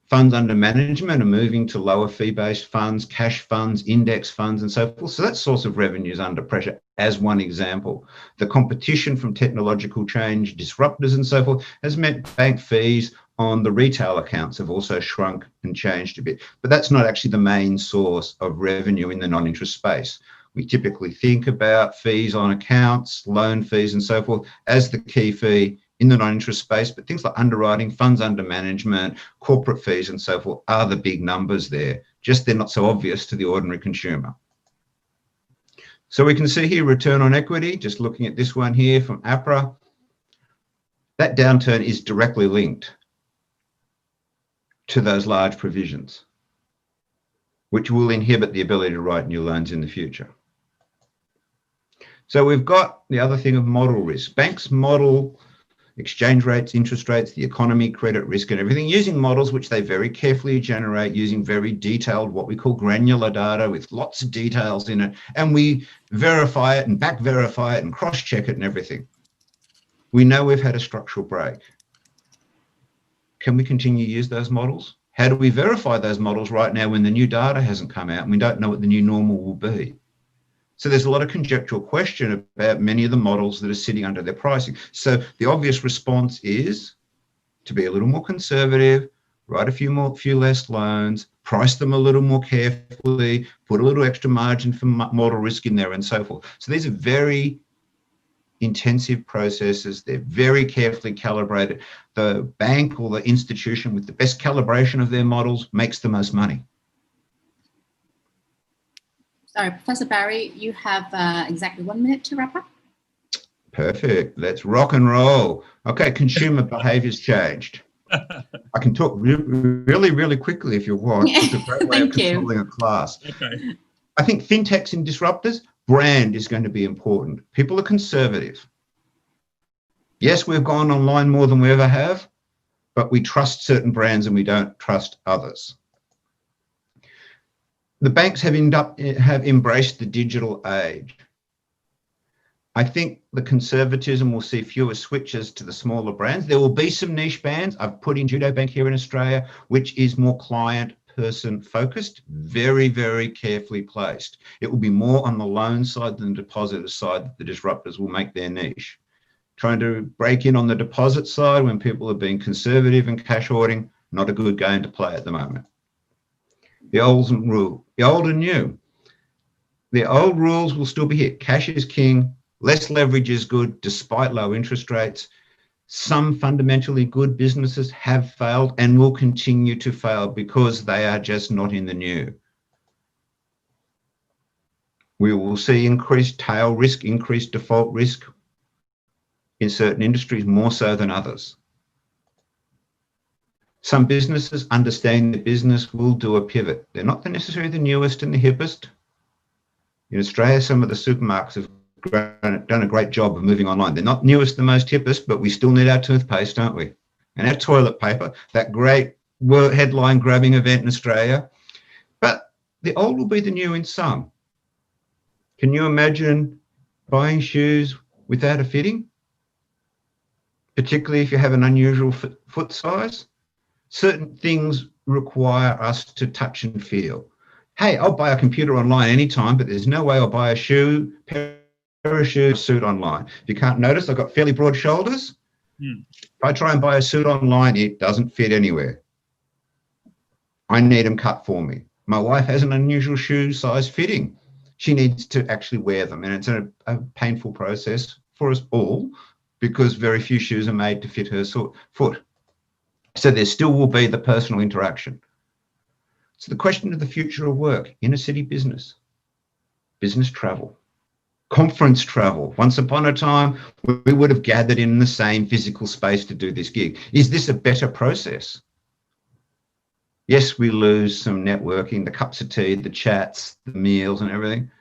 Funds under management are moving to lower fee-based funds, cash funds, index funds, and so forth. So that source of revenue is under pressure as one example. The competition from technological change, disruptors and so forth has meant bank fees on the retail accounts have also shrunk and changed a bit. But that's not actually the main source of revenue in the non-interest space. We typically think about fees on accounts, loan fees and so forth as the key fee in the non-interest space, but things like underwriting, funds under management, corporate fees and so forth are the big numbers there. Just they're not so obvious to the ordinary consumer. So we can see here return on equity, just looking at this one here from APRA. That downturn is directly linked to those large provisions, which will inhibit the ability to write new loans in the future. So we've got the other thing of model risk. Banks model exchange rates, interest rates, the economy, credit risk and everything using models which they very carefully generate using very detailed, what we call granular data with lots of details in it. And we verify it and back verify it and cross check it and everything. We know we've had a structural break. Can we continue to use those models? How do we verify those models right now when the new data hasn't come out and we don't know what the new normal will be? So there's a lot of conjectural question about many of the models that are sitting under their pricing. So the obvious response is to be a little more conservative, write a few less loans, price them a little more carefully, put a little extra margin for model risk in there and so forth. So these are very intensive processes. They're very carefully calibrated. The bank or the institution with the best calibration of their models makes the most money. Sorry, Professor Barry, you have exactly 1 minute to wrap up. Perfect. Let's rock and roll. Okay, consumer behavior's changed. I can talk really, really quickly if you want. It's a great way of controlling a class. Okay. I think fintechs and disruptors, brand is going to be important. People are conservative. Yes, we've gone online more than we ever have, but we trust certain brands and we don't trust others. The banks have embraced the digital age. I think the conservatism will see fewer switches to the smaller brands. There will be some niche brands. I've put in Judo Bank here in Australia, which is more client person focused, very, very carefully placed. It will be more on the loan side than the depositor side that the disruptors will make their niche. Trying to break in on the deposit side when people are being conservative and cash hoarding, not a good game to play at the moment. The old and new. The old rules will still be here. Cash is king, less leverage is good despite low interest rates. Some fundamentally good businesses have failed and will continue to fail because they are just not in the new. We will see increased tail risk, increased default risk in certain industries more so than others. Some businesses, understanding the business, will do a pivot. They're not necessarily the newest and the hippest. In Australia, some of the supermarkets have done a great job of moving online. They're not newest, the most hippest, but we still need our toothpaste, don't we? And our toilet paper, that great headline grabbing event in Australia. But the old will be the new in some. Can you imagine buying shoes without a fitting? Particularly if you have an unusual foot size? Certain things require us to touch and feel. Hey, I'll buy a computer online anytime, but there's no way I'll buy a pair of shoes, suit online. If you can't notice, I've got fairly broad shoulders. If I try and buy a suit online, it doesn't fit anywhere. I need them cut for me. My wife has an unusual shoe size fitting. She needs to actually wear them, and it's a painful process for us all because very few shoes are made to fit her foot. So there still will be the personal interaction. So the question of the future of work, inner city business, business travel, conference travel. Once upon a time, we would have gathered in the same physical space to do this gig. Is this a better process? Yes, we lose some networking, the cups of tea, the chats, the meals and everything,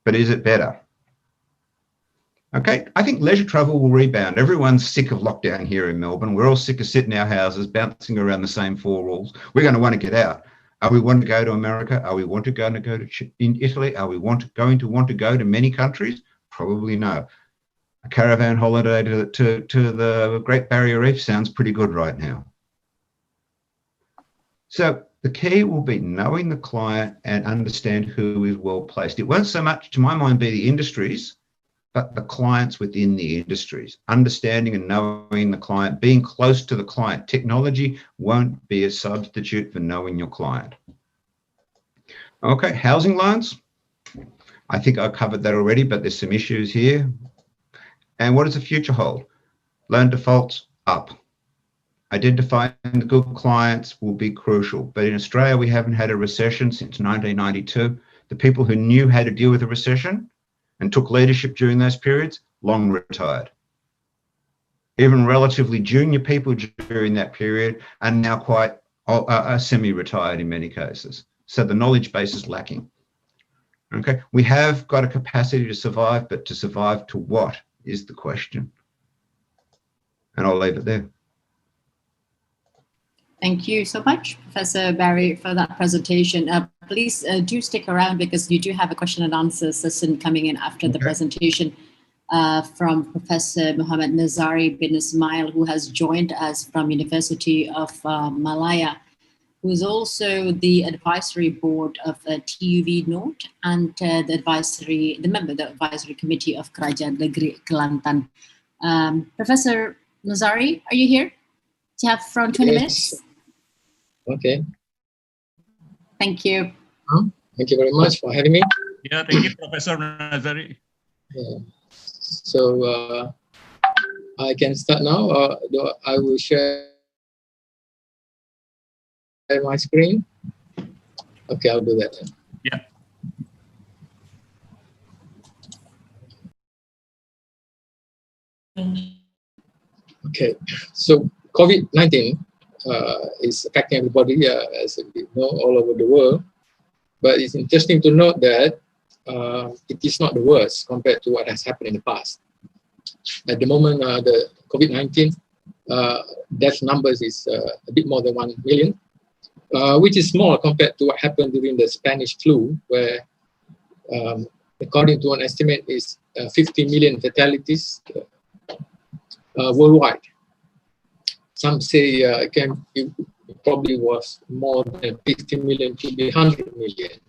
but is it better? Okay, I think leisure travel will rebound. Everyone's sick of lockdown here in Melbourne. We're all sick of sitting in our houses, bouncing around the same four walls. We're going to want to get out. Are we wanting to go to America? Are we going to go to in Italy? Are we going to want to go to many countries? Probably no. A caravan holiday to the Great Barrier Reef sounds pretty good right now. So the key will be knowing the client and understand who is well placed. It won't so much, to my mind, be the industries, but the clients within the industries. Understanding and knowing the client, being close to the client. Technology won't be a substitute for knowing your client. Okay, housing loans. I think I covered that already, but there's some issues here. And what does the future hold? Loan defaults up. Identifying the good clients will be crucial. But in Australia, we haven't had a recession since 1992. The people who knew how to deal with a recession and took leadership during those periods, long retired. Even relatively junior people during that period are now quite semi-retired in many cases. So the knowledge base is lacking. Okay, we have got a capacity to survive, but to survive to what is the question? And I'll leave it there. Thank you so much, Professor Barry, for that presentation. Please do stick around because you do have a question and answer session coming in after the presentation from Professor Muhammad Nazari bin Ismail, who has joined us from University of Malaya, who is also the advisory board of TUV Note and the member of the advisory committee of Kerajaan Negeri Kelantan. Professor Nazari, are you here? Do you have around 20 minutes? Okay. Thank you. Thank you very much for having me. Yeah, thank you, Professor Nazari. So I can start now. I will share my screen. Okay, I'll do that then. Yeah. Okay, so COVID-19 is affecting everybody, as we know, all over the world. But it's interesting to note that it is not the worst compared to what has happened in the past. At the moment, the COVID-19 death numbers is a bit more than 1 million, which is small compared to what happened during the Spanish flu, where according to an estimate is 50 million fatalities worldwide. Some say it probably was more than 50 million to be 100 million.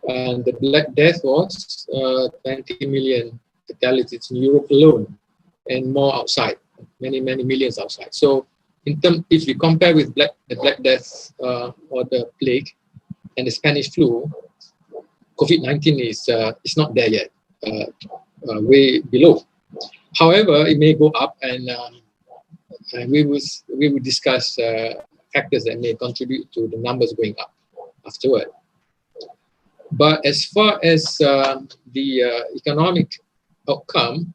And the Black Death was 20 million fatalities in Europe alone, and more outside, many millions outside. So, if we compare with the Black Death or the plague and the Spanish flu, COVID-19 is not there yet, way below. However, it may go up, and we will discuss factors that may contribute to the numbers going up afterward. But as far as the economic outcome,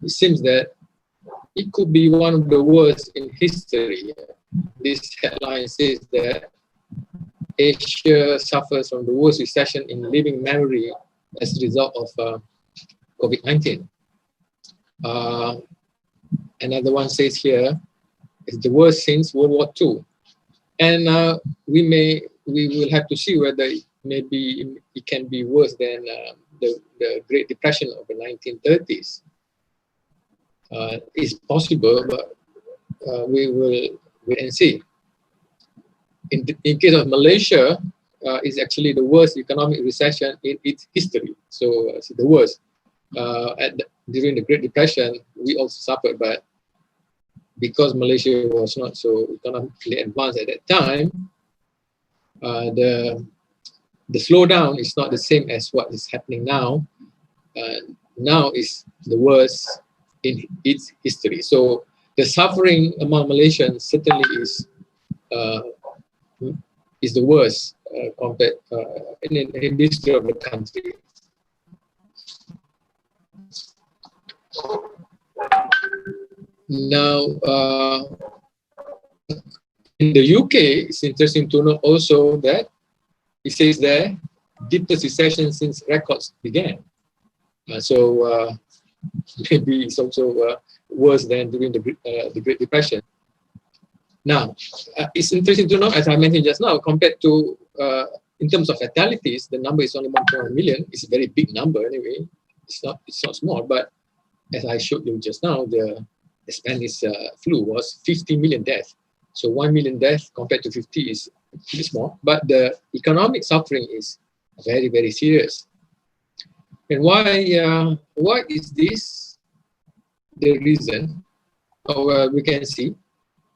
it seems that it could be one of the worst in history. This headline says that Asia suffers from the worst recession in living memory as a result of COVID-19. Another one says here, it's the worst since World War II. And we will have to see whether it can be worse than the Great Depression of the 1930s. It's possible, but we will wait and see. In case of Malaysia, it's actually the worst economic recession in its history. So it's the worst. During the Great Depression, we also suffered, but because Malaysia was not so economically advanced at that time, the slowdown is not the same as what is happening now. Now is the worst in its history. So the suffering among Malaysians certainly is the worst compared in the history of the country. Now, in the UK, it's interesting to note also that it says there, deepest recession since records began. So maybe it's also worse than during the Great Depression. Now, it's interesting to note, as I mentioned just now, compared to in terms of fatalities, the number is only 1.1 million. It's a very big number anyway. It's not small, but as I showed you just now, the Spanish flu was 50 million deaths. So 1 million deaths compared to 50 is pretty small, but the economic suffering is very, very serious. And why is this the reason? We can see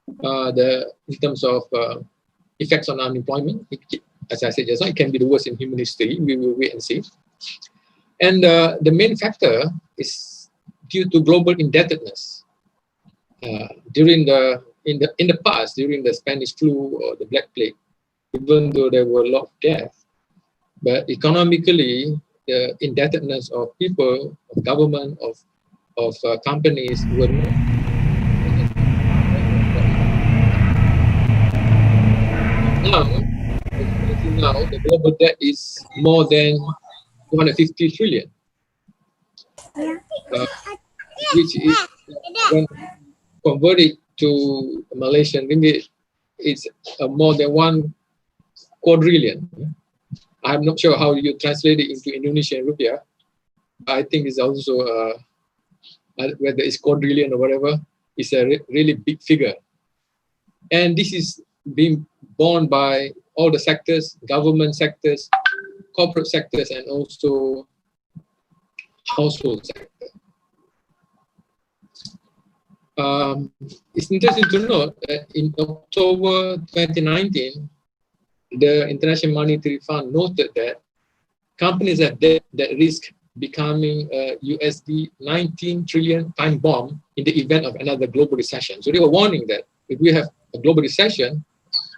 in terms of effects on unemployment. As I said just now, it can be the worst in human history. We will wait and see. And the main factor is due to global indebtedness. In the past, during the Spanish flu or the Black Plague, even though there were a lot of deaths, but economically, the indebtedness of people, of government, of companies were not. Now, the global debt is more than 250 trillion, which is, when converted to Malaysian ringgit, it's more than 1 quadrillion. I'm not sure how you translate it into Indonesian rupiah. I think it's also, whether it's quadrillion or whatever, it's a really big figure. And this is being borne by all the sectors, government sectors, corporate sectors, and also household sector. It's interesting to note that in October 2019, the International Monetary Fund noted that companies have debt that risk becoming a USD 19 trillion time bomb in the event of another global recession. So they were warning that if we have a global recession,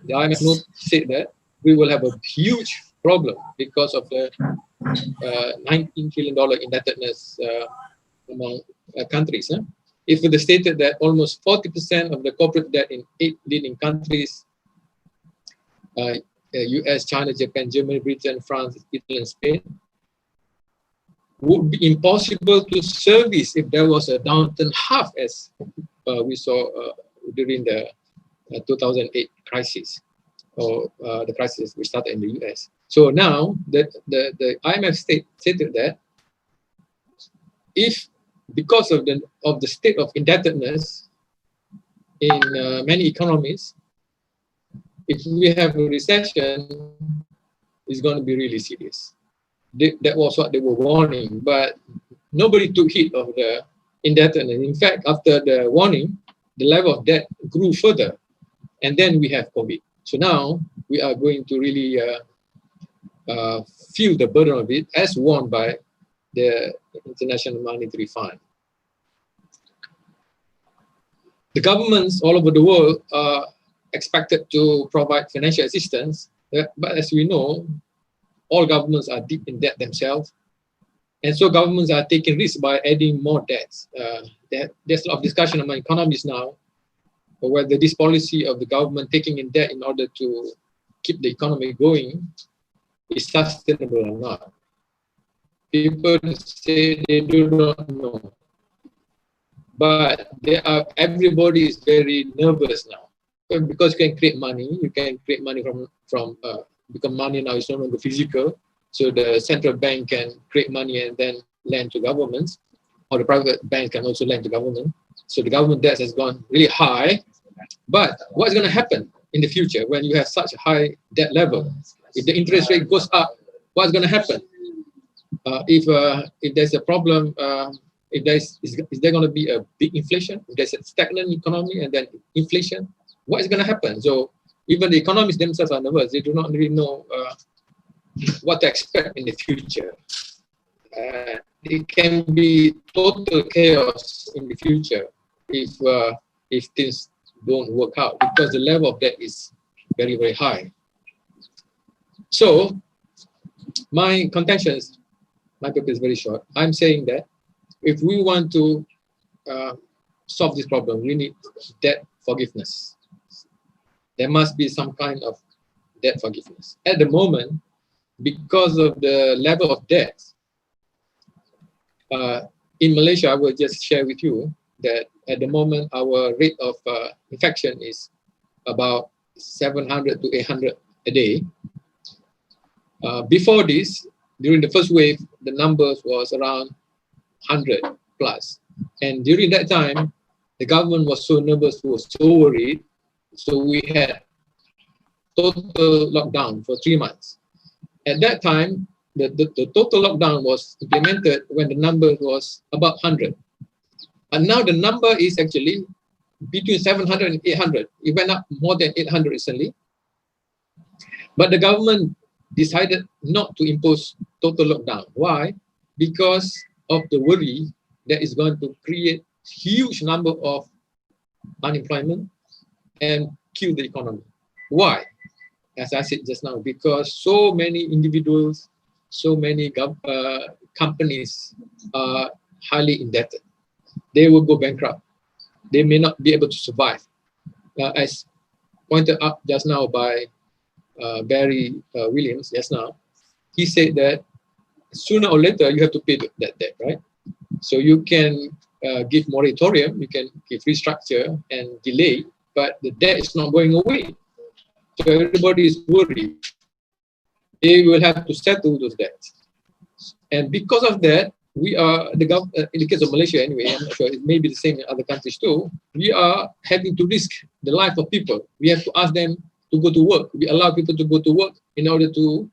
the IMF said that we will have a huge problem because of the $19 trillion indebtedness among countries. If they stated that almost 40% of the corporate debt in 8 leading countries, US, China, Japan, Germany, Britain, France, Italy, and Spain, would be impossible to service if there was a downturn half as we saw during the 2008 crisis, or the crisis which started in the US. So now the IMF stated that if, because of the state of indebtedness in many economies, if we have a recession, it's going to be really serious. That was what they were warning, but nobody took heed of the indebtedness. In fact, after the warning, the level of debt grew further, and then we have COVID. So now we are going to really feel the burden of it, as warned by the International Monetary Fund. The governments all over the world are expected to provide financial assistance, but as we know, all governments are deep in debt themselves, and so governments are taking risks by adding more debts. There's a lot of discussion among economists now whether this policy of the government taking in debt in order to keep the economy going is sustainable or not. People say they do not know, but everybody is very nervous now, because you can create money. You can create money from because money now is no longer physical. So the central bank can create money and then lend to governments, or the private bank can also lend to government. So the government debt has gone really high. But what's going to happen in the future when you have such a high debt level? If the interest rate goes up, what's going to happen? If there's a problem, is there going to be a big inflation? If there's a stagnant economy and then inflation, what is going to happen? So even the economists themselves are nervous. They do not really know what to expect in the future. It can be total chaos in the future if things don't work out, because the level of debt is very, very high. So my contentions, my paper is very short. I'm saying that if we want to solve this problem, we need debt forgiveness. There must be some kind of debt forgiveness. At the moment, because of the level of debt, in Malaysia, I will just share with you that at the moment, our rate of infection is about 700 to 800 a day. Before this, during the first wave, the numbers was around 100 plus. And during that time, the government was so nervous, was so worried. So we had total lockdown for 3 months. At that time, the total lockdown was implemented when the number was about 100. And now the number is actually between 700 and 800. It went up more than 800 recently. But the government decided not to impose total lockdown. Why? Because of the worry that is going to create huge number of unemployment and kill the economy. Why? As I said just now, because so many individuals, so many companies are highly indebted. They will go bankrupt. They may not be able to survive. As pointed out just now by Barry Williams just now, he said that sooner or later you have to pay that debt, right? So you can give moratorium, you can give restructure and delay, but the debt is not going away. So everybody is worried. They will have to settle those debts. And because of that, we are, in the case of Malaysia anyway, I'm not sure, it may be the same in other countries too, we are having to risk the life of people. We have to ask them to go to work. We allow people to go to work in order to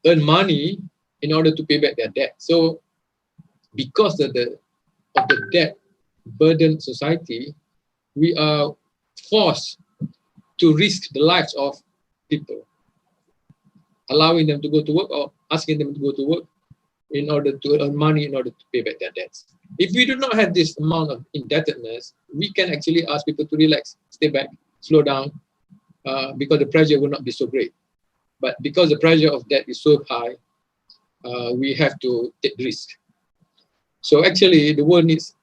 earn money in order to pay back their debt. So because of the debt burdened society, we are forced to risk the lives of people, allowing them to go to work or asking them to go to work in order to earn money in order to pay back their debts. If we do not have this amount of indebtedness, we can actually ask people to relax, stay back, slow down, because the pressure will not be so great. But because the pressure of debt is so high, we have to take risk. So actually, the world needs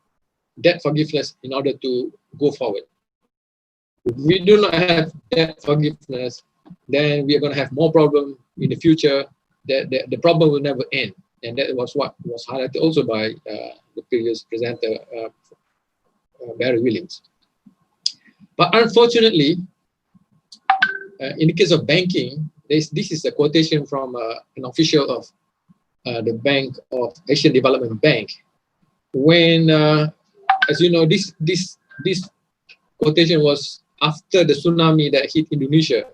debt forgiveness in order to go forward. If we do not have debt forgiveness, then we are going to have more problems in the future. The problem will never end. And that was what was highlighted also by the previous presenter, Barry Williams. But unfortunately, in the case of banking, this is a quotation from an official of the Bank of Asian Development Bank. When, as you know, this quotation was after the tsunami that hit Indonesia.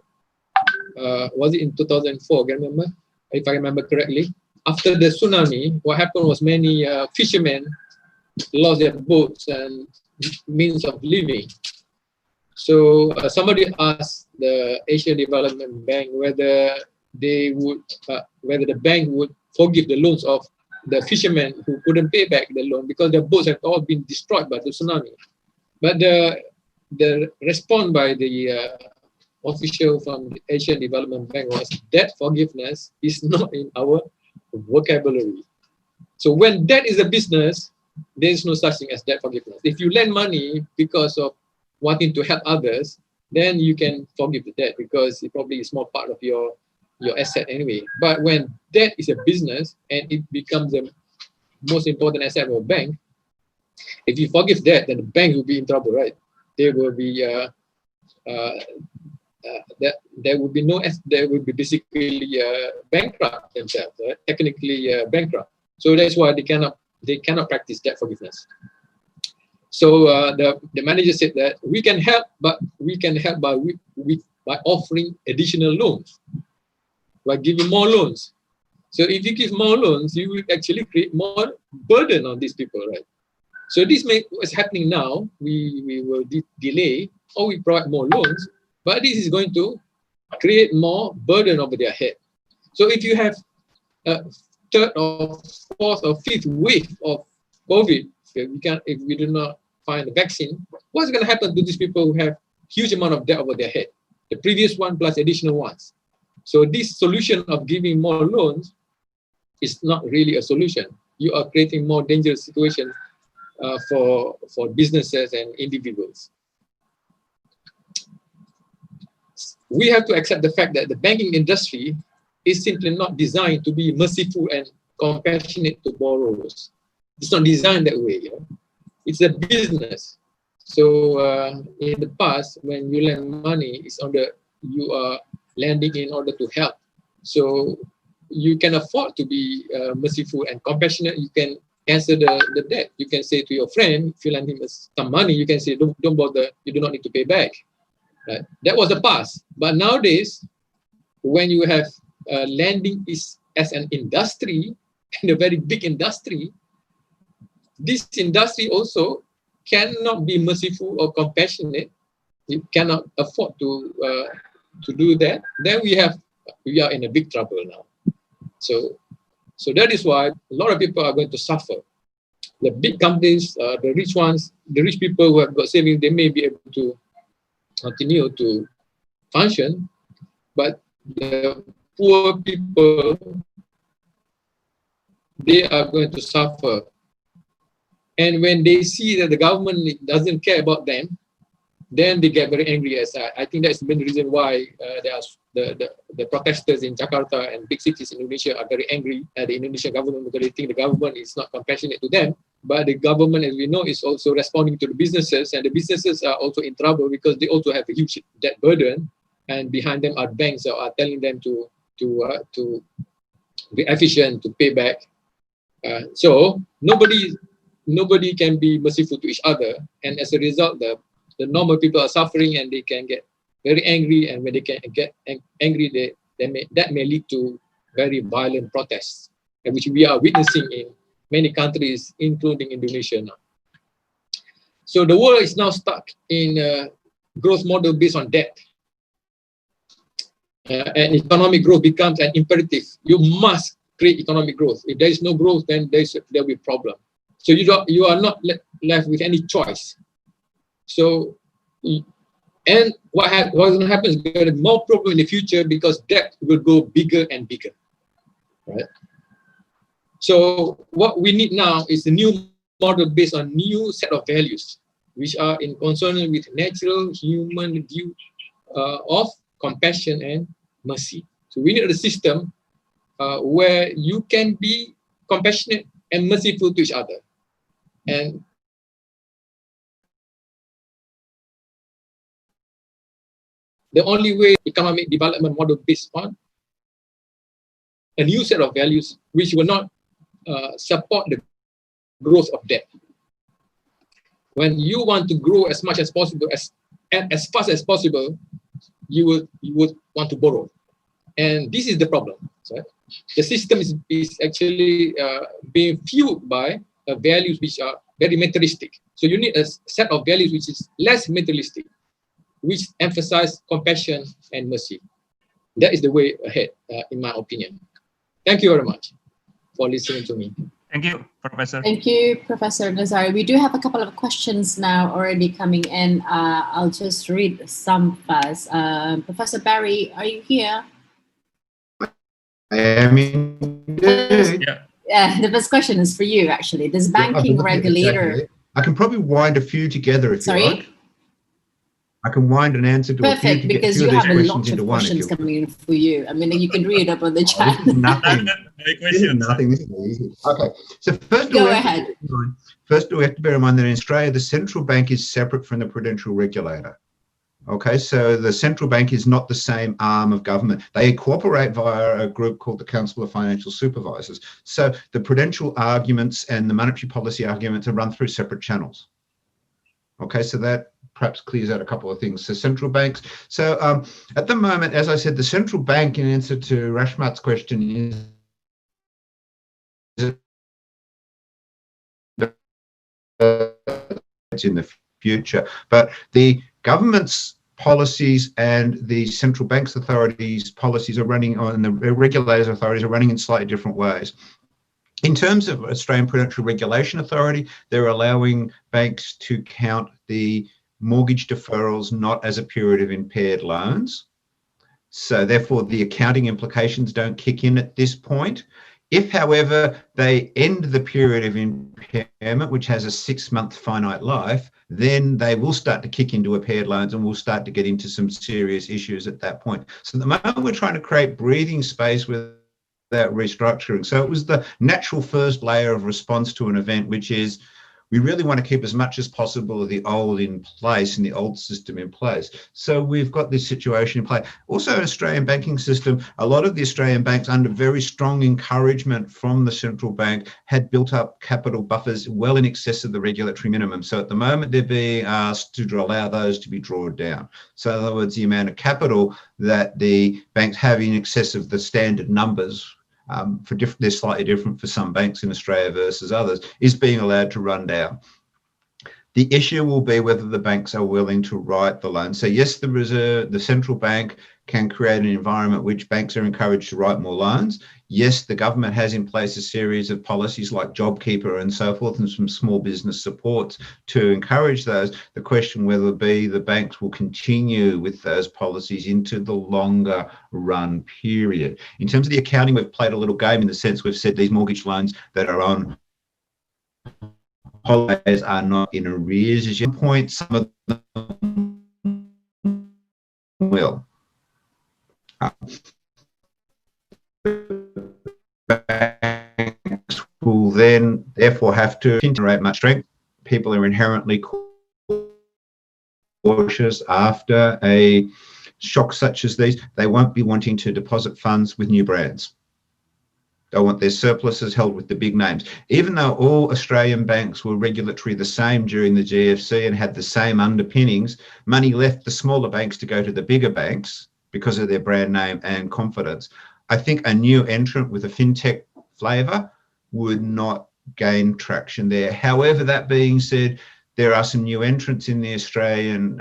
Was it in 2004? Can I remember? If I remember correctly. After the tsunami, what happened was many fishermen lost their boats and means of living. So somebody asked the Asian Development Bank whether they would, whether the bank would forgive the loans of the fishermen who couldn't pay back the loan because their boats had all been destroyed by the tsunami. But the response by the official from the Asian Development Bank was debt forgiveness is not in our vocabulary. So when debt is a business, there is no such thing as debt forgiveness. If you lend money because of wanting to help others, then you can forgive the debt because it probably is more part of your asset anyway. But when debt is a business and it becomes the most important asset of a bank, if you forgive debt, then the bank will be in trouble, right? There will be there would be no, there would be basically bankrupt themselves, right? Technically bankrupt. So that's why they cannot practice debt forgiveness. So the manager said that we can help, but we can help by offering additional loans, by giving more loans. So if you give more loans, you will actually create more burden on these people, right? So this what's happening now. We will delay or we provide more loans, but this is going to create more burden over their head. So if you have a third or fourth or fifth wave of COVID, if we do not find a vaccine, what's going to happen to these people who have huge amount of debt over their head? The previous one plus additional ones. So this solution of giving more loans is not really a solution. You are creating more dangerous situations for businesses and individuals. We have to accept the fact that the banking industry is simply not designed to be merciful and compassionate to borrowers. It's not designed that way. It's a business. So in the past, when you lend money, you are lending in order to help. So you can afford to be merciful and compassionate, you can cancel the debt. You can say to your friend, if you lend him some money, you can say, don't bother, you do not need to pay back. Right? That was the past. But nowadays, when you have lending is as an industry, and a very big industry, this industry also cannot be merciful or compassionate. You cannot afford to do that. Then we are in a big trouble now. So that is why a lot of people are going to suffer. The big companies, the rich ones, the rich people who have got savings, they may be able to continue to function, but the poor people, they are going to suffer. And when they see that the government doesn't care about them, then they get very angry. As I think that's the main reason why there are the protesters in Jakarta and big cities in Indonesia are very angry at the Indonesian government because they think the government is not compassionate to them. But the government, as we know, is also responding to the businesses, and the businesses are also in trouble because they also have a huge debt burden, and behind them are banks that are telling them to be efficient, to pay back. So nobody can be merciful to each other, and as a result, the normal people are suffering, and they can get very angry, and when they can get angry, that may lead to very violent protests, which we are witnessing in many countries, including Indonesia now. So the world is now stuck in a growth model based on debt. And economic growth becomes an imperative. You must create economic growth. If there is no growth, then there will be a problem. So you are not left with any choice. So, and what going to happen is there will be more problem in the future because debt will go bigger and bigger, right? So what we need now is a new model based on new set of values, which are in consonance with natural human view of compassion and mercy. So we need a system where you can be compassionate and merciful to each other. And the only way economic development model based on a new set of values which will not support the growth of debt. When you want to grow as much as possible, as fast as possible, you would want to borrow. And this is the problem. Right? The system is actually being fueled by values which are very materialistic. So you need a set of values which is less materialistic, which emphasize compassion and mercy. That is the way ahead, in my opinion. Thank you very much for listening to me. Thank you, Professor. Thank you, Professor Nazari. We do have a couple of questions now already coming in. I'll just read some first. Professor Barry, are you here? I am indeed. Yeah, the first question is for you, actually. This banking regulator... Exactly. I can probably wind a few together if you like. I can wind an answer to Perfect, a few because you have a lot of questions coming in for you. I mean, you can read up on the chat. This is nothing. This is nothing. This is easy. Okay. So first, Go ahead. First, we have to bear in mind that in Australia, the central bank is separate from the prudential regulator. Okay, so the central bank is not the same arm of government. They cooperate via a group called the Council of Financial Supervisors. So the prudential arguments and the monetary policy arguments are run through separate channels. Okay, so that perhaps clears out a couple of things. So central banks. So at the moment, as I said, the central bank, in answer to Rashmat's question, is in the future, but the government's policies and the central bank's authorities' policies are running on, the regulators' authorities are running in slightly different ways. In terms of Australian Prudential Regulation Authority, they're allowing banks to count the mortgage deferrals not as a period of impaired loans. So therefore, the accounting implications don't kick in at this point. If, however, they end the period of impairment, which has a 6-month finite life, then they will start to kick into impaired loans and we'll start to get into some serious issues at that point. So at the moment, we're trying to create breathing space without restructuring. So it was the natural first layer of response to an event, which is we really want to keep as much as possible of the old in place and the old system in place. So we've got this situation in play. Also, Australian banking system, a lot of the Australian banks, under very strong encouragement from the central bank, had built up capital buffers well in excess of the regulatory minimum. So at the moment, they're being asked to allow those to be drawn down. So in other words, the amount of capital that the banks have in excess of the standard numbers, they're slightly different for some banks in Australia versus others, is being allowed to run down. The issue will be whether the banks are willing to write the loan. So yes, the central bank can create an environment which banks are encouraged to write more loans. Yes, the government has in place a series of policies like JobKeeper and so forth, and some small business supports to encourage those. The question whether the banks will continue with those policies into the longer run period. In terms of the accounting, we've played a little game in the sense we've said these mortgage loans that are on holidays are not in arrears. As you point, some of them will. Banks will then therefore have to generate much strength. People are inherently cautious after a shock such as these. They won't be wanting to deposit funds with new brands. They want their surpluses held with the big names. Even though all Australian banks were regulatory the same during the GFC and had the same underpinnings, money left the smaller banks to go to the bigger banks because of their brand name and confidence. I think a new entrant with a fintech flavour would not gain traction there. However, that being said, there are some new entrants in the Australian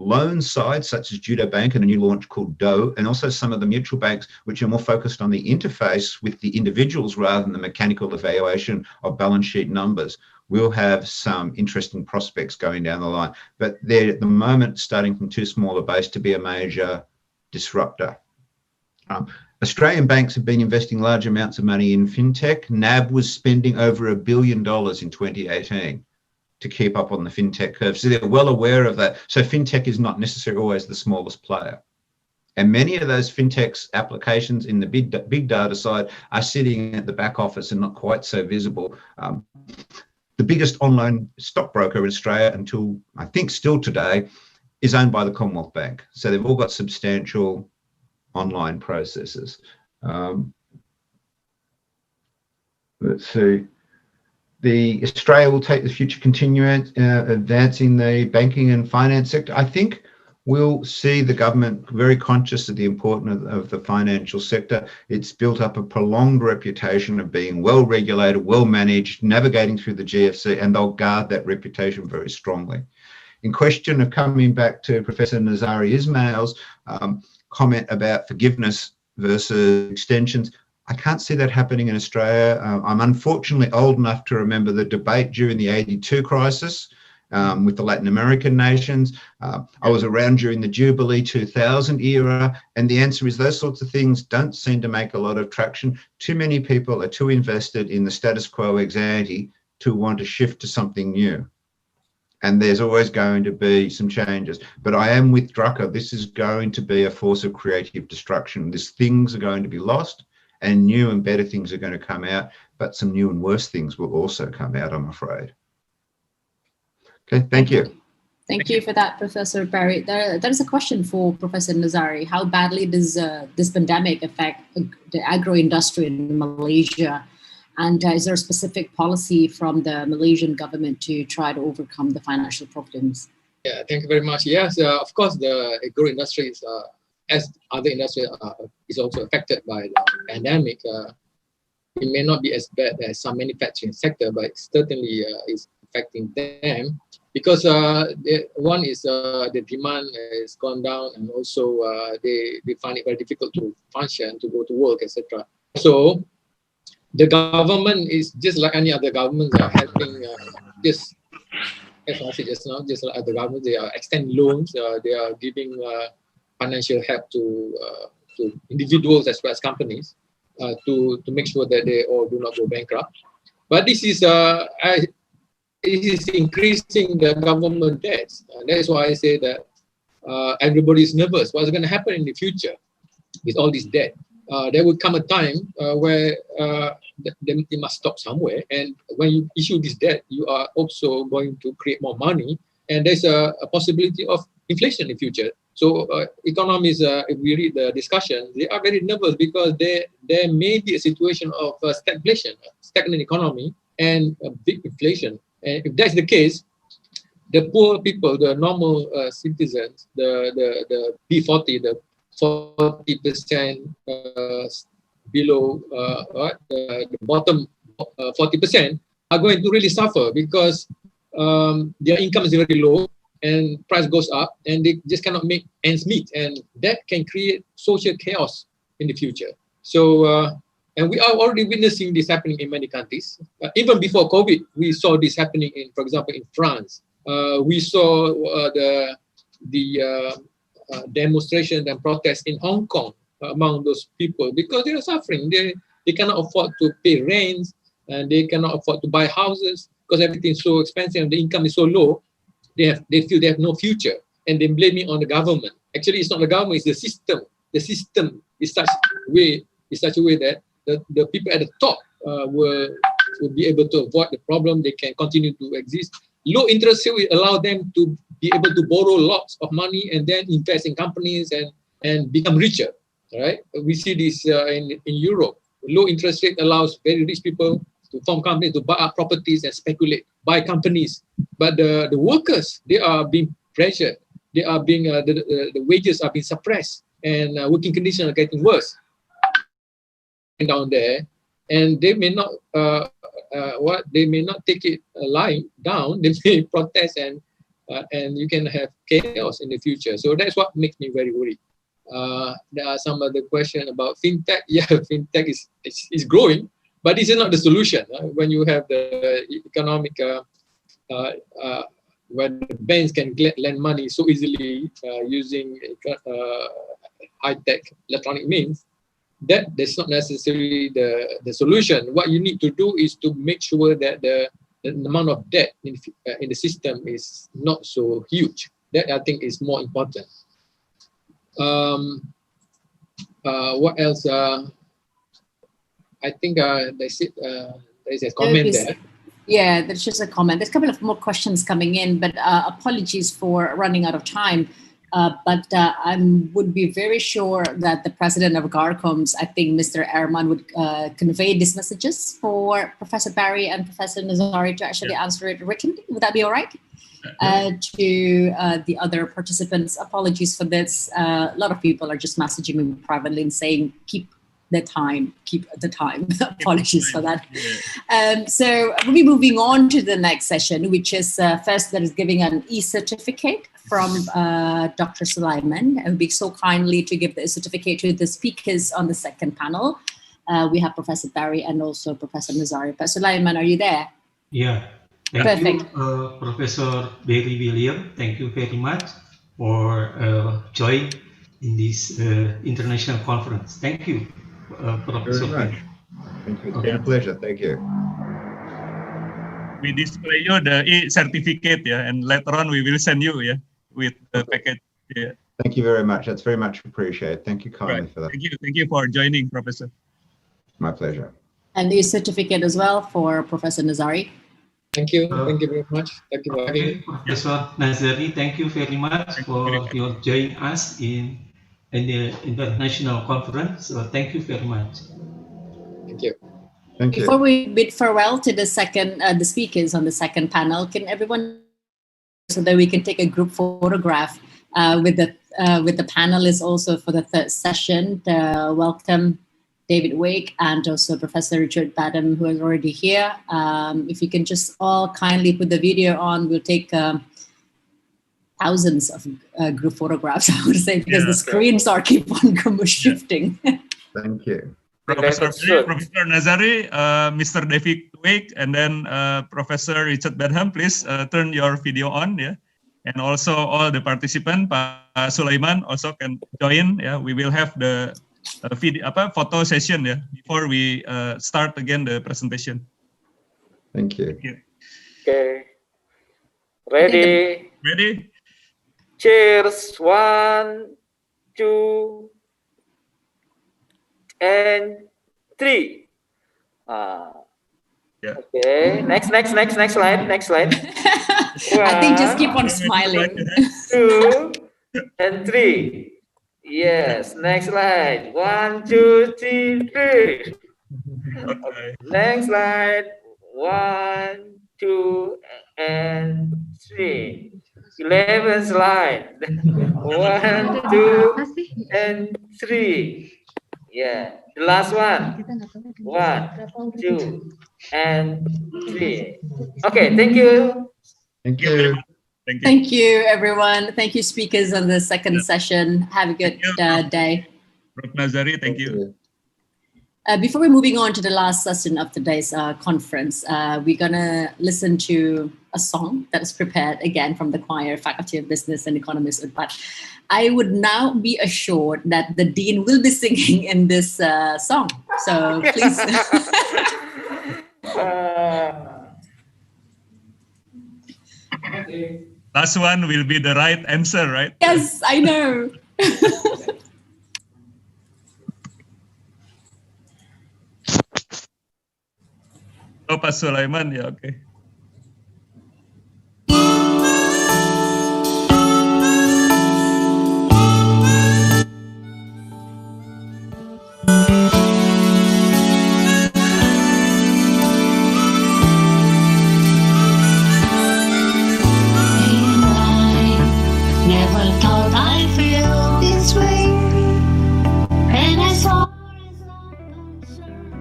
loan side, such as Judo Bank and a new launch called Doe, and also some of the mutual banks which are more focused on the interface with the individuals rather than the mechanical evaluation of balance sheet numbers. We'll have some interesting prospects going down the line, but they're at the moment starting from too small a base to be a major disruptor. Australian banks have been investing large amounts of money in fintech. NAB was spending over $1 billion in 2018 to keep up on the fintech curve. So they're well aware of that. So fintech is not necessarily always the smallest player. And many of those fintechs applications in the big data side are sitting at the back office and not quite so visible. The biggest online stockbroker in Australia until, I think still today, is owned by the Commonwealth Bank. So they've all got substantial online processes. Let's see. Australia will take the future, continue advancing the banking and finance sector. I think we'll see the government very conscious of the importance of the financial sector. It's built up a prolonged reputation of being well regulated, well managed, navigating through the GFC, and they'll guard that reputation very strongly. In question of coming back to Professor Nazari Ismail's comment about forgiveness versus extensions, I can't see that happening in Australia. I'm unfortunately old enough to remember the debate during the '82 crisis with the Latin American nations. I was around during the Jubilee 2000 era, and the answer is those sorts of things don't seem to make a lot of traction. Too many people are too invested in the status quo ex ante to want to shift to something new. And there's always going to be some changes. But I am with Drucker. This is going to be a force of creative destruction. These things are going to be lost, and new and better things are going to come out, but some new and worse things will also come out, I'm afraid. Okay, thank you. Thank you for that, Professor Barry. There's a question for Professor Nazari. How badly does this pandemic affect the agro-industry in Malaysia? And is there a specific policy from the Malaysian government to try to overcome the financial problems? Yeah, thank you very much. Yes, of course, the agro-industry is, as other industries is also affected by the pandemic. It may not be as bad as some manufacturing sector, but certainly is affecting them because one is the demand has gone down, and also they find it very difficult to function, to go to work, etc. So the government is just like any other governments are helping. Just as I said just now, just like other governments, they are extending loans. They are giving financial help to individuals as well as companies to make sure that they all do not go bankrupt. But this is it is increasing the government debts. That's why I say that everybody is nervous. What's going to happen in the future with all this debt? there will come a time where they must stop somewhere. And when you issue this debt, you are also going to create more money, and there's a possibility of inflation in the future. So economists, if we read the discussion, they are very nervous because there may be a situation of stagflation, stagnant economy, and a big inflation. And if that's the case, the poor people, the normal citizens, the B40, the 40% below the bottom 40% are going to really suffer because their income is very low and price goes up and they just cannot make ends meet, and that can create social chaos in the future. So and we are already witnessing this happening in many countries. Even before COVID, we saw this happening in, for example, in France. We saw the demonstration and protests in Hong Kong among those people because they are suffering. They cannot afford to pay rents and they cannot afford to buy houses because everything is so expensive and the income is so low. They feel they have no future and they blame it on the government. Actually, it's not the government; it's the system. The system is such a way that the people at the top will be able to avoid the problem. They can continue to exist. Low interest rate will allow them to be able to borrow lots of money and then invest in companies and become richer. Right? We see this in Europe. Low interest rate allows very rich people to form companies, to buy up properties and speculate, buy companies. But the workers, they are being pressured. They are being the wages are being suppressed, and working conditions are getting worse down there. And they may not they may not take it lying down. They may protest and you can have chaos in the future. So that's what makes me very worried. There are some other questions about fintech. Yeah, fintech is growing, but this is not the solution. When you have the economic when the banks can lend money so easily using high-tech electronic means, that's not necessarily the solution. What you need to do is to make sure that the amount of debt in the system is not so huge. That I think is more important. What else? I think that's it. There's a comment there. Yeah, there's just a comment. There's a couple of more questions coming in, but apologies for running out of time. But I would be very sure that the president of GARCOMBS, I think Mr. Erman, would convey these messages for Professor Barry and Professor Nazari to actually answer it written. Would that be all right? To the other participants, apologies for this. A lot of people are just messaging me privately and saying, keep the time. Apologies for that. So we'll be moving on to the next session, which is first that is giving an e-certificate from Dr. Sulaiman, and be so kindly to give the certificate to the speakers on the second panel. We have Professor Barry and also Professor Nazari. But Sulaiman, are you there? Yeah. Thank you, Professor Barry William. Thank you very much for joining in this international conference. Thank you, Professor. Very much. Thank you. It's been a pleasure. Thank you. We display you the e-certificate, and later on we will send you, with the package. Yeah. Thank you very much. That's very much appreciated. Thank you kindly for that. Thank you for joining, Professor. My pleasure. And the certificate as well for Professor Nazari. Thank you. Thank you very much. Thank you, Professor Nazari. Thank you very much for your joining us in the international conference. So thank you very much. Thank you. Thank you. Before we bid farewell to the speakers on the second panel, can everyone, so that we can take a group photograph with the panelists also for the third session. Welcome David Wake and also Professor Richard Badham, who is already here. If you can just all kindly put the video on, we'll take thousands of group photographs, I would say, because the screens are keep on shifting. Thank you. Professor Nazari, Mr. David Wake, and then Professor Richard Badham, please turn your video on, and also all the participants, Pak Sulaiman also can join. We will have the photo session before we start again the presentation. Thank you. Okay. Ready? Ready? Cheers. 1, 2. and 3. Okay, next slide. I think just keep on smiling. 2 and 3. Yes, next slide. 1, 2, 3, 3. Okay. Next slide. 1, 2, and 3. 11 slide. 1, 2, and 3. Yeah, the last one. 1, 2, and 3. Okay, thank you. Thank you. Thank you, everyone. Thank you, speakers, on the second session. Have a good day. Prof. Nazari, thank you. Before we're moving on to the last session of today's conference, we're going to listen to a song that is prepared again from the choir, Faculty of Business and Economics UNPAD. I would now be assured that the Dean will be singing in this song. So please. Last one will be the right answer, right? Yes, I know. Oh, Pak Sulaiman, ya oke. Never thought I'd feel this way. And as far as I'm concerned,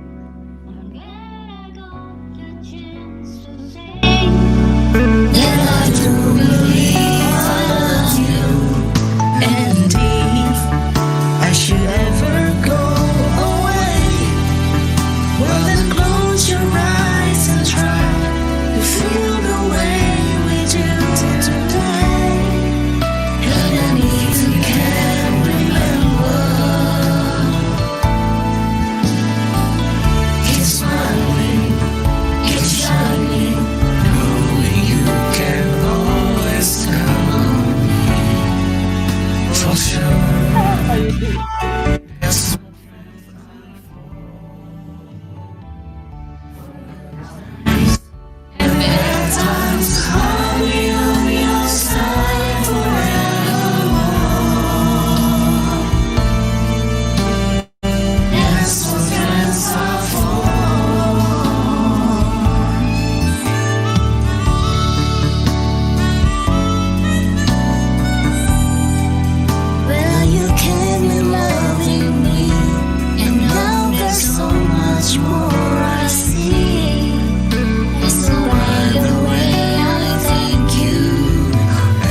I'm glad I got the chance to say that I do believe I love you. And if I should ever go away, well then close your eyes and try to feel the way we do today. And then if you can remember, keep smiling, keep shining, knowing you can always count on me. For sure. Yes. And there are times I'll be on your side forevermore. That's what friends are for. Well, you can be loving me, and now there's so much more I see. And so right away I thank you.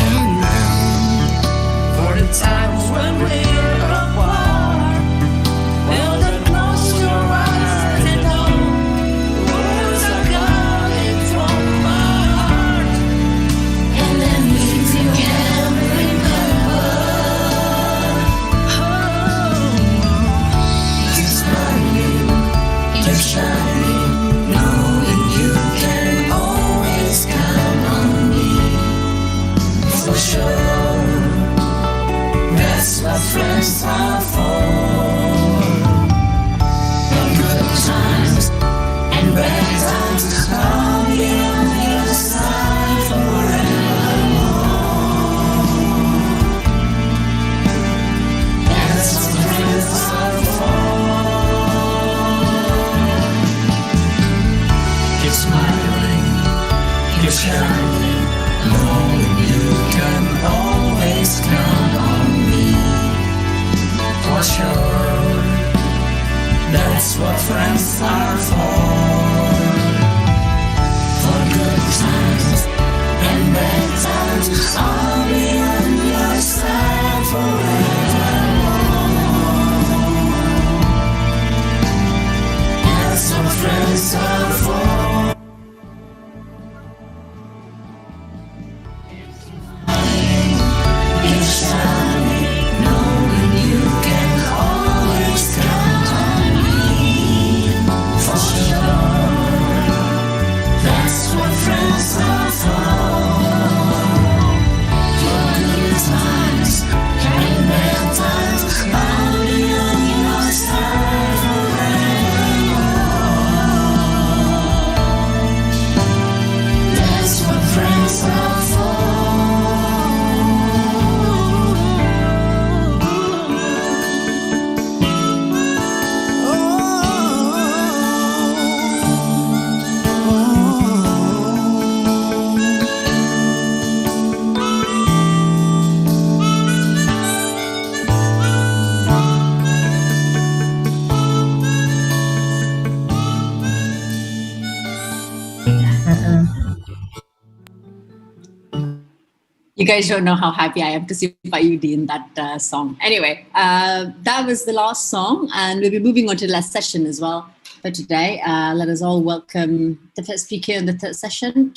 And now for the times when we're apart, well then close your eyes and know words are coming from my heart. And then if you can remember, keep smiling, keep shining, knowing you can always count on me. For sure, that's what friends are for. In good times and bad times, I'll be on your side forevermore. That's what friends are for. Keep smiling, keep shining, knowing you can always count on me. For sure, that's what friends are for. For good times and bad times, I'll be on your side forevermore. That's what friends are for. Keep shining, knowing you can always count on me. For sure. guys don't know how happy I am to see Payudi in that song. Anyway, that was the last song, and we'll be moving on to the last session as well for today. Let us all welcome the first speaker in the third session,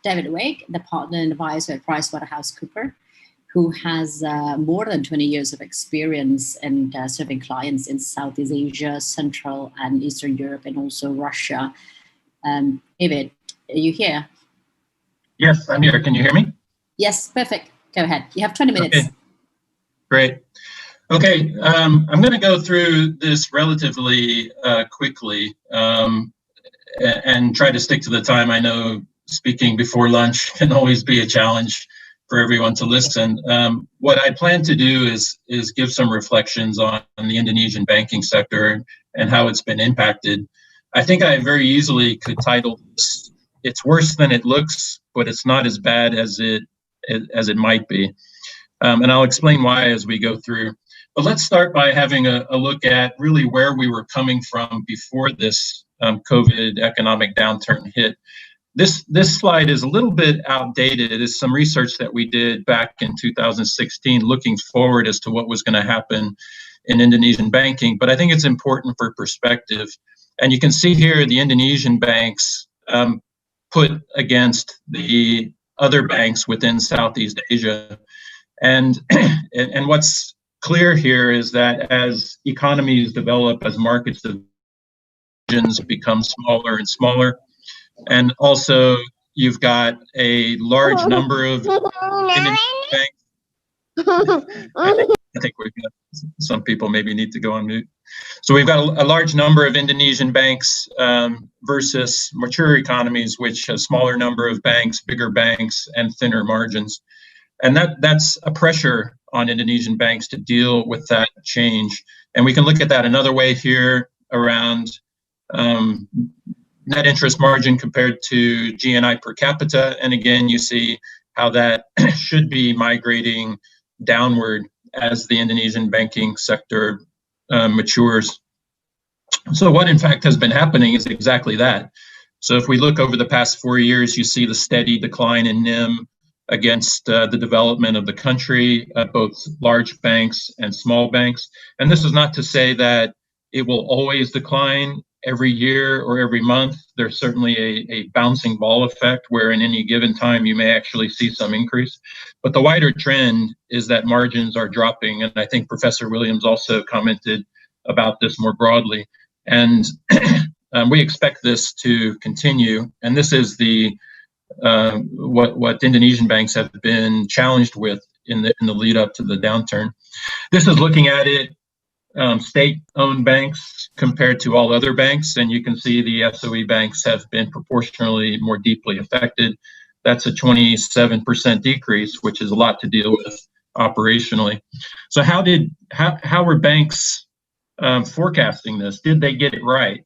David Wake, the partner and advisor at PricewaterhouseCoopers, who has more than 20 years of experience in serving clients in Southeast Asia, Central and Eastern Europe, and also Russia. David, are you here? Yes, I'm here. Can you hear me? Yes, perfect. Go ahead. You have 20 minutes. Okay. Great. Okay, I'm going to go through this relatively quickly and try to stick to the time. I know speaking before lunch can always be a challenge for everyone to listen. What I plan to do is give some reflections on the Indonesian banking sector and how it's been impacted. I think I very easily could title this, "It's worse than it looks, but it's not as bad as it might be." And I'll explain why as we go through. But let's start by having a look at really where we were coming from before this COVID economic downturn hit. This slide is a little bit outdated. It's some research that we did back in 2016, looking forward as to what was going to happen in Indonesian banking. But I think it's important for perspective. And you can see here the Indonesian banks put against the other banks within Southeast Asia. And what's clear here is that as economies develop, as markets divisions become smaller and smaller, and also you've got a large number of Indonesian banks. I think we've got some people maybe need to go on mute. So we've got a large number of Indonesian banks versus mature economies, which have smaller number of banks, bigger banks, and thinner margins. And that's a pressure on Indonesian banks to deal with that change. And we can look at that another way here around net interest margin compared to GNI per capita. And again, you see how that should be migrating downward as the Indonesian banking sector matures. So what in fact has been happening is exactly that. So if we look over the past 4 years, you see the steady decline in NIM against the development of the country, both large banks and small banks. And this is not to say that it will always decline every year or every month. There's certainly a bouncing ball effect where in any given time you may actually see some increase. But the wider trend is that margins are dropping. And I think Professor Williams also commented about this more broadly. And we expect this to continue. And this is the what Indonesian banks have been challenged with in the lead up to the downturn. This is looking at it state-owned banks compared to all other banks, and you can see the SOE banks have been proportionally more deeply affected. That's a 27% decrease, which is a lot to deal with operationally. So how were banks forecasting this? Did they get it right?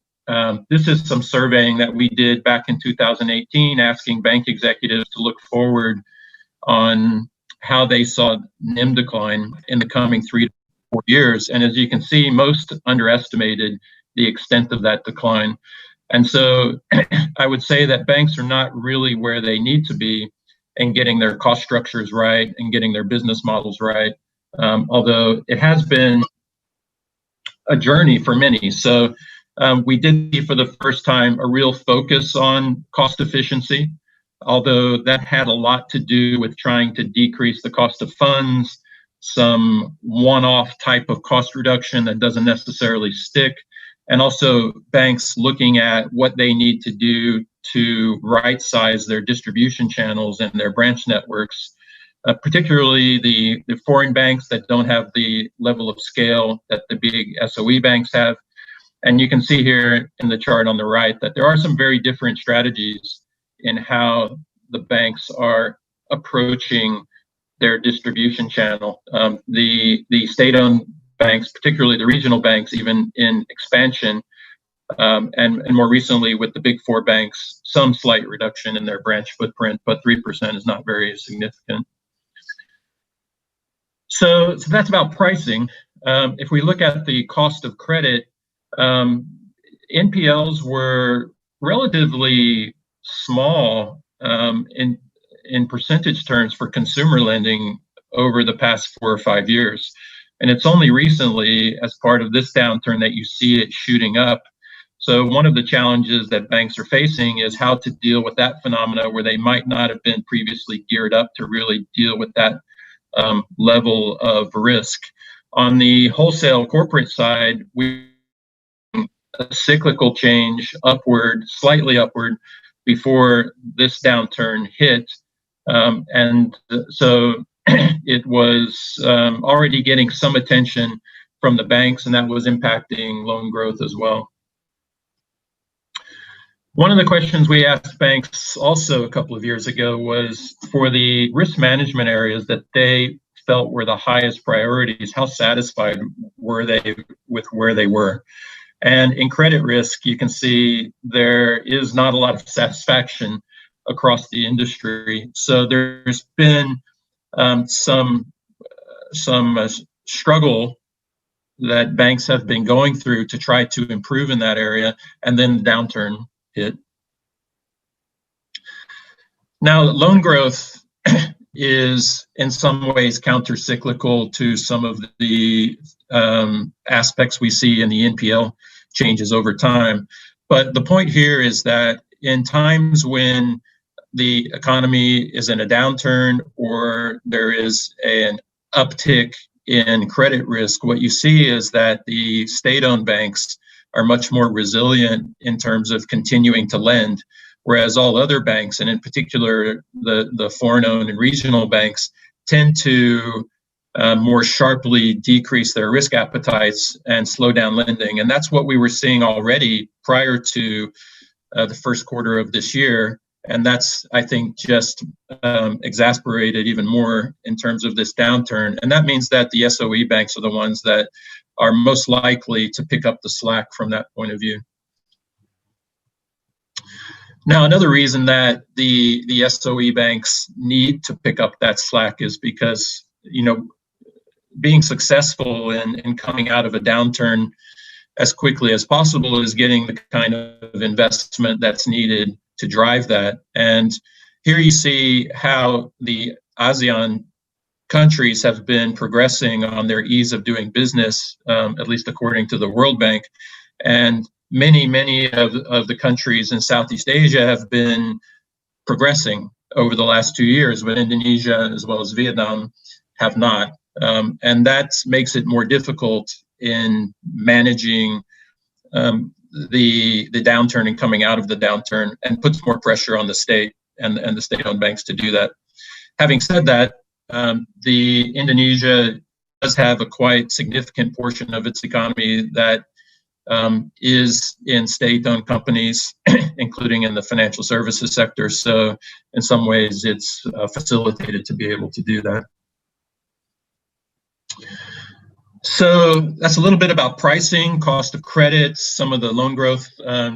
This is some surveying that we did back in 2018, asking bank executives to look forward on how they saw NIM decline in the coming 3 to 4 years. And as you can see, most underestimated the extent of that decline. And so I would say that banks are not really where they need to be in getting their cost structures right and getting their business models right, although it has been a journey for many. So we did see for the first time a real focus on cost efficiency, although that had a lot to do with trying to decrease the cost of funds, some one-off type of cost reduction that doesn't necessarily stick, and also banks looking at what they need to do to right-size their distribution channels and their branch networks, particularly the foreign banks that don't have the level of scale that the big SOE banks have. And you can see here in the chart on the right that there are some very different strategies in how the banks are approaching their distribution channel. The state-owned banks, particularly the regional banks, even in expansion, and more recently with the big four banks, some slight reduction in their branch footprint, but 3% is not very significant. So that's about pricing. If we look at the cost of credit, NPLs were relatively small in in percentage terms for consumer lending over the past 4 or 5 years. And it's only recently, as part of this downturn, that you see it shooting up. So one of the challenges that banks are facing is how to deal with that phenomena where they might not have been previously geared up to really deal with that level of risk. On the wholesale corporate side, we a cyclical change upward, slightly upward, before this downturn hit. And so it was already getting some attention from the banks, and that was impacting loan growth as well. One of the questions we asked banks also a couple of years ago was for the risk management areas that they felt were the highest priorities, how satisfied were they with where they were? And in credit risk, you can see there is not a lot of satisfaction across the industry. So there's been some struggle that banks have been going through to try to improve in that area, and then the downturn hit. Now, loan growth is in some ways counter-cyclical to some of the aspects we see in the NPL changes over time. But the point here is that in times when the economy is in a downturn or there is an uptick in credit risk, what you see is that the state-owned banks are much more resilient in terms of continuing to lend, whereas all other banks, and in particular the foreign-owned and regional banks, tend to more sharply decrease their risk appetites and slow down lending. And that's what we were seeing already prior to the first quarter of this year. And that's, I think, just exasperated even more in terms of this downturn. And that means that the SOE banks are the ones that are most likely to pick up the slack from that point of view. Now, another reason that the SOE banks need to pick up that slack is because, you know, being successful in coming out of a downturn as quickly as possible is getting the kind of investment that's needed to drive that. And here you see how the ASEAN countries have been progressing on their ease of doing business, at least according to the World Bank. And many of the countries in Southeast Asia have been progressing over the last 2 years, but Indonesia as well as Vietnam have not. And that makes it more difficult in managing the downturn and coming out of the downturn, and puts more pressure on the state and the state-owned banks to do that. Having said that, the Indonesia does have a quite significant portion of its economy that is in state-owned companies, including in the financial services sector. So in some ways, it's facilitated to be able to do that. So that's a little bit about pricing, cost of credit, some of the loan growth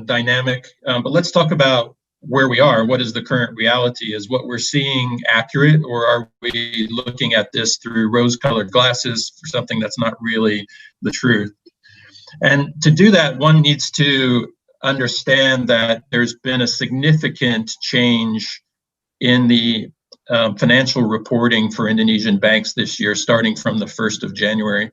dynamic. But let's talk about where we are. What is the current reality? Is what we're seeing accurate, or are we looking at this through rose-colored glasses for something that's not really the truth? And to do that, one needs to understand that there's been a significant change in the financial reporting for Indonesian banks this year, starting from the 1st of January.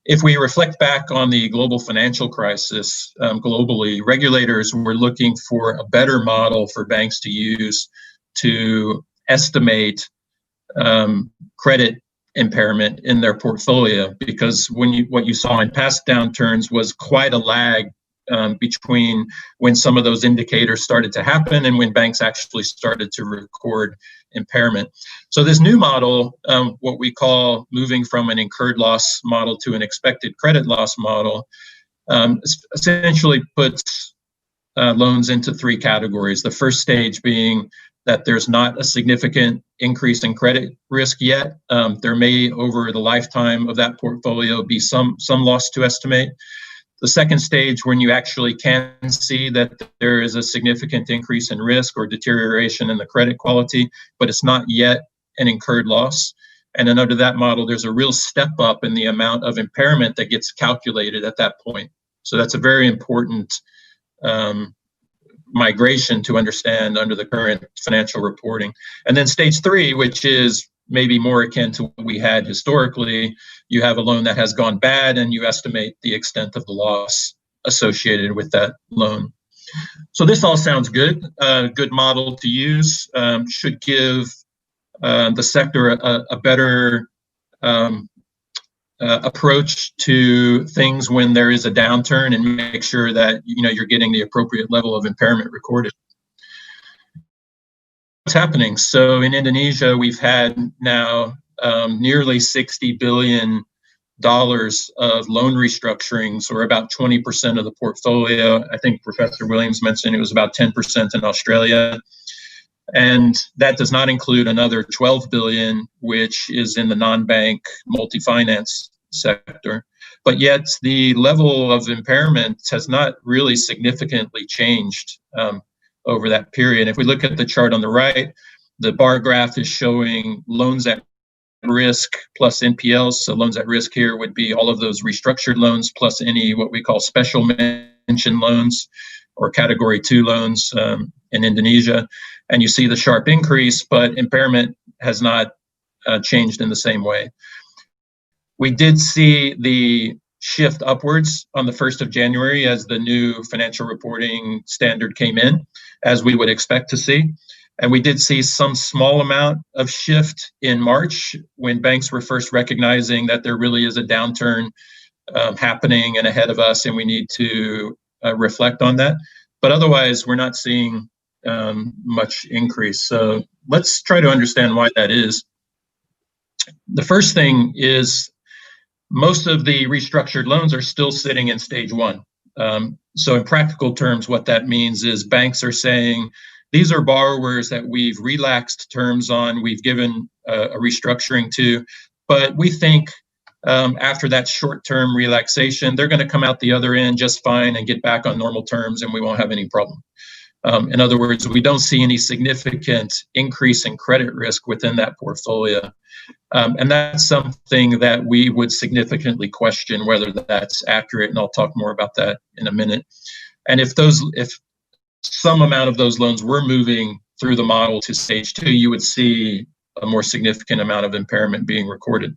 If we reflect back on the global financial crisis globally, regulators were looking for a better model for banks to use to estimate credit impairment in their portfolio, because what you saw in past downturns was quite a lag between when some of those indicators started to happen and when banks actually started to record impairment. So this new model, what we call moving from an incurred loss model to an expected credit loss model, essentially puts loans into 3 categories. The first stage being that there's not a significant increase in credit risk yet. There may, over the lifetime of that portfolio, be some loss to estimate. The second stage, when you actually can see that there is a significant increase in risk or deterioration in the credit quality, but it's not yet an incurred loss. And then under that model, there's a real step up in the amount of impairment that gets calculated at that point. So that's a very important migration to understand under the current financial reporting. And then stage 3, which is maybe more akin to what we had historically, you have a loan that has gone bad and you estimate the extent of the loss associated with that loan. So this all sounds good. Good model to use, should give the sector a better approach to things when there is a downturn, and make sure that you're getting the appropriate level of impairment recorded. What's happening? So in Indonesia, we've had now nearly $60 billion of loan restructurings, or about 20% of the portfolio. I think Professor Williams mentioned it was about 10% in Australia. And that does not include another 12 billion, which is in the non-bank multi-finance sector. But yet the level of impairment has not really significantly changed over that period. If we look at the chart on the right, the bar graph is showing loans at risk plus NPLs. So loans at risk here would be all of those restructured loans plus any what we call special mention loans or category 2 loans in Indonesia. And you see the sharp increase, but impairment has not changed in the same way. We did see the shift upwards on the 1st of January as the new financial reporting standard came in, as we would expect to see. And we did see some small amount of shift in March when banks were first recognizing that there really is a downturn happening and ahead of us, and we need to reflect on that. But otherwise, we're not seeing much increase. So let's try to understand why that is. The first thing is most of the restructured loans are still sitting in stage 1. So in practical terms, what that means is banks are saying, these are borrowers that we've relaxed terms on, we've given a restructuring to, but we think after that short-term relaxation, they're going to come out the other end just fine and get back on normal terms, and we won't have any problem. In other words, we don't see any significant increase in credit risk within that portfolio. And that's something that we would significantly question whether that's accurate, and I'll talk more about that in a minute. And if some amount of those loans were moving through the model to stage 2, you would see a more significant amount of impairment being recorded.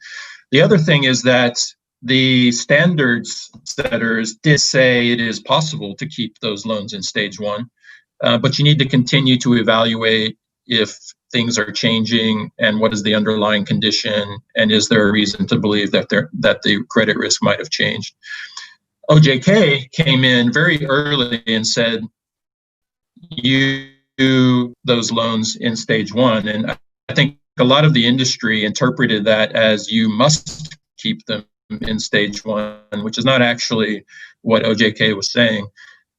The other thing is that the standards setters did say it is possible to keep those loans in stage 1, but you need to continue to evaluate if things are changing and what is the underlying condition, and is there a reason to believe that the credit risk might have changed. OJK came in very early and said, you do those loans in stage 1. And I think a lot of the industry interpreted that as you must keep them in stage 1, which is not actually what OJK was saying.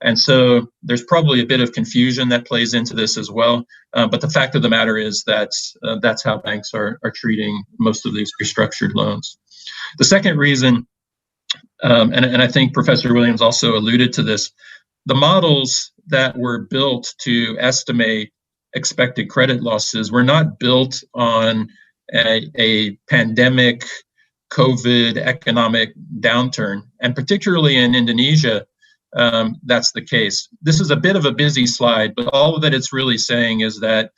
And so there's probably a bit of confusion that plays into this as well. But the fact of the matter is that that's how banks are treating most of these restructured loans. The second reason, and I think Professor Williams also alluded to this, the models that were built to estimate expected credit losses were not built on a pandemic COVID economic downturn. And particularly in Indonesia, that's the case. This is a bit of a busy slide, but all that it's really saying is that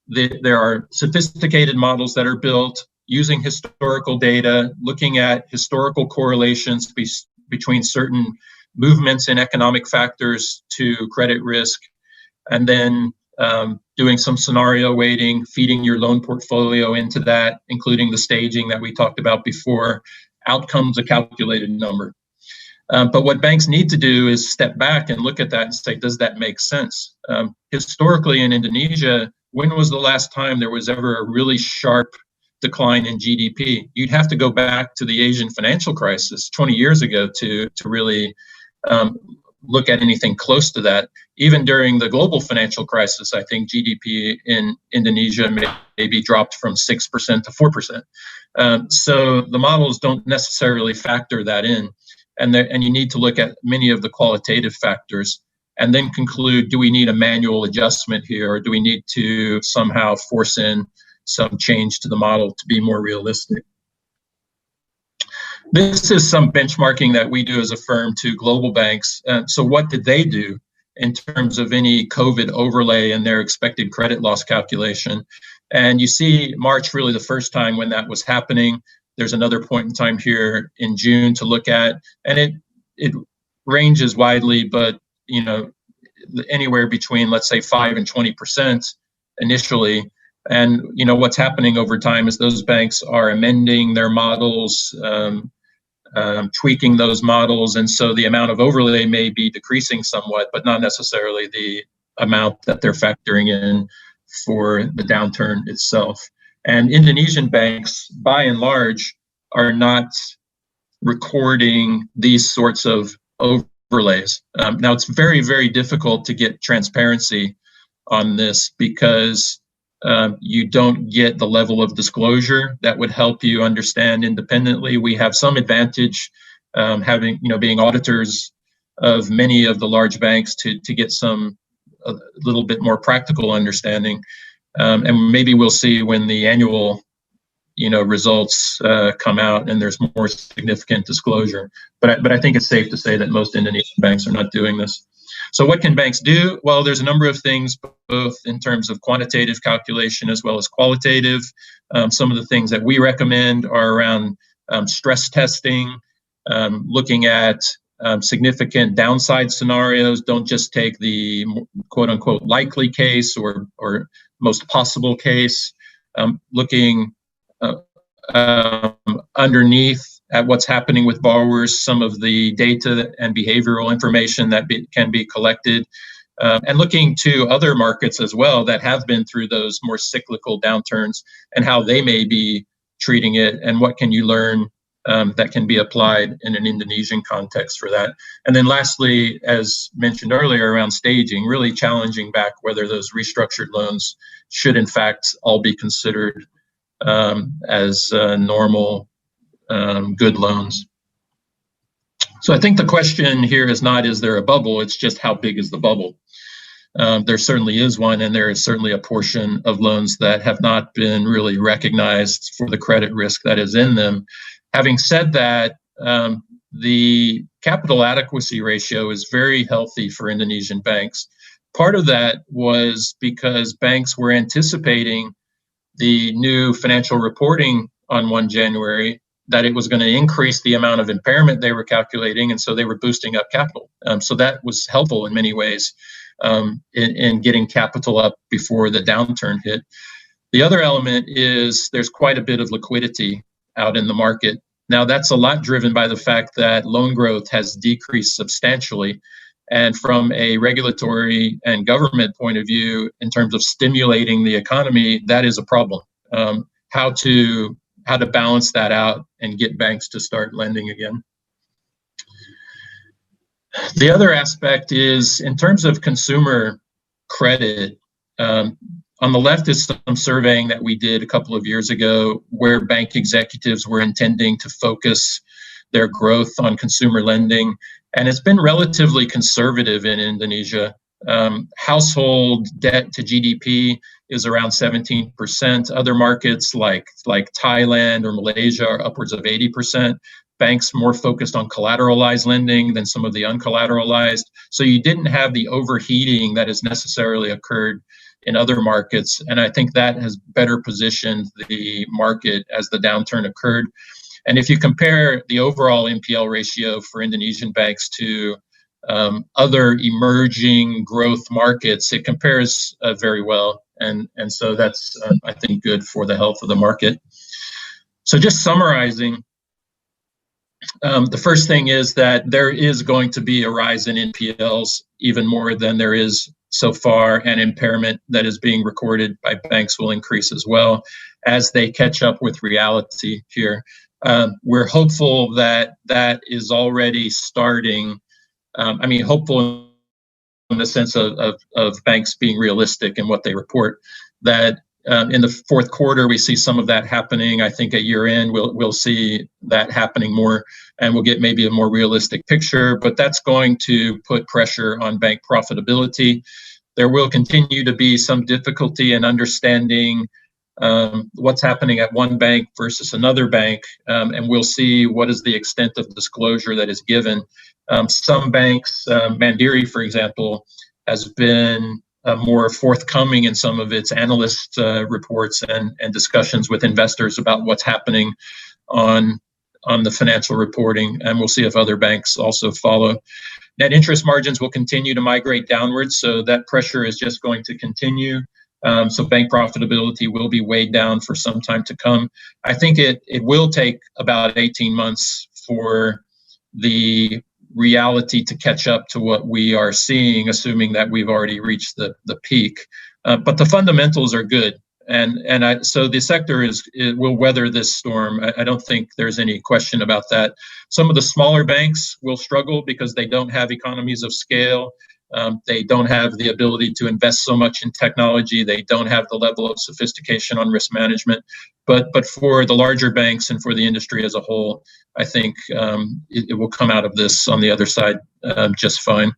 there are sophisticated models that are built using historical data, looking at historical correlations between certain movements in economic factors to credit risk, and then doing some scenario weighting, feeding your loan portfolio into that, including the staging that we talked about before. Out comes a calculated number. But what banks need to do is step back and look at that and say, does that make sense? Historically in Indonesia, when was the last time there was ever a really sharp decline in GDP? You'd have to go back to the Asian financial crisis 20 years ago to really look at anything close to that. Even during the global financial crisis, I think GDP in Indonesia maybe dropped from 6% to 4%. So the models don't necessarily factor that in. And you need to look at many of the qualitative factors and then conclude, do we need a manual adjustment here, or do we need to somehow force in some change to the model to be more realistic? This is some benchmarking that we do as a firm to global banks. So what did they do in terms of any COVID overlay in their expected credit loss calculation. And you see March really the first time when that was happening. There's another point in time here in June to look at, and it ranges widely, but anywhere between, let's say, 5 and 20% initially. And what's happening over time is those banks are amending their models, tweaking those models, and so the amount of overlay may be decreasing somewhat, but not necessarily the amount that they're factoring in for the downturn itself. And Indonesian banks, by and large, are not recording these sorts of overlays. Now, it's very, very difficult to get transparency on this because you don't get the level of disclosure that would help you understand independently. We have some advantage having, being auditors of many of the large banks to get a little bit more practical understanding. And maybe we'll see when the annual results come out and there's more significant disclosure. But I think it's safe to say that most Indonesian banks are not doing this. So what can banks do? Well, there's a number of things, both in terms of quantitative calculation as well as qualitative. Some of the things that we recommend are around stress testing, looking at significant downside scenarios. Don't just take the quote unquote likely case or most possible case. Looking underneath at what's happening with borrowers, some of the data and behavioral information that can be collected, and looking to other markets as well that have been through those more cyclical downturns and how they may be treating it, and what can you learn that can be applied in an Indonesian context for that. And then lastly, as mentioned earlier, around staging, really challenging back whether those restructured loans should in fact all be considered as normal good loans. So I think the question here is not, is there a bubble? It's just, how big is the bubble? There certainly is one, and there is certainly a portion of loans that have not been really recognized for the credit risk that is in them. Having said that, the capital adequacy ratio is very healthy for Indonesian banks. Part of that was because banks were anticipating the new financial reporting on 1 January, that it was going to increase the amount of impairment they were calculating, and so they were boosting up capital. So that was helpful in many ways in getting capital up before the downturn hit. The other element is there's quite a bit of liquidity out in the market. Now, that's a lot driven by the fact that loan growth has decreased substantially. And from a regulatory and government point of view, in terms of stimulating the economy, that is a problem. How to balance that out and get banks to start lending again. The other aspect is in terms of consumer credit. On the left is some surveying that we did a couple of years ago where bank executives were intending to focus their growth on consumer lending. And it's been relatively conservative in Indonesia. Household debt to GDP is around 17%. Other markets like Thailand or Malaysia are upwards of 80%. Banks more focused on collateralized lending than some of the uncollateralized. So you didn't have the overheating that has necessarily occurred in other markets. And I think that has better positioned the market as the downturn occurred. And if you compare the overall NPL ratio for Indonesian banks to other emerging growth markets, it compares very well. And so that's, I think, good for the health of the market. So just summarizing, the first thing is that there is going to be a rise in NPLs, even more than there is so far, and impairment that is being recorded by banks will increase as well as they catch up with reality here. We're hopeful that that is already starting. Hopeful in the sense of banks being realistic in what they report, that in the fourth quarter, we see some of that happening. I think at year end, we'll see that happening more, and we'll get maybe a more realistic picture, but that's going to put pressure on bank profitability. There will continue to be some difficulty in understanding what's happening at one bank versus another bank, and we'll see what is the extent of disclosure that is given. Some banks, Mandiri, for example, has been more forthcoming in some of its analyst reports and discussions with investors about what's happening on the financial reporting, and we'll see if other banks also follow. Net interest margins will continue to migrate downwards, so that pressure is just going to continue. So bank profitability will be weighed down for some time to come. I think it will take about 18 months for the reality to catch up to what we are seeing, assuming that we've already reached the peak. But the fundamentals are good. So the sector will weather this storm. I don't think there's any question about that. Some of the smaller banks will struggle because they don't have economies of scale. They don't have the ability to invest so much in technology. They don't have the level of sophistication on risk management. But for the larger banks and for the industry as a whole, I think it will come out of this on the other side just fine.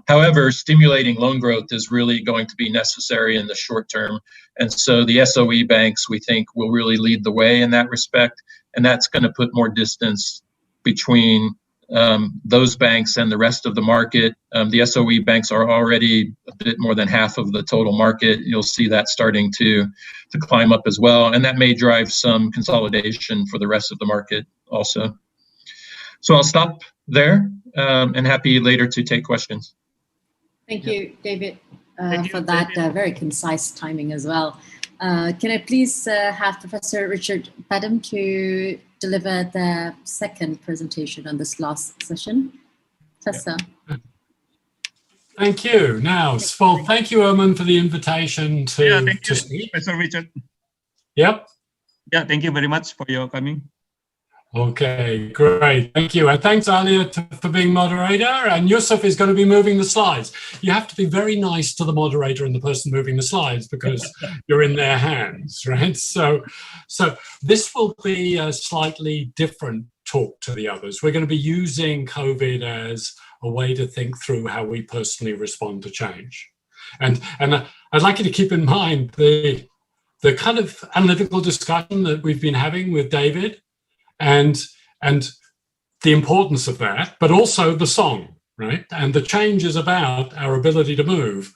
However, stimulating loan growth is really going to be necessary in the short term. And so the SOE banks, we think, will really lead the way in that respect. And that's going to put more distance between those banks and the rest of the market. The SOE banks are already a bit more than half of the total market. You'll see that starting to climb up as well. And that may drive some consolidation for the rest of the market also. So I'll stop there and happy later to take questions. Thank you, David, for that very concise timing as well. Can I please have Professor Richard Padham to deliver the second presentation on this last session? Professor. Thank you. Now, well, thank you, Oman, for the invitation to speak. Professor Richard. Yep. Yeah, thank you very much for your coming. Okay, great. Thank you. And thanks, Alia, for being moderator. And Yusuf is going to be moving the slides. You have to be very nice to the moderator and the person moving the slides because you're in their hands, right? So this will be a slightly different talk to the others. We're going to be using COVID as a way to think through how we personally respond to change. And I'd like you to keep in mind the kind of analytical discussion that we've been having with David, and the importance of that, but also the song, right? And the change is about our ability to move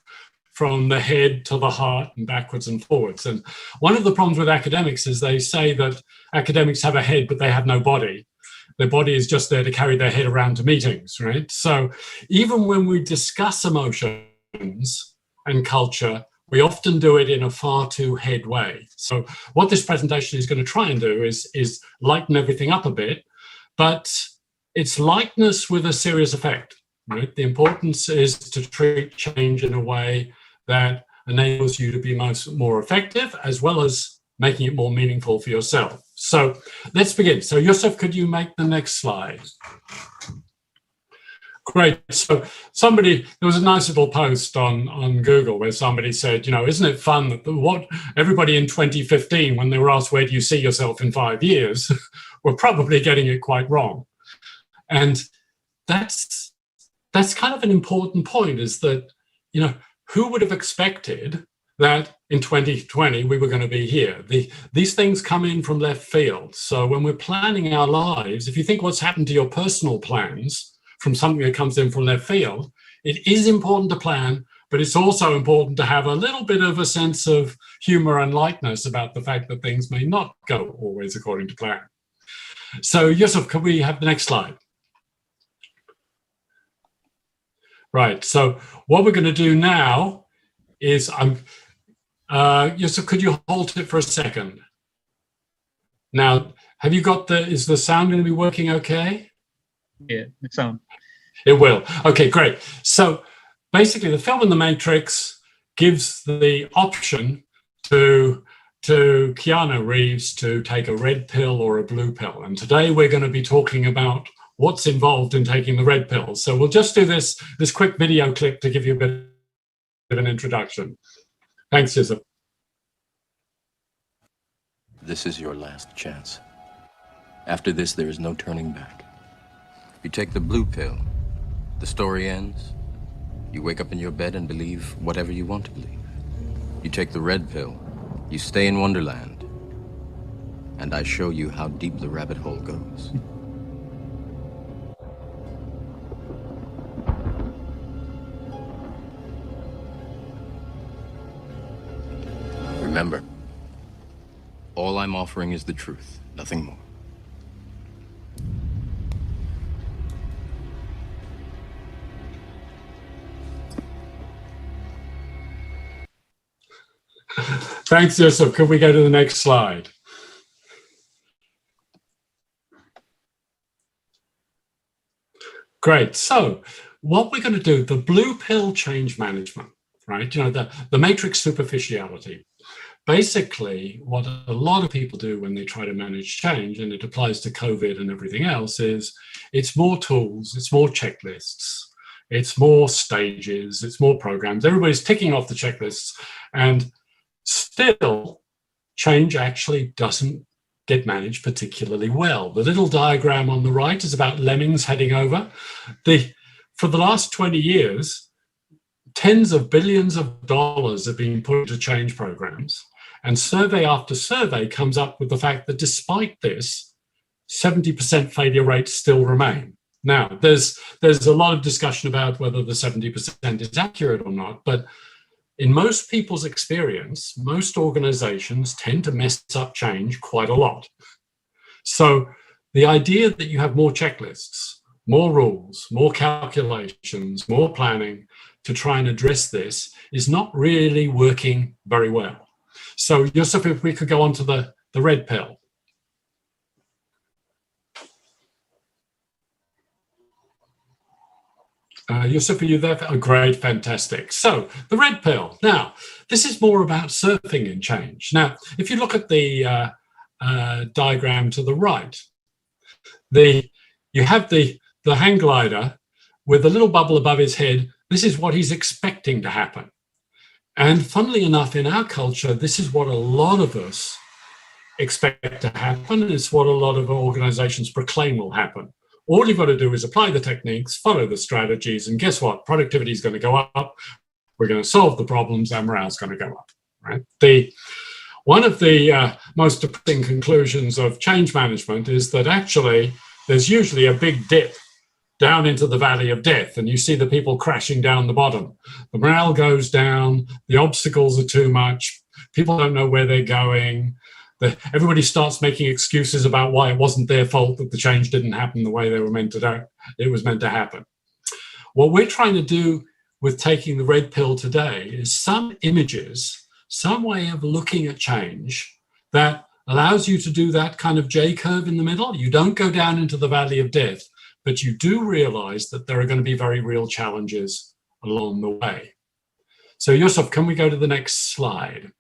from the head to the heart and backwards and forwards. And one of the problems with academics is they say that academics have a head, but they have no body. Their body is just there to carry their head around to meetings, right? So even when we discuss emotions and culture, we often do it in a far too head way. So what this presentation is going to try and do is lighten everything up a bit, but it's lightness with a serious effect, right? The importance is to treat change in a way that enables you to be more effective, as well as making it more meaningful for yourself. So let's begin. So Yusuf, could you make the next slide? Great. So there was a nice little post on Google where somebody said, isn't it fun that what everybody in 2015, when they were asked, where do you see yourself in 5 years, were probably getting it quite wrong. And that's kind of an important point, is that, who would have expected that in 2020 we were going to be here? These things come in from left field. So when we're planning our lives, if you think what's happened to your personal plans from something that comes in from left field, it is important to plan, but it's also important to have a little bit of a sense of humor and lightness about the fact that things may not go always according to plan. So Yusuf, could we have the next slide? Right, so what we're going to do now is, Yusuf, could you hold it for a second? Now, have you got is the sound going to be working okay? Yeah, the sound. It will. Okay, great. So basically the film in the Matrix gives the option to Keanu Reeves to take a red pill or a blue pill. And today we're going to be talking about what's involved in taking the red pill. So we'll just do this quick video clip to give you a bit of an introduction. Thanks, Yusuf. This is your last chance. After this, there is no turning back. If you take the blue pill, the story ends. You wake up in your bed and believe whatever you want to believe. You take the red pill, you stay in Wonderland, and I show you how deep the rabbit hole goes. Remember, all I'm offering is the truth, nothing more. Thanks, Yusuf. Could we go to the next slide? Great. So what we're going to do, the blue pill change management, right? You know, the matrix superficiality. Basically, what a lot of people do when they try to manage change, and it applies to COVID and everything else, is it's more tools, it's more checklists, it's more stages, it's more programs. Everybody's ticking off the checklists, and still change actually doesn't get managed particularly well. The little diagram on the right is about lemmings heading over. For the last 20 years, tens of billions of dollars have been put into change programs. And survey after survey comes up with the fact that despite this, 70% failure rates still remain. Now, there's a lot of discussion about whether the 70% is accurate or not, but in most people's experience, most organizations tend to mess up change quite a lot. So the idea that you have more checklists, more rules, more calculations, more planning to try and address this is not really working very well. So Yusuf, if we could go on to the red pill. Yusuf, are you there? Oh, great, fantastic. So the red pill. Now, this is more about surfing in change. Now, if you look at the diagram to the right, you have the hang glider with a little bubble above his head. This is what he's expecting to happen. And funnily enough, in our culture, this is what a lot of us expect to happen. It's what a lot of organizations proclaim will happen. All you've got to do is apply the techniques, follow the strategies, and guess what? Productivity is going to go up. We're going to solve the problems, and morale is going to go up. Right? One of the most depressing conclusions of change management is that actually there's usually a big dip down into the valley of death, and you see the people crashing down the bottom. The morale goes down, the obstacles are too much, people don't know where they're going, everybody starts making excuses about why it wasn't their fault that the change didn't happen the way they were meant to do. It was meant to happen. What we're trying to do with taking the red pill today is some images, some way of looking at change that allows you to do that kind of J curve in the middle. You don't go down into the valley of death, but you do realize that there are going to be very real challenges along the way. So Yusuf, can we go to the next slide?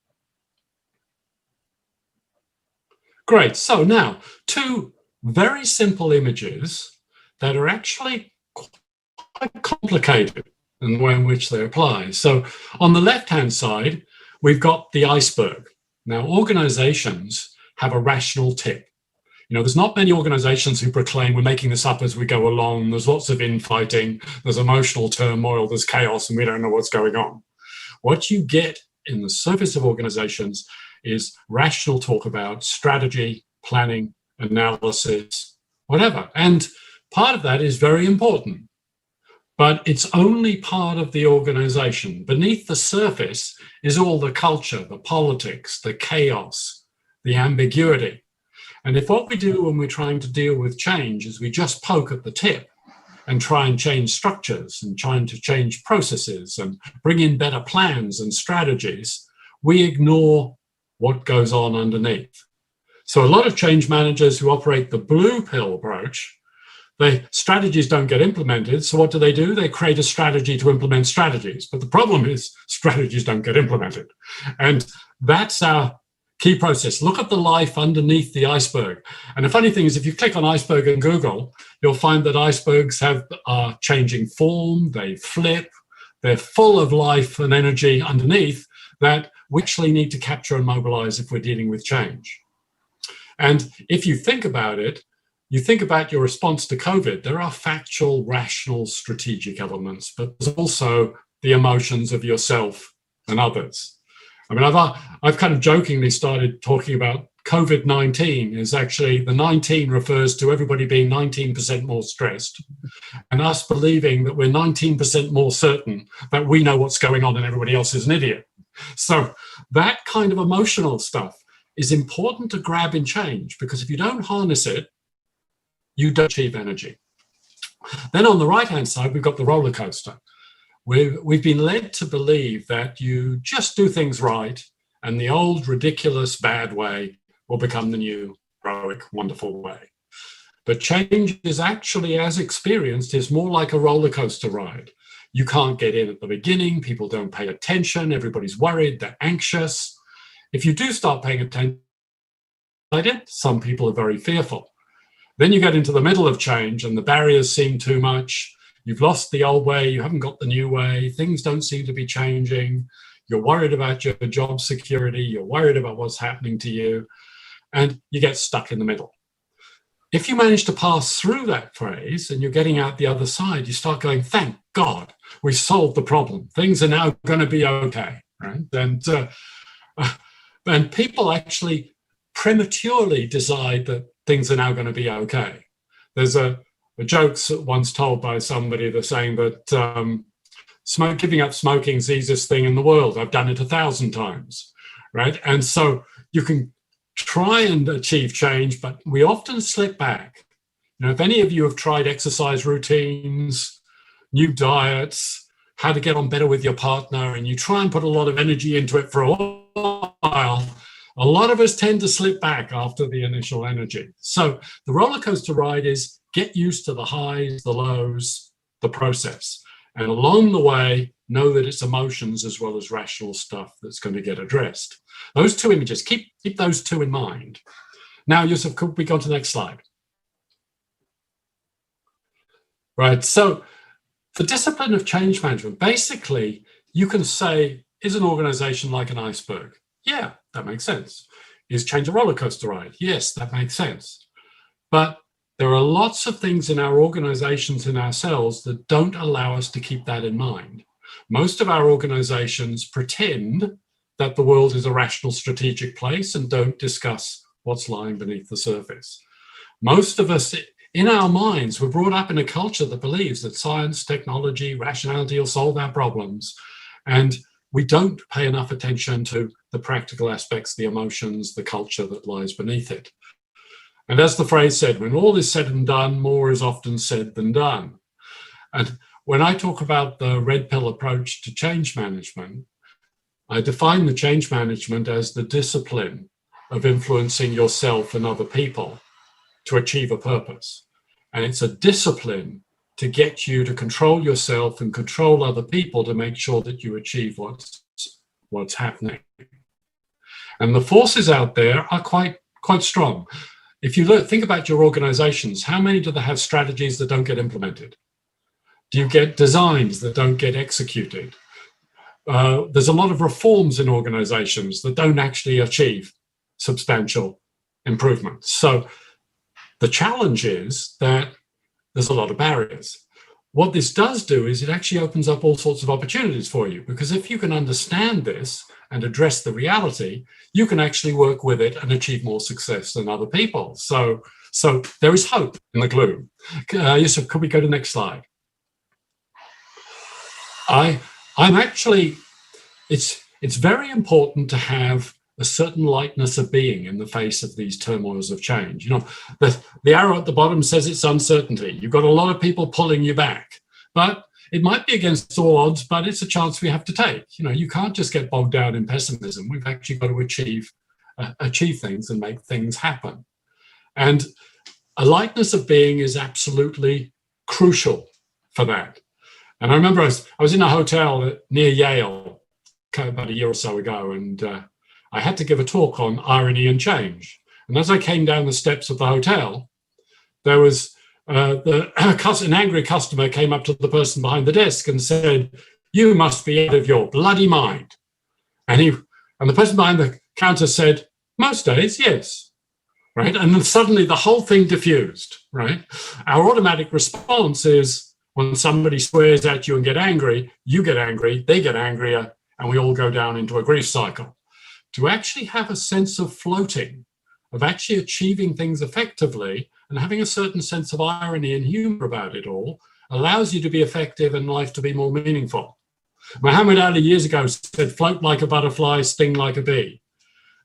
Great, so now two very simple images that are actually quite complicated in the way in which they apply. So on the left-hand side, we've got the iceberg. Now, organizations have a rational tip. You know, there's not many organizations who proclaim we're making this up as we go along. There's lots of infighting, there's emotional turmoil, there's chaos, and we don't know what's going on. What you get in the surface of organizations is rational talk about strategy, planning, analysis, whatever. And part of that is very important, but it's only part of the organization. Beneath the surface is all the culture, the politics, the chaos, the ambiguity. And if what we do when we're trying to deal with change is we just poke at the tip and try and change structures and trying to change processes and bring in better plans and strategies, we ignore what goes on underneath. So a lot of change managers who operate the blue pill approach, the strategies don't get implemented. So what do? They create a strategy to implement strategies. But the problem is strategies don't get implemented. And that's our key process. Look at the life underneath the iceberg. And the funny thing is, if you click on iceberg in Google, you'll find that icebergs are changing form, they flip, they're full of life and energy underneath that we actually need to capture and mobilize if we're dealing with change. And if you think about it, you think about your response to COVID, there are factual, rational, strategic elements, but there's also the emotions of yourself and others. I mean, I've kind of jokingly started talking about COVID-19 is actually, the 19 refers to everybody being 19% more stressed and us believing that we're 19% more certain that we know what's going on and everybody else is an idiot. So that kind of emotional stuff is important to grab in change, because if you don't harness it, you don't achieve energy. Then on the right-hand side, we've got the roller coaster. We've been led to believe that you just do things right and the old ridiculous bad way will become the new heroic wonderful way. But change is actually, as experienced, is more like a roller coaster ride. You can't get in at the beginning, people don't pay attention, everybody's worried, they're anxious. If you do start paying attention, some people are very fearful. Then you get into the middle of change and the barriers seem too much. You've lost the old way, you haven't got the new way, things don't seem to be changing. You're worried about your job security, you're worried about what's happening to you, and you get stuck in the middle. If you manage to pass through that phase and you're getting out the other side, you start going, thank God, we solved the problem. Things are now going to be okay, right? And people actually prematurely decide that things are now going to be okay. There's a joke once told by somebody that's saying that giving up smoking is the easiest thing in the world. I've done it 1,000 times, right? And so you can try and achieve change, but we often slip back. You know, if any of you have tried exercise routines, new diets, how to get on better with your partner, and you try and put a lot of energy into it for a while, a lot of us tend to slip back after the initial energy. So the roller coaster ride is get used to the highs, the lows, the process. And along the way, know that it's emotions as well as rational stuff that's going to get addressed. Those two images, keep those two in mind. Now, Yusuf, could we go to the next slide? Right, so the discipline of change management, basically, you can say, is an organization like an iceberg? Yeah, that makes sense. Is change a roller coaster ride? Yes, that makes sense. But there are lots of things in our organizations, in ourselves, that don't allow us to keep that in mind. Most of our organizations pretend that the world is a rational, strategic place and don't discuss what's lying beneath the surface. Most of us, in our minds, were brought up in a culture that believes that science, technology, rationality will solve our problems. And we don't pay enough attention to the practical aspects, the emotions, the culture that lies beneath it. And as the phrase said, when all is said and done, more is often said than done. And when I talk about the red pill approach to change management, I define the change management as the discipline of influencing yourself and other people to achieve a purpose. And it's a discipline to get you to control yourself and control other people to make sure that you achieve what's happening. And the forces out there are quite strong. If you think about your organizations, how many do they have strategies that don't get implemented? Do you get designs that don't get executed? There's a lot of reforms in organizations that don't actually achieve substantial improvements. So the challenge is that there's a lot of barriers. What this does do is it actually opens up all sorts of opportunities for you, because if you can understand this and address the reality, you can actually work with it and achieve more success than other people. So there is hope in the gloom. Yusuf, could we go to the next slide? I'm actually, it's very important to have a certain lightness of being in the face of these turmoils of change. You know, the arrow at the bottom says it's uncertainty. You've got a lot of people pulling you back, but it might be against all odds, but it's a chance we have to take. You know, you can't just get bogged down in pessimism. We've actually got to achieve things and make things happen. And a lightness of being is absolutely crucial for that. And I remember I was in a hotel near Yale about a year or so ago, and I had to give a talk on irony and change. And as I came down the steps of the hotel, there was an angry customer came up to the person behind the desk and said, "You must be out of your bloody mind." And the person behind the counter said, "Most days, yes." Right? And then suddenly the whole thing diffused, right? Our automatic response is when somebody swears at you and get angry, you get angry, they get angrier, and we all go down into a grief cycle. To actually have a sense of floating, of actually achieving things effectively and having a certain sense of irony and humor about it all allows you to be effective and life to be more meaningful. Muhammad Ali years ago said, float like a butterfly, sting like a bee.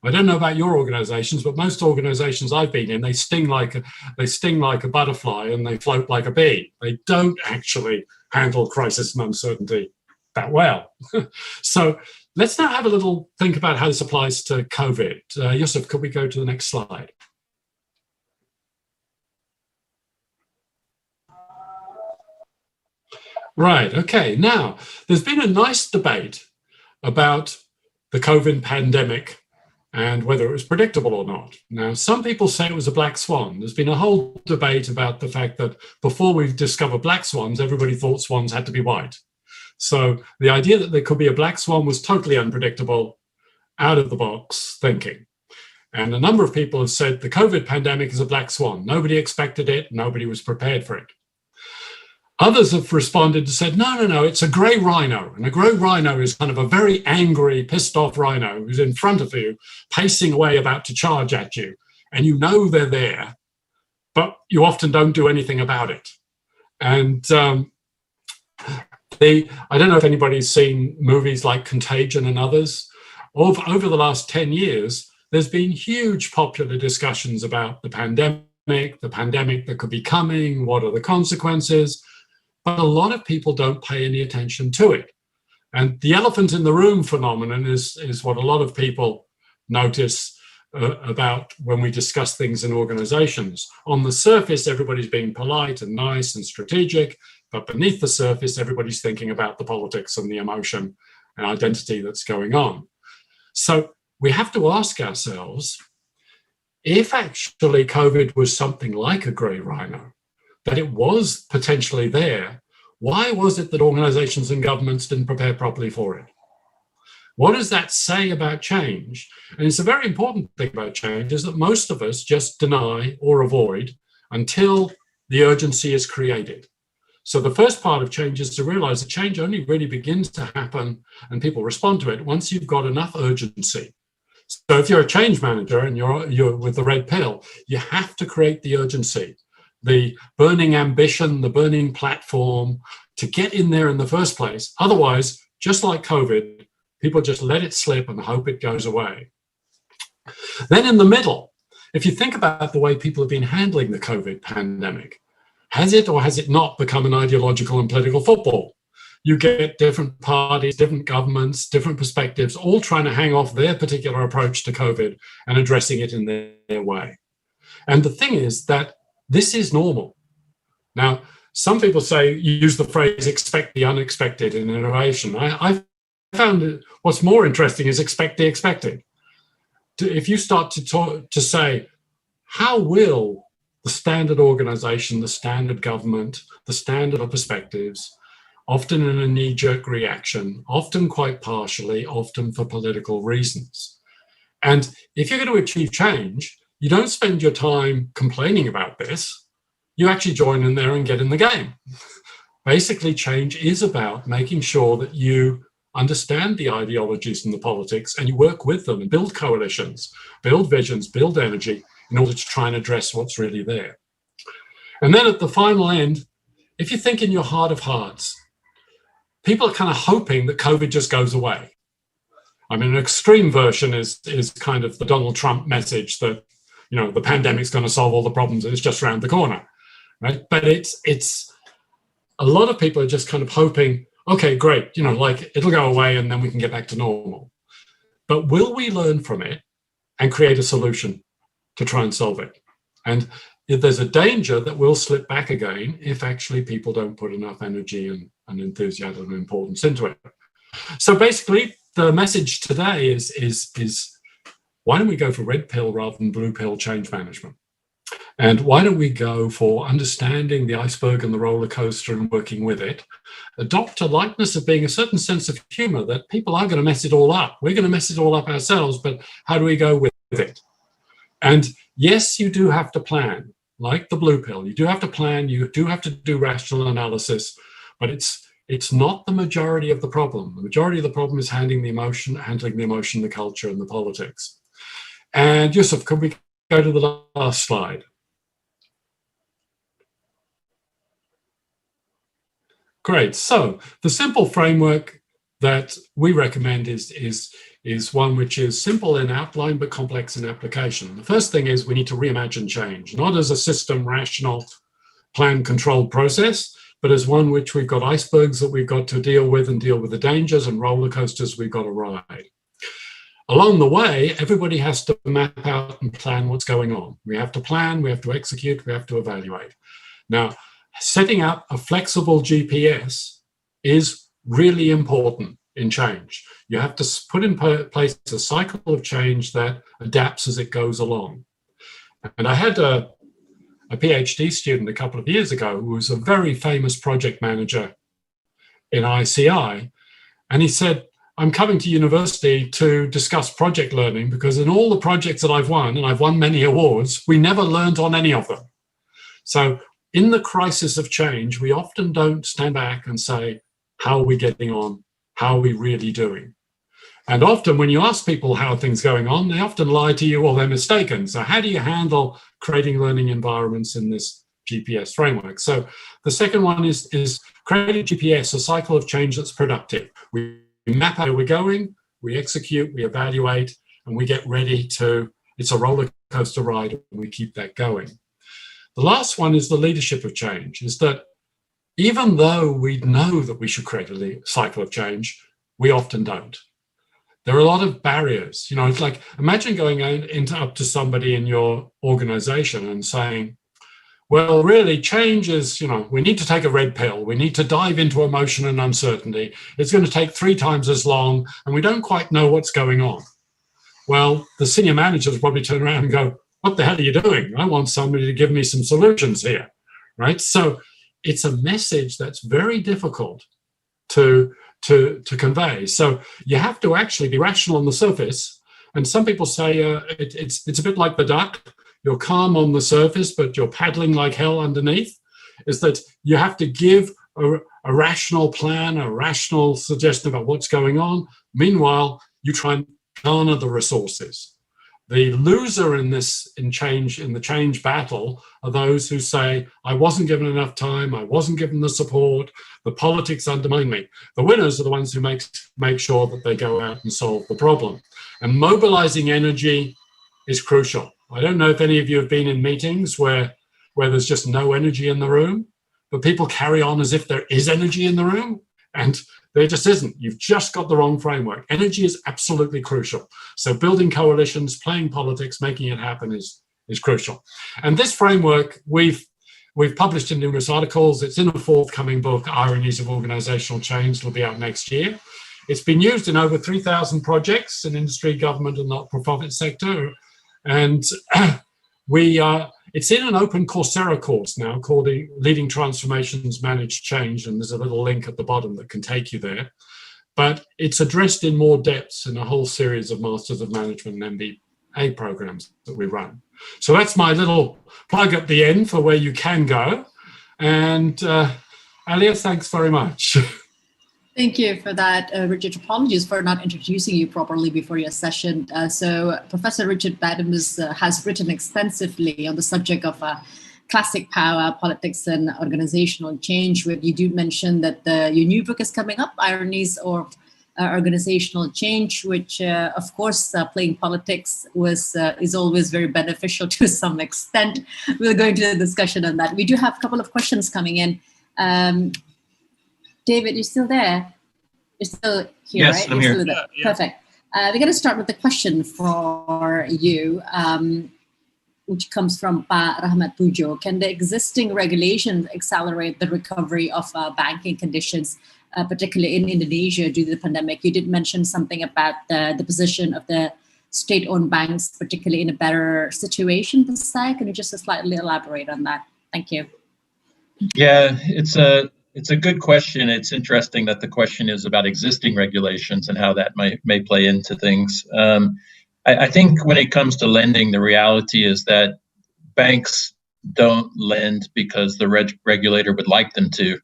I don't know about your organizations, but most organizations I've been in, they sting like a butterfly and they float like a bee. They don't actually handle crisis and uncertainty that well. So let's now have a little think about how this applies to COVID. Yusuf, could we go to the next slide? Right, okay. Now, there's been a nice debate about the COVID pandemic and whether it was predictable or not. Now, some people say it was a black swan. There's been a whole debate about the fact that before we discovered black swans, everybody thought swans had to be white. So the idea that there could be a black swan was totally unpredictable, out of the box thinking. And a number of people have said the COVID pandemic is a black swan. Nobody expected it. Nobody was prepared for it. Others have responded and said, no, it's a grey rhino. And a grey rhino is kind of a very angry, pissed off rhino who's in front of you, pacing away, about to charge at you. And you know they're there, but you often don't do anything about it. And I don't know if anybody's seen movies like Contagion and others. Over the last 10 years, there's been huge popular discussions about the pandemic that could be coming, what are the consequences? But a lot of people don't pay any attention to it. And the elephant in the room phenomenon is what a lot of people notice about when we discuss things in organizations. On the surface, everybody's being polite and nice and strategic, but beneath the surface, everybody's thinking about the politics and the emotion and identity that's going on. So we have to ask ourselves, if actually COVID was something like a grey rhino, that it was potentially there, why was it that organizations and governments didn't prepare properly for it? What does that say about change? And it's a very important thing about change is that most of us just deny or avoid until the urgency is created. So the first part of change is to realize that change only really begins to happen and people respond to it once you've got enough urgency. So if you're a change manager and you're with the red pill, you have to create the urgency, the burning ambition, the burning platform to get in there in the first place. Otherwise, just like COVID, people just let it slip and hope it goes away. Then in the middle, if you think about the way people have been handling the COVID pandemic, has it or has it not become an ideological and political football? You get different parties, different governments, different perspectives, all trying to hang off their particular approach to COVID and addressing it in their way. And the thing is that this is normal. Now, some people say, use the phrase, expect the unexpected in innovation. I found what's more interesting is expect the expected. If you start to say, how will the standard organization, the standard government, the standard of perspectives, often in a knee-jerk reaction, often quite partially, often for political reasons. And if you're going to achieve change, you don't spend your time complaining about this. You actually join in there and get in the game. Basically, change is about making sure that you understand the ideologies and the politics and you work with them and build coalitions, build visions, build energy in order to try and address what's really there. And then at the final end, if you think in your heart of hearts, people are kind of hoping that COVID just goes away. I mean, an extreme version is kind of the Donald Trump message that, you know, the pandemic's going to solve all the problems and it's just around the corner, right? But it's a lot of people are just kind of hoping, okay, great, you know, like it'll go away and then we can get back to normal. But will we learn from it and create a solution to try and solve it? And if there's a danger that we'll slip back again if actually people don't put enough energy and enthusiasm and importance into it. So basically, the message today is why don't we go for red pill rather than blue pill change management? And why don't we go for understanding the iceberg and the roller coaster and working with it? Adopt a likeness of being a certain sense of humor that people are going to mess it all up. We're going to mess it all up ourselves, but how do we go with it? And yes, you do have to plan, like the blue pill. You do have to plan, you do have to do rational analysis, but it's not the majority of the problem. The majority of the problem is handling the emotion, the culture, and the politics. And Yusuf, could we go to the last slide? Great. So the simple framework that we recommend is one which is simple in outline but complex in application. The first thing is we need to reimagine change, not as a system, rational, planned, controlled process, but as one which we've got icebergs that we've got to deal with and deal with the dangers, and roller coasters we've got to ride. Along the way, everybody has to map out and plan what's going on. We have to plan, we have to execute, we have to evaluate. Now, setting up a flexible GPS is really important in change. You have to put in place a cycle of change that adapts as it goes along. And I had a PhD student a couple of years ago who was a very famous project manager in ICI, and he said, I'm coming to university to discuss project learning because in all the projects that I've won, and I've won many awards, we never learned on any of them. So in the crisis of change, we often don't stand back and say, how are we getting on? How are we really doing? And often when you ask people how things going on, they often lie to you or they're mistaken. So how do you handle creating learning environments in this GPS framework? So the second one is creating GPS, a cycle of change that's productive. We map out where we're going, we execute, we evaluate, and we get ready to, it's a roller coaster ride, and we keep that going. The last one is the leadership of change, is that even though we know that we should create a cycle of change, we often don't. There are a lot of barriers. You know, it's like, imagine going up to somebody in your organization and saying, well, really, change is, you know, we need to take a red pill. We need to dive into emotion and uncertainty. It's going to take 3 times as long, and we don't quite know what's going on. Well, the senior managers probably turn around and go, what the hell are you doing? I want somebody to give me some solutions here, right? So it's a message that's very difficult to convey. So you have to actually be rational on the surface. And some people say it's a bit like the duck. You're calm on the surface, but you're paddling like hell underneath. Is that you have to give a rational plan, a rational suggestion about what's going on. Meanwhile, you try and garner the resources. The loser in the change battle are those who say, I wasn't given enough time, I wasn't given the support, the politics undermine me. The winners are the ones who make sure that they go out and solve the problem. And mobilizing energy is crucial. I don't know if any of you have been in meetings where there's just no energy in the room, but people carry on as if there is energy in the room, and there just isn't. You've just got the wrong framework. Energy is absolutely crucial. So building coalitions, playing politics, making it happen is crucial. And this framework, we've published in numerous articles. It's in a forthcoming book, Ironies of Organizational Change. It'll be out next year. It's been used in over 3,000 projects in industry, government, and not-for-profit sector. And it's in an open Coursera course now called Leading Transformations, Managed Change, and there's a little link at the bottom that can take you there. But it's addressed in more depths in a whole series of Masters of Management and MBA programs that we run. So that's my little plug at the end for where you can go. And Alia, thanks very much. Thank you for that, Richard. Apologies for not introducing you properly before your session. So Professor Richard Badams has written extensively on the subject of classic power, politics, and organizational change. Where you do mention that your new book is coming up, Ironies of Organizational Change, which, of course, playing politics is always very beneficial to some extent. We'll go into the discussion on that. We do have a couple of questions coming in. David, you're still there? You're still here, yes, right? I'm you're here. Still yeah. Perfect. We're going to start with the question for you, which comes from Pa Rahmat Pujo. Can the existing regulations accelerate the recovery of banking conditions, particularly in Indonesia due to the pandemic? You did mention something about the position of the state-owned banks, particularly in a better situation per se. Can you just slightly elaborate on that? Thank you. Yeah, it's a good question. It's interesting that the question is about existing regulations and how that may play into things. I think when it comes to lending, the reality is that banks don't lend because the regulator would like them to.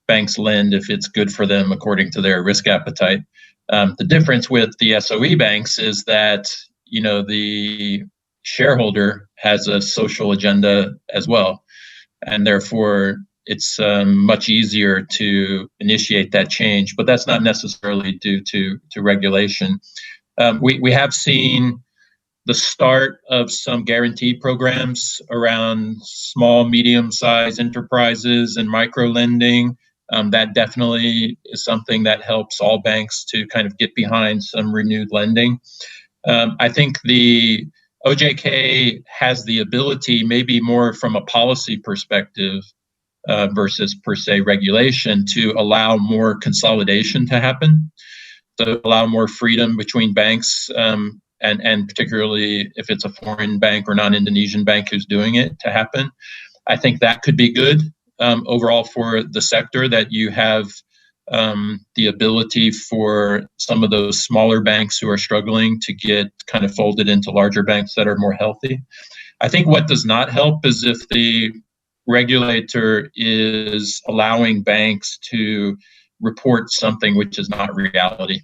Banks lend if it's good for them according to their risk appetite. The difference with the SOE banks is that, you know, the shareholder has a social agenda as well. And therefore, it's much easier to initiate that change, but that's not necessarily due to regulation. We have seen the start of some guarantee programs around small, medium-sized enterprises and micro lending. That definitely is something that helps all banks to kind of get behind some renewed lending. I think the OJK has the ability, maybe more from a policy perspective versus per se regulation, to allow more consolidation to happen, to allow more freedom between banks, and particularly if it's a foreign bank or non-Indonesian bank who's doing it, to happen. I think that could be good overall for the sector, that you have the ability for some of those smaller banks who are struggling to get kind of folded into larger banks that are more healthy. I think what does not help is if the regulator is allowing banks to report something which is not reality.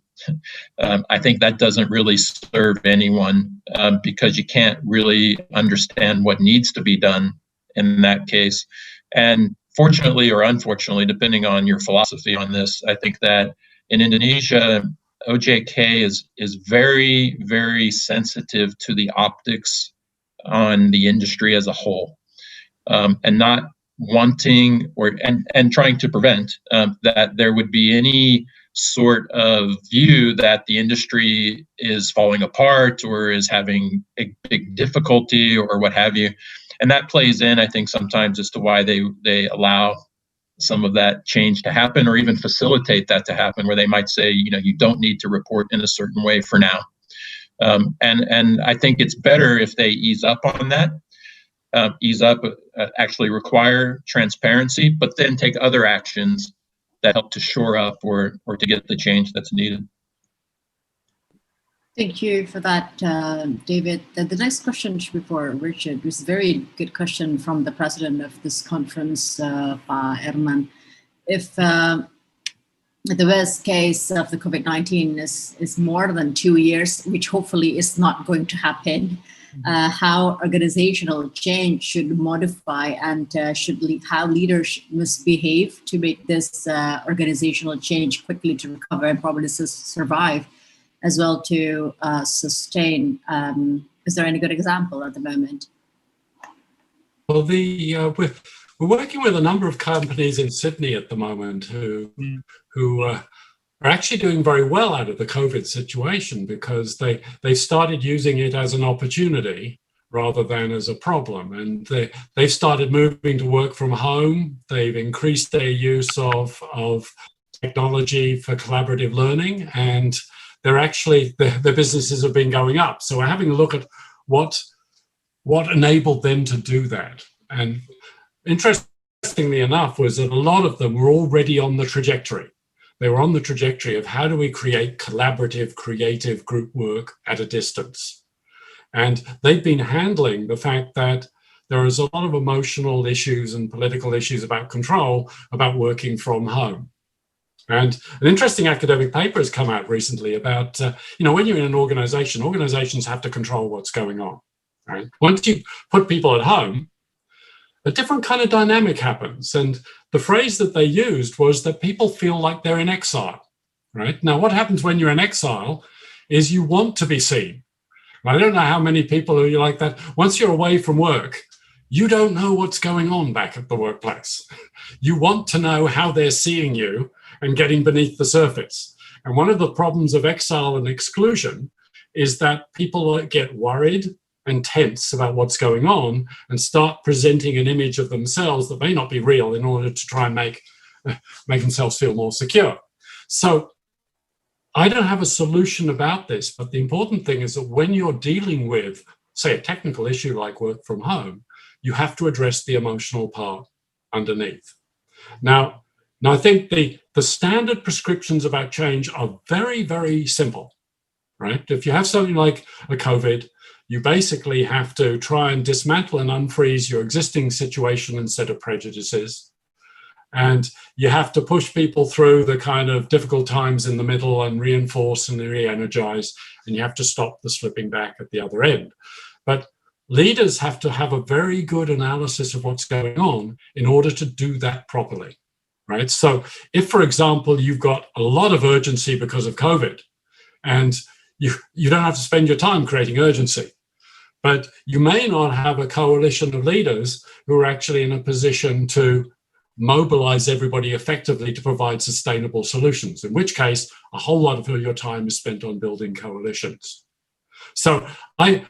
I think that doesn't really serve anyone, because you can't really understand what needs to be done in that case. And fortunately or unfortunately, depending on your philosophy on this, I think that in Indonesia, OJK is very, very sensitive to the optics on the industry as a whole, and not wanting and trying to prevent that there would be any sort of view that the industry is falling apart or is having a big difficulty or what have you. And that plays in, I think, sometimes as to why they allow some of that change to happen, or even facilitate that to happen, where they might say, you don't need to report in a certain way for now. And I think it's better if they ease up on that, actually require transparency, but then take other actions that help to shore up or to get the change that's needed. Thank you for that, David. The next question should be for Richard. It was a very good question from the president of this conference, Pa Herman. If the worst case of the COVID-19 is more than 2 years, which hopefully is not going to happen, how organizational change should modify and how leaders must behave to make this organizational change quickly to recover and probably survive, as well to sustain. Is there any good example at the moment? Well, we're working with a number of companies in Sydney at the moment who are actually doing very well out of the COVID situation, because they started using it as an opportunity rather than as a problem. And they've started moving to work from home. They've increased their use of technology for collaborative learning, and their businesses have been going up. So we're having a look at what enabled them to do that. And interestingly enough was that a lot of them were already on the trajectory. They were on the trajectory of how do we create collaborative, creative group work at a distance. And they've been handling the fact that there is a lot of emotional issues and political issues about control, about working from home. And an interesting academic paper has come out recently about, when you're in an organization, organizations have to control what's going on, right? Once you put people at home, a different kind of dynamic happens. And the phrase that they used was that people feel like they're in exile, right? Now, what happens when you're in exile is you want to be seen. I don't know how many people are like that. Once you're away from work, you don't know what's going on back at the workplace. You want to know how they're seeing you and getting beneath the surface. And one of the problems of exile and exclusion is that people get worried and tense about what's going on and start presenting an image of themselves that may not be real in order to try and make themselves feel more secure. So I don't have a solution about this, but the important thing is that when you're dealing with, say, a technical issue like work from home, you have to address the emotional part underneath. Now I think the standard prescriptions about change are very, very simple, right? If you have something like a COVID, you basically have to try and dismantle and unfreeze your existing situation and set of prejudices. And you have to push people through the kind of difficult times in the middle and reinforce and re-energize, and you have to stop the slipping back at the other end. But leaders have to have a very good analysis of what's going on in order to do that properly, right? So if, for example, you've got a lot of urgency because of COVID, and you don't have to spend your time creating urgency, but you may not have a coalition of leaders who are actually in a position to mobilize everybody effectively to provide sustainable solutions, in which case a whole lot of your time is spent on building coalitions. So my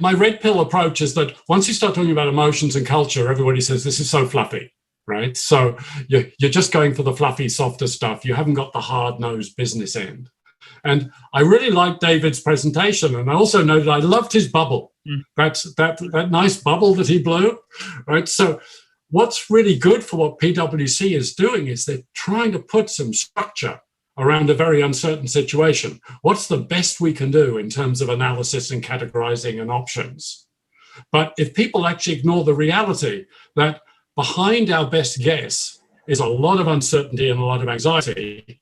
red pill approach is that once you start talking about emotions and culture, everybody says this is so fluffy, right? So you're just going for the fluffy, softer stuff. You haven't got the hard-nosed business end. And I really liked David's presentation, and I also noted I loved his bubble. That nice bubble that he blew, right? So what's really good for what PwC is doing is they're trying to put some structure around a very uncertain situation. What's the best we can do in terms of analysis and categorizing and options? But if people actually ignore the reality that behind our best guess is a lot of uncertainty and a lot of anxiety,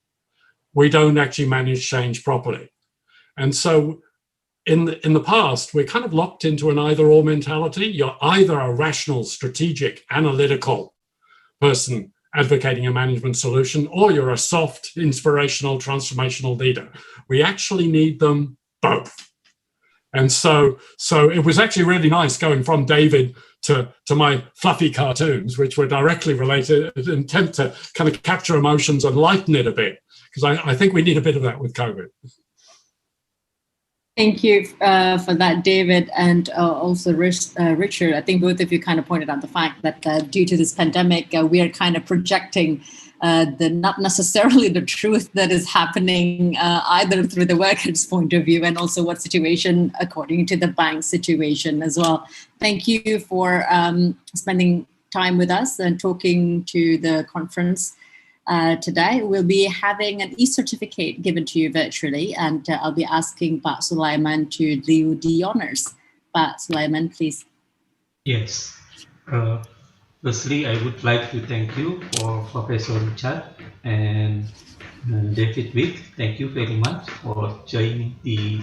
we don't actually manage change properly. And so in the past, we're kind of locked into an either-or mentality. You're either a rational, strategic, analytical person advocating a management solution, or you're a soft, inspirational, transformational leader. We actually need them both. And so it was actually really nice going from David to my fluffy cartoons, which were directly related, intent to kind of capture emotions and lighten it a bit, because I think we need a bit of that with COVID. Thank you for that, David, and also Richard. I think both of you kind of pointed out the fact that due to this pandemic, we are kind of projecting not necessarily the truth that is happening either through the workers' point of view and also what situation according to the bank situation as well. Thank you for spending time with us and talking to the conference. Today, we'll be having an e-certificate given to you virtually, and I'll be asking Pak Sulaiman to do the honors. Pak Sulaiman, please. Yes. Firstly, I would like to thank you for Professor Richard and David Wick. Thank you very much for joining the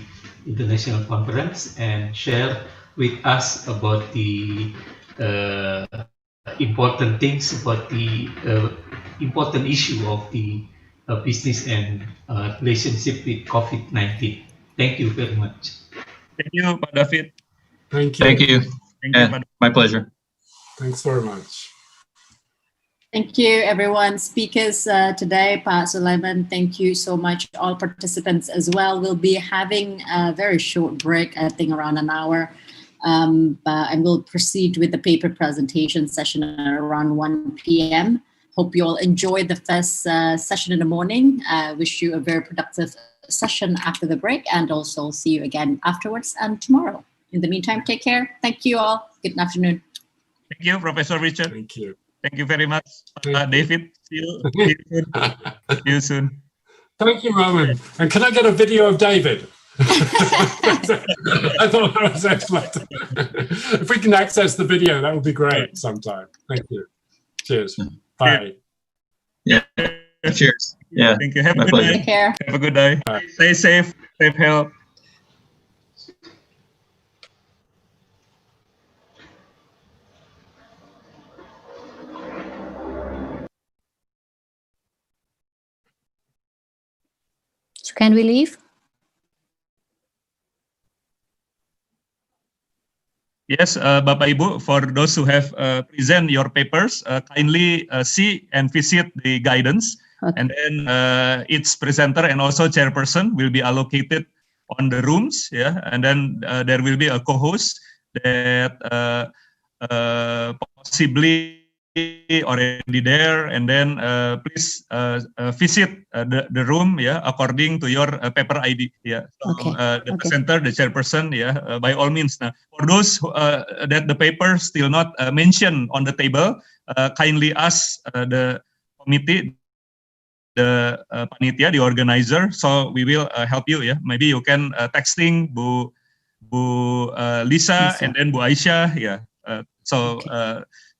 international conference and share with us about the important things about the important issue of the business and relationship with COVID-19. Thank you very much. Thank you, Pak David. Thank you. Thank you. My pleasure. Thanks very much. Thank you, everyone. Speakers today, Pak Sulaiman, thank you so much. All participants as well. We'll be having a very short break, I think around an hour. And we'll proceed with the paper presentation session around 1 p.m. Hope you all enjoyed the first session in the morning. Wish you a very productive session after the break, and also see you again afterwards and tomorrow. In the meantime, take care. Thank you all. Good afternoon. Thank you, Professor Richard. Thank you. Thank you very much, David. See you soon. See you soon. Thank you, Roman. And can I get a video of David? I thought that was excellent. If we can access the video, that would be great sometime. Thank you. Cheers. Bye. Yeah. Cheers. Yeah. Thank you. Have a good day. Take care. Have a good day. Stay safe. Safe health. So can we leave? Yes, Bapak Ibu, for those who have present your papers, kindly see and visit the guidance. Okay. And then each presenter and also chairperson will be allocated on the rooms. Yeah, and then there will be a co-host that possibly already there, and then please visit the room, yeah, according to your paper ID, yeah. So, okay. The presenter, the chairperson, yeah, by all means. Now, for those that the paper still not mentioned on the table, kindly ask the committee, the panitia, the organizer. So we will help you, yeah. Maybe you can texting Bu Lisa and then Bu Aisyah, yeah.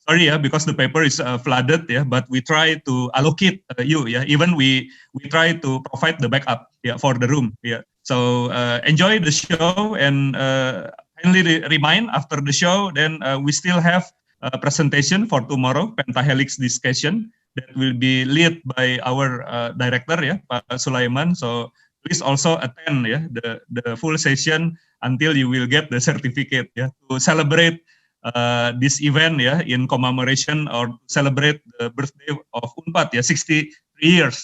Sorry, yeah, because the paper is flooded, yeah, but we try to allocate you, yeah. Even we try to provide the backup, yeah, for the room, yeah. So enjoy the show, and kindly remind after the show, then we still have a presentation for tomorrow, Pentahelix discussion, that will be led by our director, Pak Sulaiman. So please also attend the full session until you will get the certificate to celebrate this event in commemoration or celebrate the birthday of UNPAD 63 years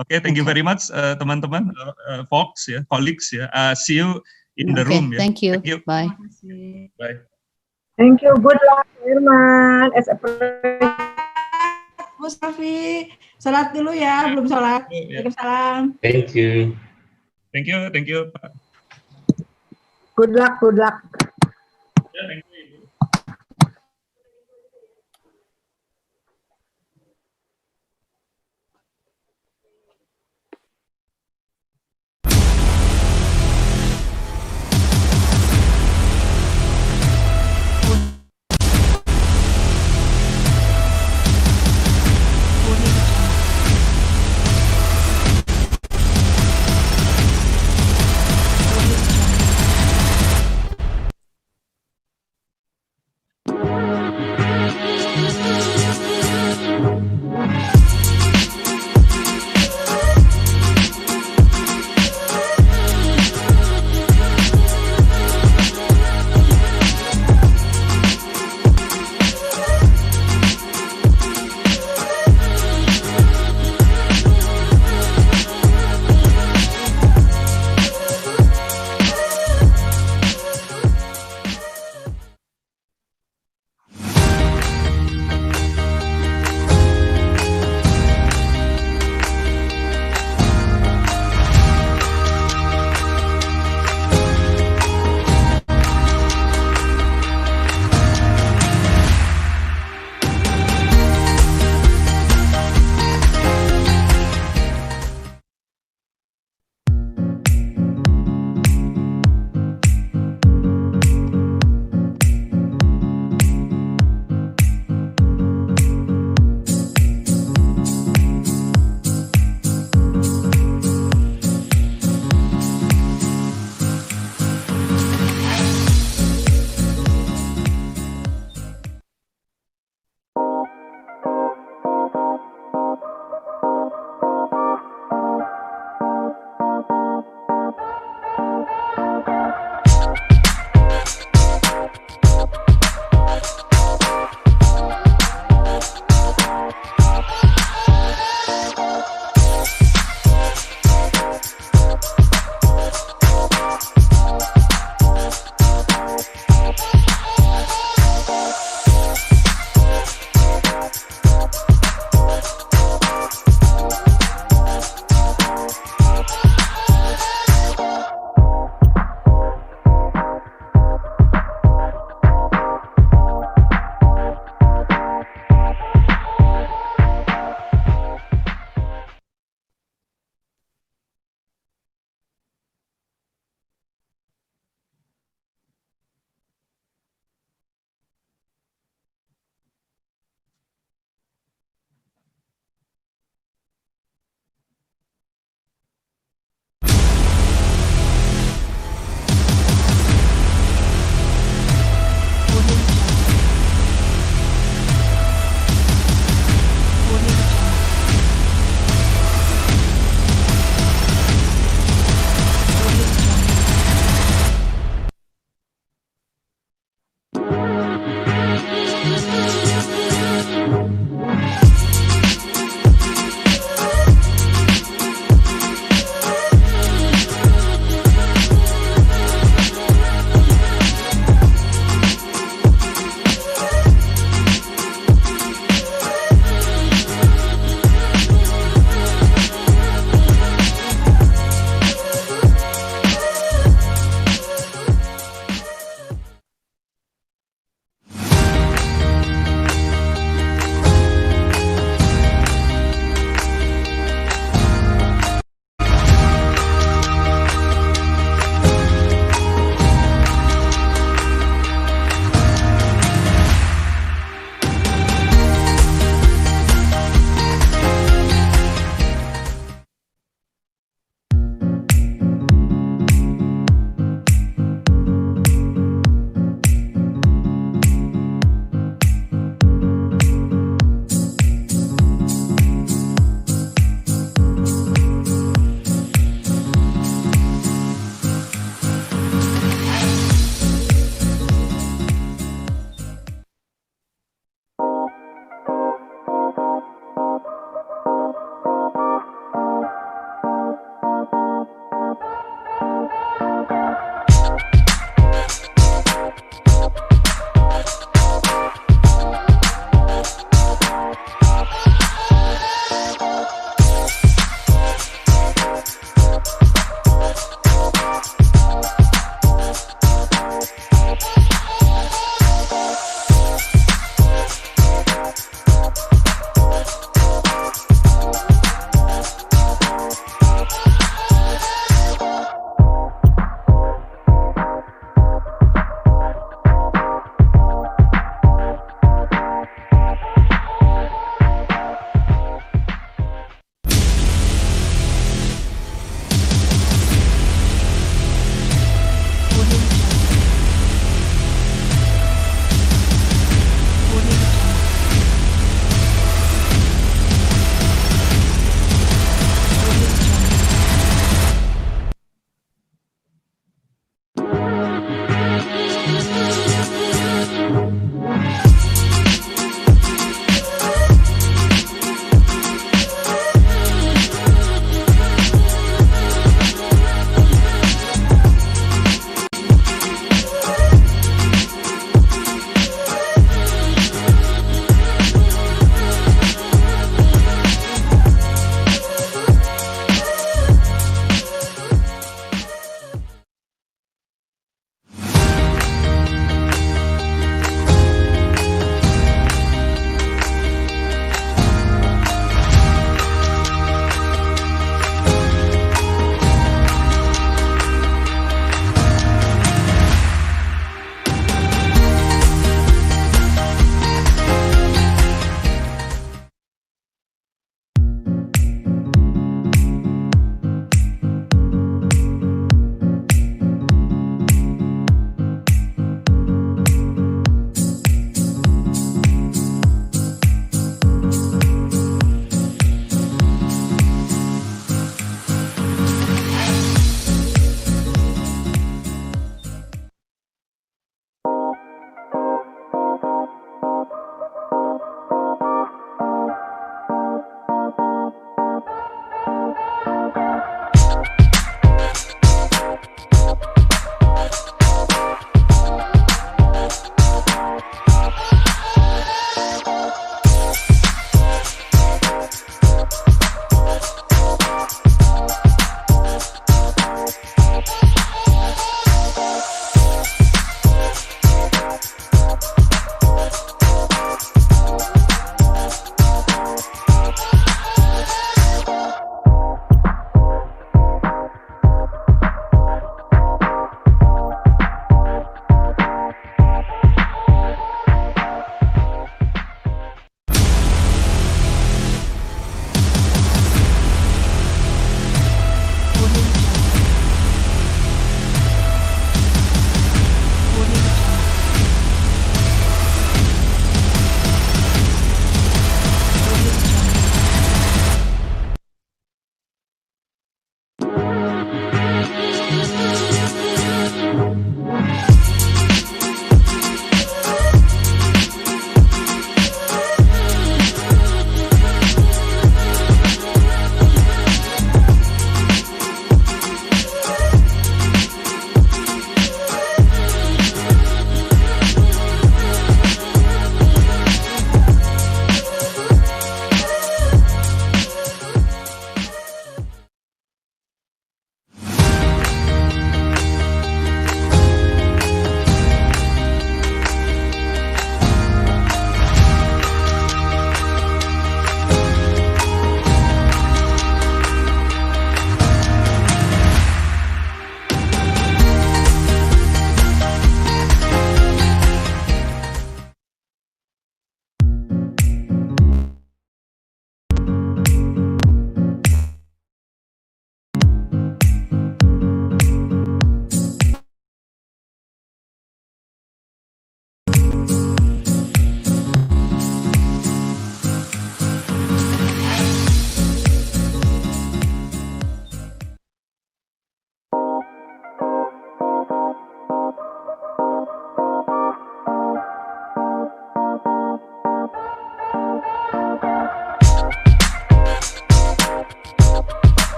Okay, thank you very much teman-teman, folks colleagues see you in the room Thank you. Thank you. Bye. Bye. Thank you. Good luck, Herman. As a Mustafi, salat dulu ya, belum salat. Waalaikumsalam. Thank you. Thank you, Pak. Good luck. Thank you.